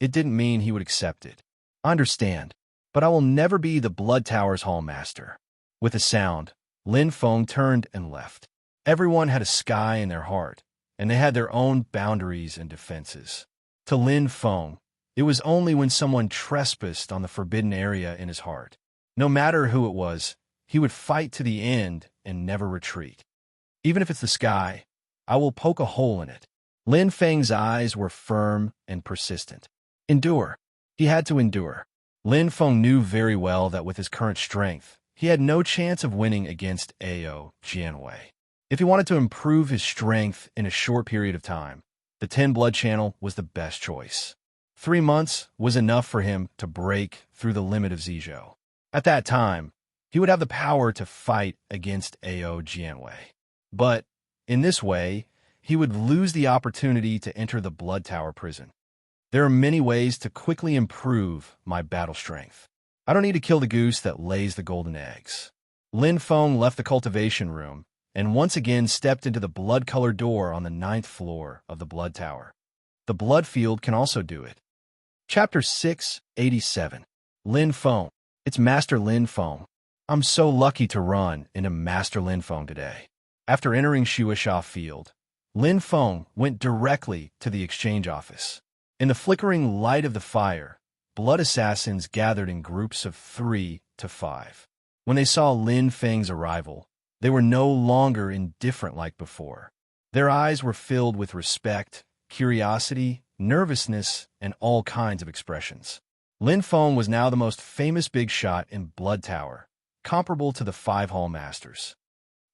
it didn't mean he would accept it. "I understand, but I will never be the Blood Tower's Hall Master." With a sound, Lin Feng turned and left. Everyone had a sky in their heart, and they had their own boundaries and defenses. To Lin Feng, It was only when someone trespassed on the forbidden area in his heart. No matter who it was, he would fight to the end and never retreat. Even if it's the sky, I will poke a hole in it. Lin Feng's eyes were firm and persistent. Endure. He had to endure. Lin Feng knew very well that with his current strength, he had no chance of winning against Ao Jianwei. If he wanted to improve his strength in a short period of time, the 10 blood channel was the best choice. 3 months was enough for him to break through the limit of Zizhou. At that time, he would have the power to fight against Ao Jianwei. But, in this way, he would lose the opportunity to enter the Blood Tower prison. There are many ways to quickly improve my battle strength. I don't need to kill the goose that lays the golden eggs. Lin Feng left the cultivation room and once again stepped into the blood-colored door on the 9th floor of the Blood Tower. The blood field can also do it. Chapter 687. Lin Feng. It's Master Lin Feng. I'm so lucky to run into Master Lin Feng today. After entering Shuisha Field, Lin Feng went directly to the exchange office. In the flickering light of the fire, blood assassins gathered in groups of 3 to 5. When they saw Lin Feng's arrival, they were no longer indifferent like before. Their eyes were filled with respect, curiosity, nervousness, and all kinds of expressions. Lin Feng was now the most famous big shot in Blood Tower, comparable to the 5 Hall Masters.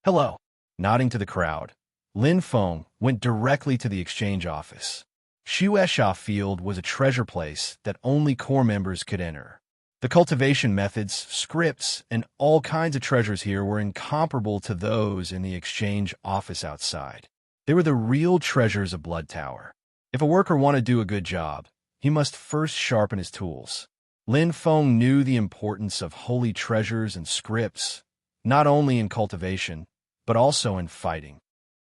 Hello. Nodding to the crowd, Lin Feng went directly to the exchange office. Shuisha Field was a treasure place that only core members could enter. The cultivation methods, scripts, and all kinds of treasures here were incomparable to those in the exchange office outside. They were the real treasures of Blood Tower. If a worker wanted to do a good job, he must first sharpen his tools. Lin Feng knew the importance of holy treasures and scripts, not only in cultivation, but also in fighting.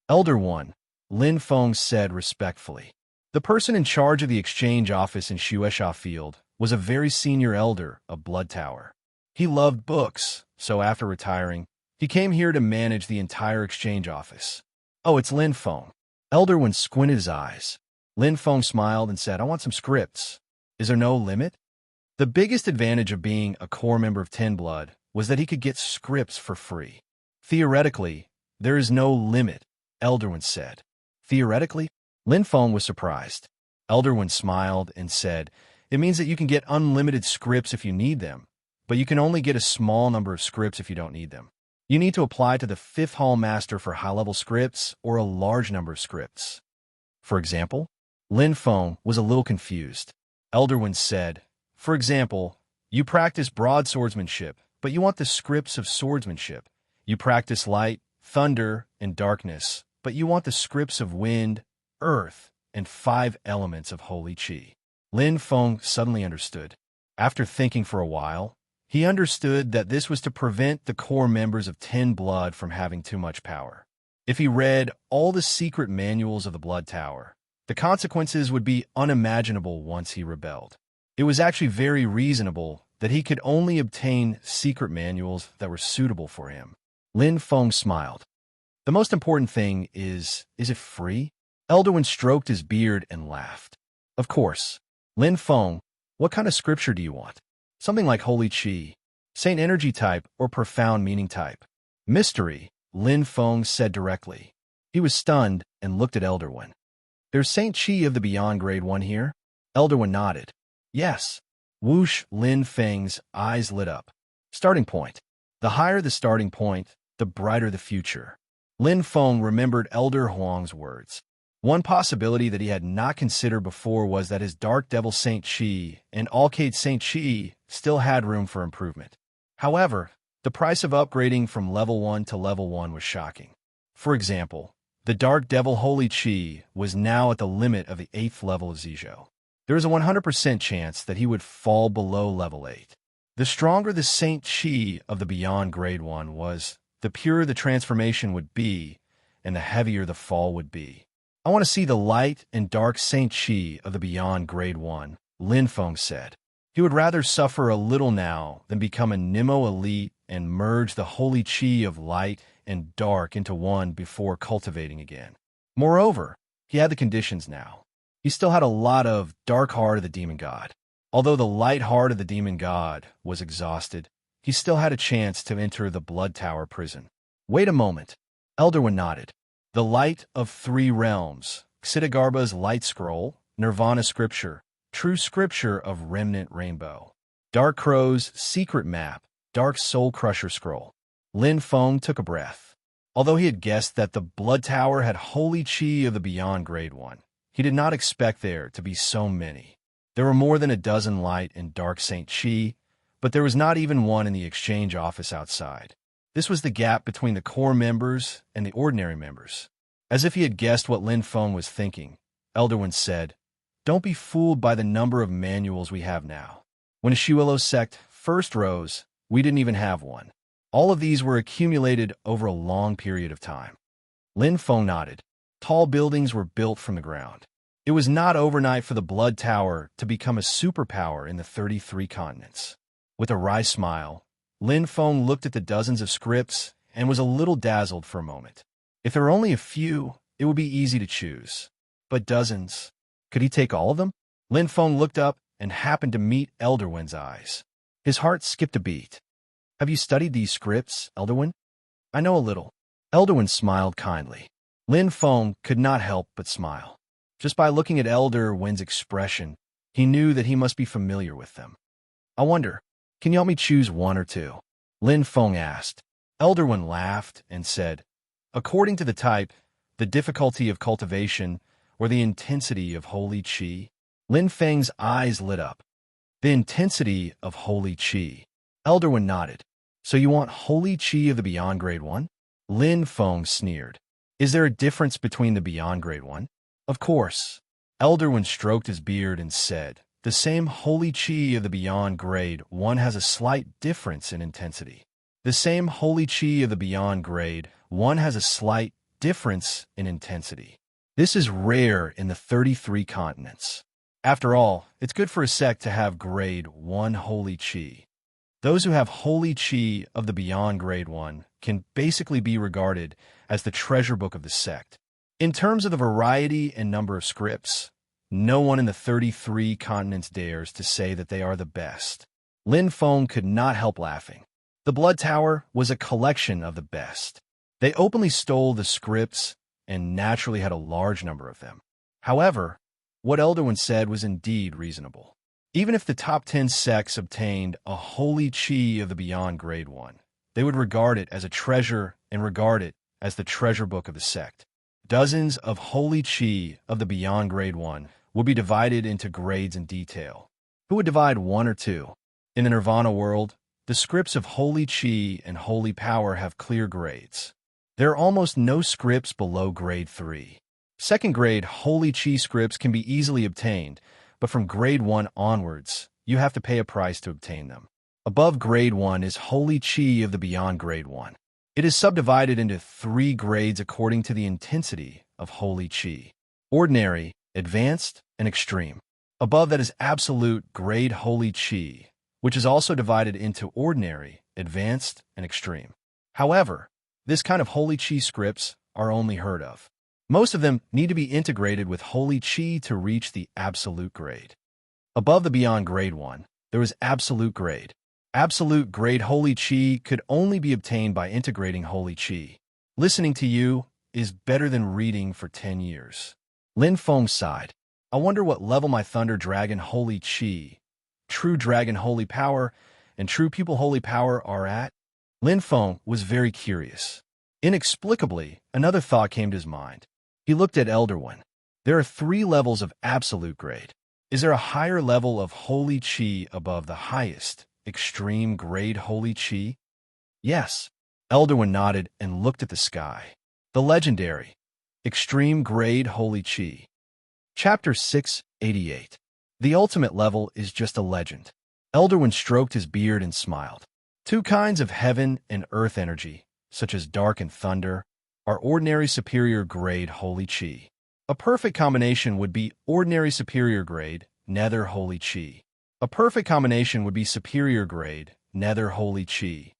Elder One, Lin Feng said respectfully. The person in charge of the exchange office in Shuisha Field was a very senior elder of Blood Tower. He loved books, so after retiring, he came here to manage the entire exchange office. Oh, it's Lin Feng. Elder One squinted his eyes. Lin Feng smiled and said, I want some scripts. Is there no limit? The biggest advantage of being a core member of 10 Blood was that he could get scripts for free. Theoretically, there is no limit, Elder One said. Theoretically? Lin Feng was surprised. Elder One smiled and said, it means that you can get unlimited scripts if you need them, but you can only get a small number of scripts if you don't need them. You need to apply to the 5th Hall Master for high-level scripts or a large number of scripts. For example, Lin Feng was a little confused. Elder One said, for example, you practice broadswordsmanship, but you want the scripts of swordsmanship. You practice light, thunder, and darkness, but you want the scripts of wind, earth, and 5 elements of holy qi. Lin Feng suddenly understood. After thinking for a while, he understood that this was to prevent the core members of 10 Blood from having too much power. If he read all the secret manuals of the Blood Tower, the consequences would be unimaginable once he rebelled. It was actually very reasonable that he could only obtain secret manuals that were suitable for him. Lin Feng smiled. The most important thing is it free? Elder One stroked his beard and laughed. Of course. Lin Feng, what kind of scripture do you want? Something like Holy Qi, Saint Energy type, or Profound Meaning type. Mystery, Lin Feng said directly. He was stunned and looked at Elder One. There's Saint Qi of the Beyond Grade 1 here? Elder One nodded. Yes. Whoosh, Lin Feng's eyes lit up. Starting point. The higher the starting point, the brighter the future. Lin Feng remembered Elder Huang's words. One possibility that he had not considered before was that his Dark Devil Saint Qi and Alcade Saint Qi still had room for improvement. However, the price of upgrading from level 1 to level 1 was shocking. For example, the Dark Devil Holy Qi was now at the limit of the 8th level of Zizhou. There was a 100% chance that he would fall below level 8. The stronger the Saint Qi of the Beyond Grade 1 was, the purer the transformation would be, and the heavier the fall would be. I want to see the light and dark Saint Qi of the Beyond Grade 1, Lin Feng said. He would rather suffer a little now than become a Nemo elite and merge the holy Qi of light and dark into one before cultivating again. Moreover, he had the conditions now. He still had a lot of dark heart of the demon god. Although the light heart of the demon god was exhausted, he still had a chance to enter the Blood Tower prison. Wait a moment. Elderwin nodded. The Light of Three Realms, Xitigarbha's Light Scroll, Nirvana Scripture, True Scripture of Remnant Rainbow. Dark Crow's Secret Map, Dark Soul Crusher Scroll. Lin Feng took a breath. Although he had guessed that the Blood Tower had Holy Chi of the Beyond Grade 1, he did not expect there to be so many. There were more than a dozen Light and Dark Saint Chi, but there was not even one in the exchange office outside. This was the gap between the core members and the ordinary members. As if he had guessed what Lin Feng was thinking, Elderwin said, "Don't be fooled by the number of manuals we have now. When a Shiwillow sect first rose, we didn't even have one. All of these were accumulated over a long period of time." Lin Feng nodded. Tall buildings were built from the ground. It was not overnight for the Blood Tower to become a superpower in the 33 continents. With a wry smile, Lin Feng looked at the dozens of scripts and was a little dazzled for a moment. If there were only a few, it would be easy to choose. But dozens? Could he take all of them? Lin Feng looked up and happened to meet Elderwin's eyes. His heart skipped a beat. "Have you studied these scripts, Elderwin?" "I know a little." Elderwin smiled kindly. Lin Feng could not help but smile. Just by looking at Elderwin's expression, he knew that he must be familiar with them. "I wonder, can you help me choose one or two?" Lin Feng asked. Elderwin laughed and said, "According to the type, the difficulty of cultivation, or the intensity of Holy Chi." Lin Feng's eyes lit up. "The intensity of Holy Chi." Elderwin nodded. "So you want Holy Chi of the Beyond Grade 1? Lin Feng sneered. "Is there a difference between the Beyond Grade 1? "Of course." Elderwin stroked his beard and said, "The same Holy Chi of the Beyond Grade 1 has a slight difference in intensity. The same Holy Chi of the Beyond Grade 1 has a slight difference in intensity. This is rare in the 33 continents. After all, it's good for a sect to have Grade 1 Holy Chi. Those who have Holy Chi of the Beyond Grade 1 can basically be regarded as the treasure book of the sect. In terms of the variety and number of scripts, no one in the 33 continents dares to say that they are the best." Lin Feng could not help laughing. The Blood Tower was a collection of the best. They openly stole the scripts and naturally had a large number of them. However, what Elderwin said was indeed reasonable. Even if the top 10 sects obtained a Holy Chi of the Beyond Grade 1, they would regard it as a treasure and regard it as the treasure book of the sect. Dozens of Holy Chi of the Beyond Grade 1 would be divided into grades in detail. Who would divide one or two? In the Nirvana world, the scripts of Holy Chi and Holy Power have clear grades. There are almost no scripts below Grade 3. Second grade Holy Chi scripts can be easily obtained, but from Grade 1 onwards, you have to pay a price to obtain them. Above Grade 1 is Holy Chi of the Beyond Grade 1. It is subdivided into 3 grades according to the intensity of Holy Chi: ordinary, advanced, and extreme. Above that is absolute grade Holy Chi, which is also divided into ordinary, advanced, and extreme. However, this kind of Holy Chi scripts are only heard of. Most of them need to be integrated with Holy Chi to reach the absolute grade. Above the Beyond Grade 1, there is absolute grade. Absolute grade Holy Chi could only be obtained by integrating Holy Chi. Listening to you is better than reading for 10 years. Lin Feng sighed. "I wonder what level my Thunder Dragon Holy Chi, True Dragon Holy Power, and True Pupil Holy Power are at?" Lin Feng was very curious. Inexplicably, another thought came to his mind. He looked at Elderwin. "There are 3 levels of absolute grade. Is there a higher level of Holy Chi above the highest, extreme grade Holy Chi?" "Yes." Elderwin nodded and looked at the sky. "The legendary, extreme grade Holy Chi." Chapter 688. The ultimate level is just a legend. Elderwin stroked his beard and smiled. 2 kinds of heaven and earth energy, such as dark and thunder, are ordinary superior grade Holy Chi. A perfect combination would be ordinary superior grade, nether Holy Chi. A perfect combination would be superior grade, nether Holy Chi.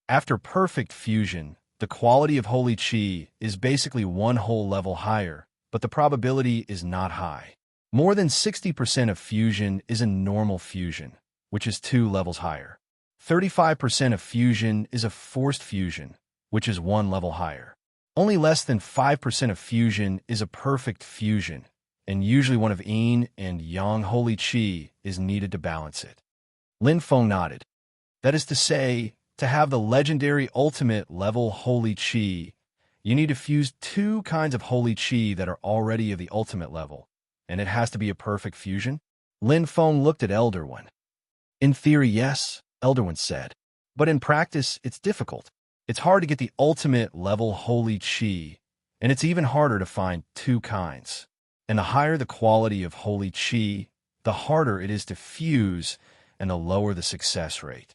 After perfect fusion, the quality of Holy Chi is basically one whole level higher, but the probability is not high. More than 60% of fusion is a normal fusion, which is 2 levels higher. 35% of fusion is a forced fusion, which is 1 level higher. Only less than 5% of fusion is a perfect fusion, and usually one of yin and yang holy qi is needed to balance it. Lin Feng nodded. That is to say, to have the legendary ultimate level holy qi, you need to fuse 2 kinds of holy qi that are already of the ultimate level, and it has to be a perfect fusion? Lin Feng looked at Elder One. In theory, yes, Elder One said, but in practice, it's difficult. It's hard to get the ultimate level holy qi, and it's even harder to find 2 kinds. And the higher the quality of holy qi, the harder it is to fuse and the lower the success rate.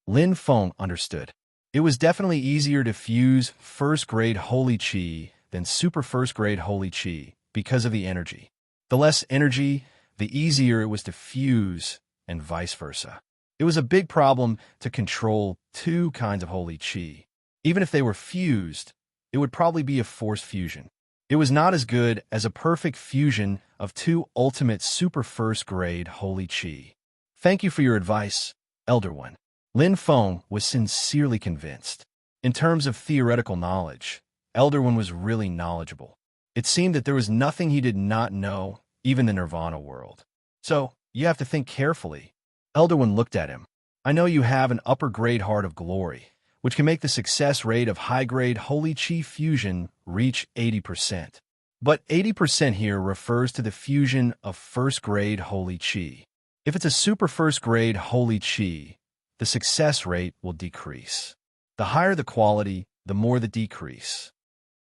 Lin Feng understood. It was definitely easier to fuse first-grade holy qi than super first-grade holy qi because of the energy. The less energy, the easier it was to fuse, and vice versa. It was a big problem to control 2 kinds of holy qi. Even if they were fused, it would probably be a forced fusion. It was not as good as a perfect fusion of 2 ultimate super first-grade holy qi. Thank you for your advice, Elder One. Lin Feng was sincerely convinced. In terms of theoretical knowledge, Elder One was really knowledgeable. It seemed that there was nothing he did not know, even the Nirvana world. So, you have to think carefully. Elder One looked at him. I know you have an upper-grade heart of glory, which can make the success rate of high-grade holy qi fusion reach 80%. But 80% here refers to the fusion of first-grade holy qi. If it's a super first-grade holy qi, the success rate will decrease. The higher the quality, the more the decrease.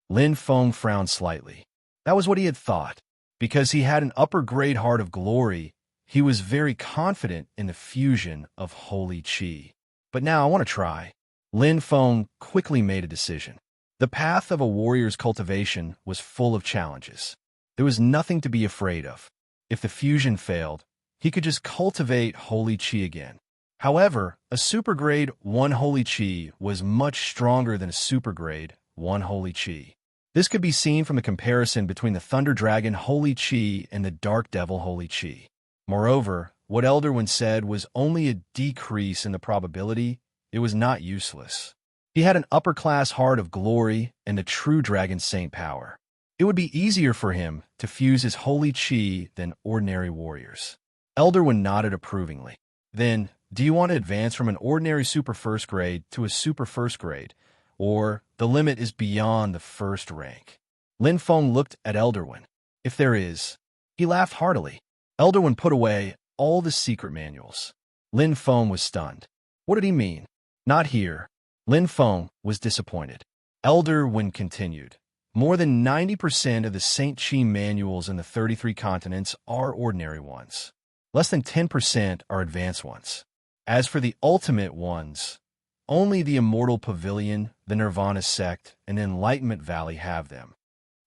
Lin Feng frowned slightly. That was what he had thought. Because he had an upper-grade heart of glory, he was very confident in the fusion of holy qi. But now I want to try. Lin Feng quickly made a decision. The path of a warrior's cultivation was full of challenges. There was nothing to be afraid of. If the fusion failed, he could just cultivate holy qi again. However, a supergrade 1 holy qi was much stronger than a supergrade 1 holy qi. This could be seen from the comparison between the Thunder Dragon holy qi and the Dark Devil holy qi. Moreover, what Elder One said was only a decrease in the probability. It was not useless. He had an upper-class heart of glory and a true dragon saint power. It would be easier for him to fuse his holy qi than ordinary warriors. Elder One nodded approvingly. Then, do you want to advance from an ordinary super first grade to a super first grade, or the limit is beyond the first rank? Lin Feng looked at Elder One. If there is. He laughed heartily. Elder One put away all the secret manuals. Lin Feng was stunned. What did he mean? Not here. Lin Feng was disappointed. Elder One continued. More than 90% of the Saint Qi manuals in the 33 continents are ordinary ones. Less than 10% are advanced ones. As for the ultimate ones, only the Immortal Pavilion, the Nirvana Sect, and Enlightenment Valley have them.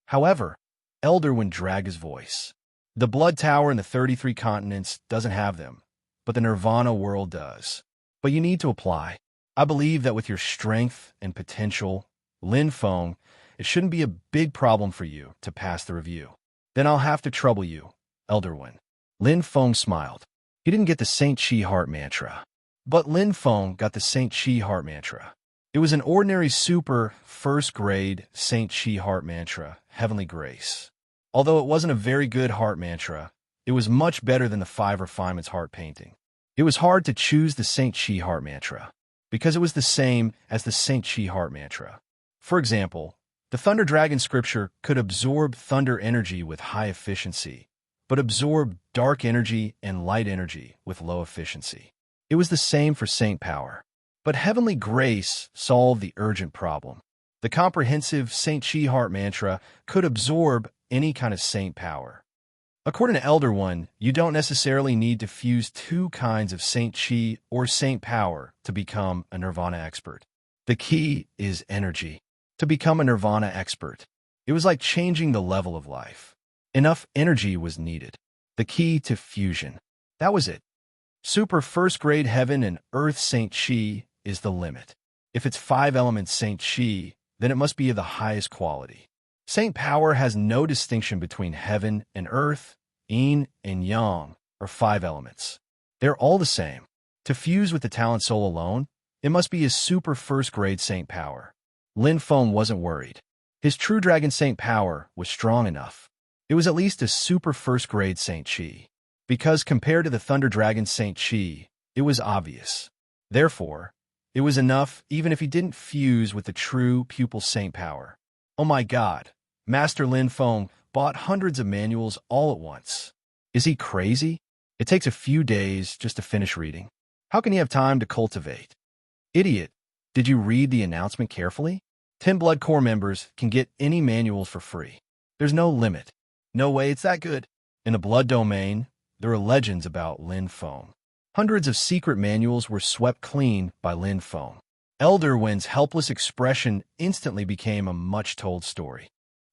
However, Elder One dragged his voice. The Blood Tower in the 33 continents doesn't have them, but the Nirvana world does. But you need to apply. I believe that with your strength and potential, Lin Feng, it shouldn't be a big problem for you to pass the review. Then I'll have to trouble you, Elder One. Lin Feng smiled. He didn't get the Saint Qi Heart Mantra. But Lin Feng got the Saint Qi Heart Mantra. It was an ordinary super first-grade Saint Qi Heart Mantra, Heavenly Grace. Although it wasn't a very good heart mantra, it was much better than the 5 refinements heart painting. It was hard to choose the Saint Qi Heart Mantra, because it was the same as the Saint Qi Heart Mantra. For example, the Thunder Dragon scripture could absorb thunder energy with high efficiency, but absorb dark energy and light energy with low efficiency. It was the same for Saint Power. But Heavenly Grace solved the urgent problem. The comprehensive Saint Qi Heart Mantra could absorb any kind of Saint Power. According to Elder One, you don't necessarily need to fuse 2 kinds of Saint Qi or Saint Power to become a Nirvana expert. The key is energy. To become a Nirvana expert, it was like changing the level of life. Enough energy was needed. The key to fusion. That was it. Super first-grade heaven and earth Saint Qi is the limit. If it's 5-element Saint Qi, then it must be of the highest quality. Saint Power has no distinction between heaven and earth. yin and yang are 5 elements. They're all the same. To fuse with the talent soul alone, it must be his super first-grade saint power. Lin Feng wasn't worried. His true dragon saint power was strong enough. It was at least a super first-grade Saint Chi. Because compared to the Thunder Dragon Saint Chi, it was obvious. Therefore, it was enough even if he didn't fuse with the true pupil saint power. Oh my god, Master Lin Feng bought hundreds of manuals all at once. Is he crazy? It takes a few days just to finish reading. How can he have time to cultivate? Idiot, did you read the announcement carefully? 10 Blood Corps members can get any manuals for free. There's no limit. No way it's that good. In the Blood domain, there are legends about Lin Feng. Hundreds of secret manuals were swept clean by Lin Feng. Elder Wen's helpless expression instantly became a much-told story.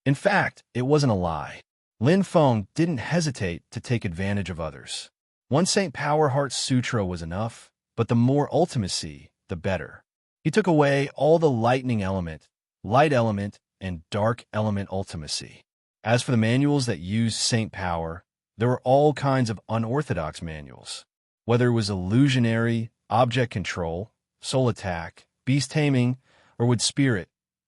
In fact, it wasn't a lie. Lin Feng didn't hesitate to take advantage of others. One Saint Power Heart Sutra was enough, but the more ultimacy, the better. He took away all the lightning element, light element, and dark element ultimacy. As for the manuals that used Saint Power, there were all kinds of unorthodox manuals. Whether it was illusionary, object control, soul attack, beast taming, or wood spirit,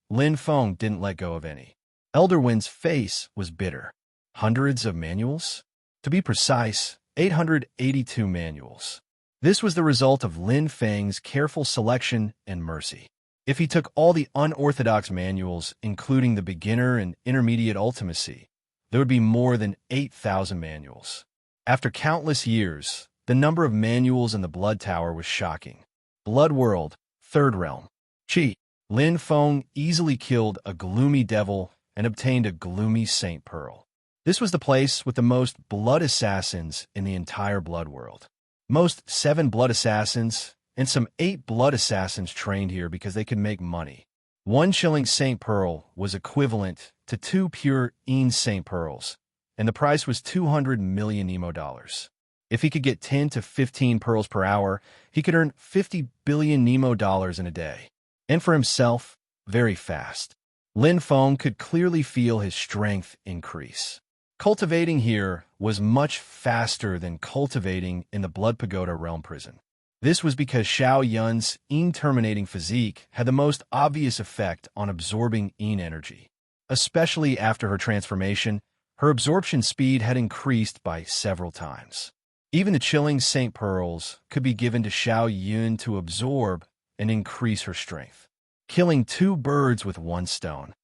Lin Feng didn't let go of any. Elder Wen's face was bitter. Hundreds of manuals? To be precise, 882 manuals. This was the result of Lin Feng's careful selection and mercy. If he took all the unorthodox manuals, including the beginner and intermediate ultimacy, there would be more than 8,000 manuals. After countless years, the number of manuals in the Blood Tower was shocking. Blood World, Third Realm. Chi. Lin Feng easily killed a gloomy devil and obtained a gloomy Saint Pearl. This was the place with the most blood assassins in the entire Blood World. Most 7 blood assassins, and some 8 blood assassins trained here because they could make money. 1 shilling Saint Pearl was equivalent to 2 pure Een Saint Pearls, and the price was 200 million Nemo dollars. If he could get 10 to 15 pearls per hour, he could earn 50 billion Nemo dollars in a day. And for himself, very fast. Lin Feng could clearly feel his strength increase. Cultivating here was much faster than cultivating in the Blood Pagoda Realm Prison. This was because Xiao Yun's Een-terminating physique had the most obvious effect on absorbing Een energy. Especially after her transformation, her absorption speed had increased by several times. Even the chilling Saint Pearls could be given to Xiao Yun to absorb and increase her strength. Killing 2 birds with 1 stone.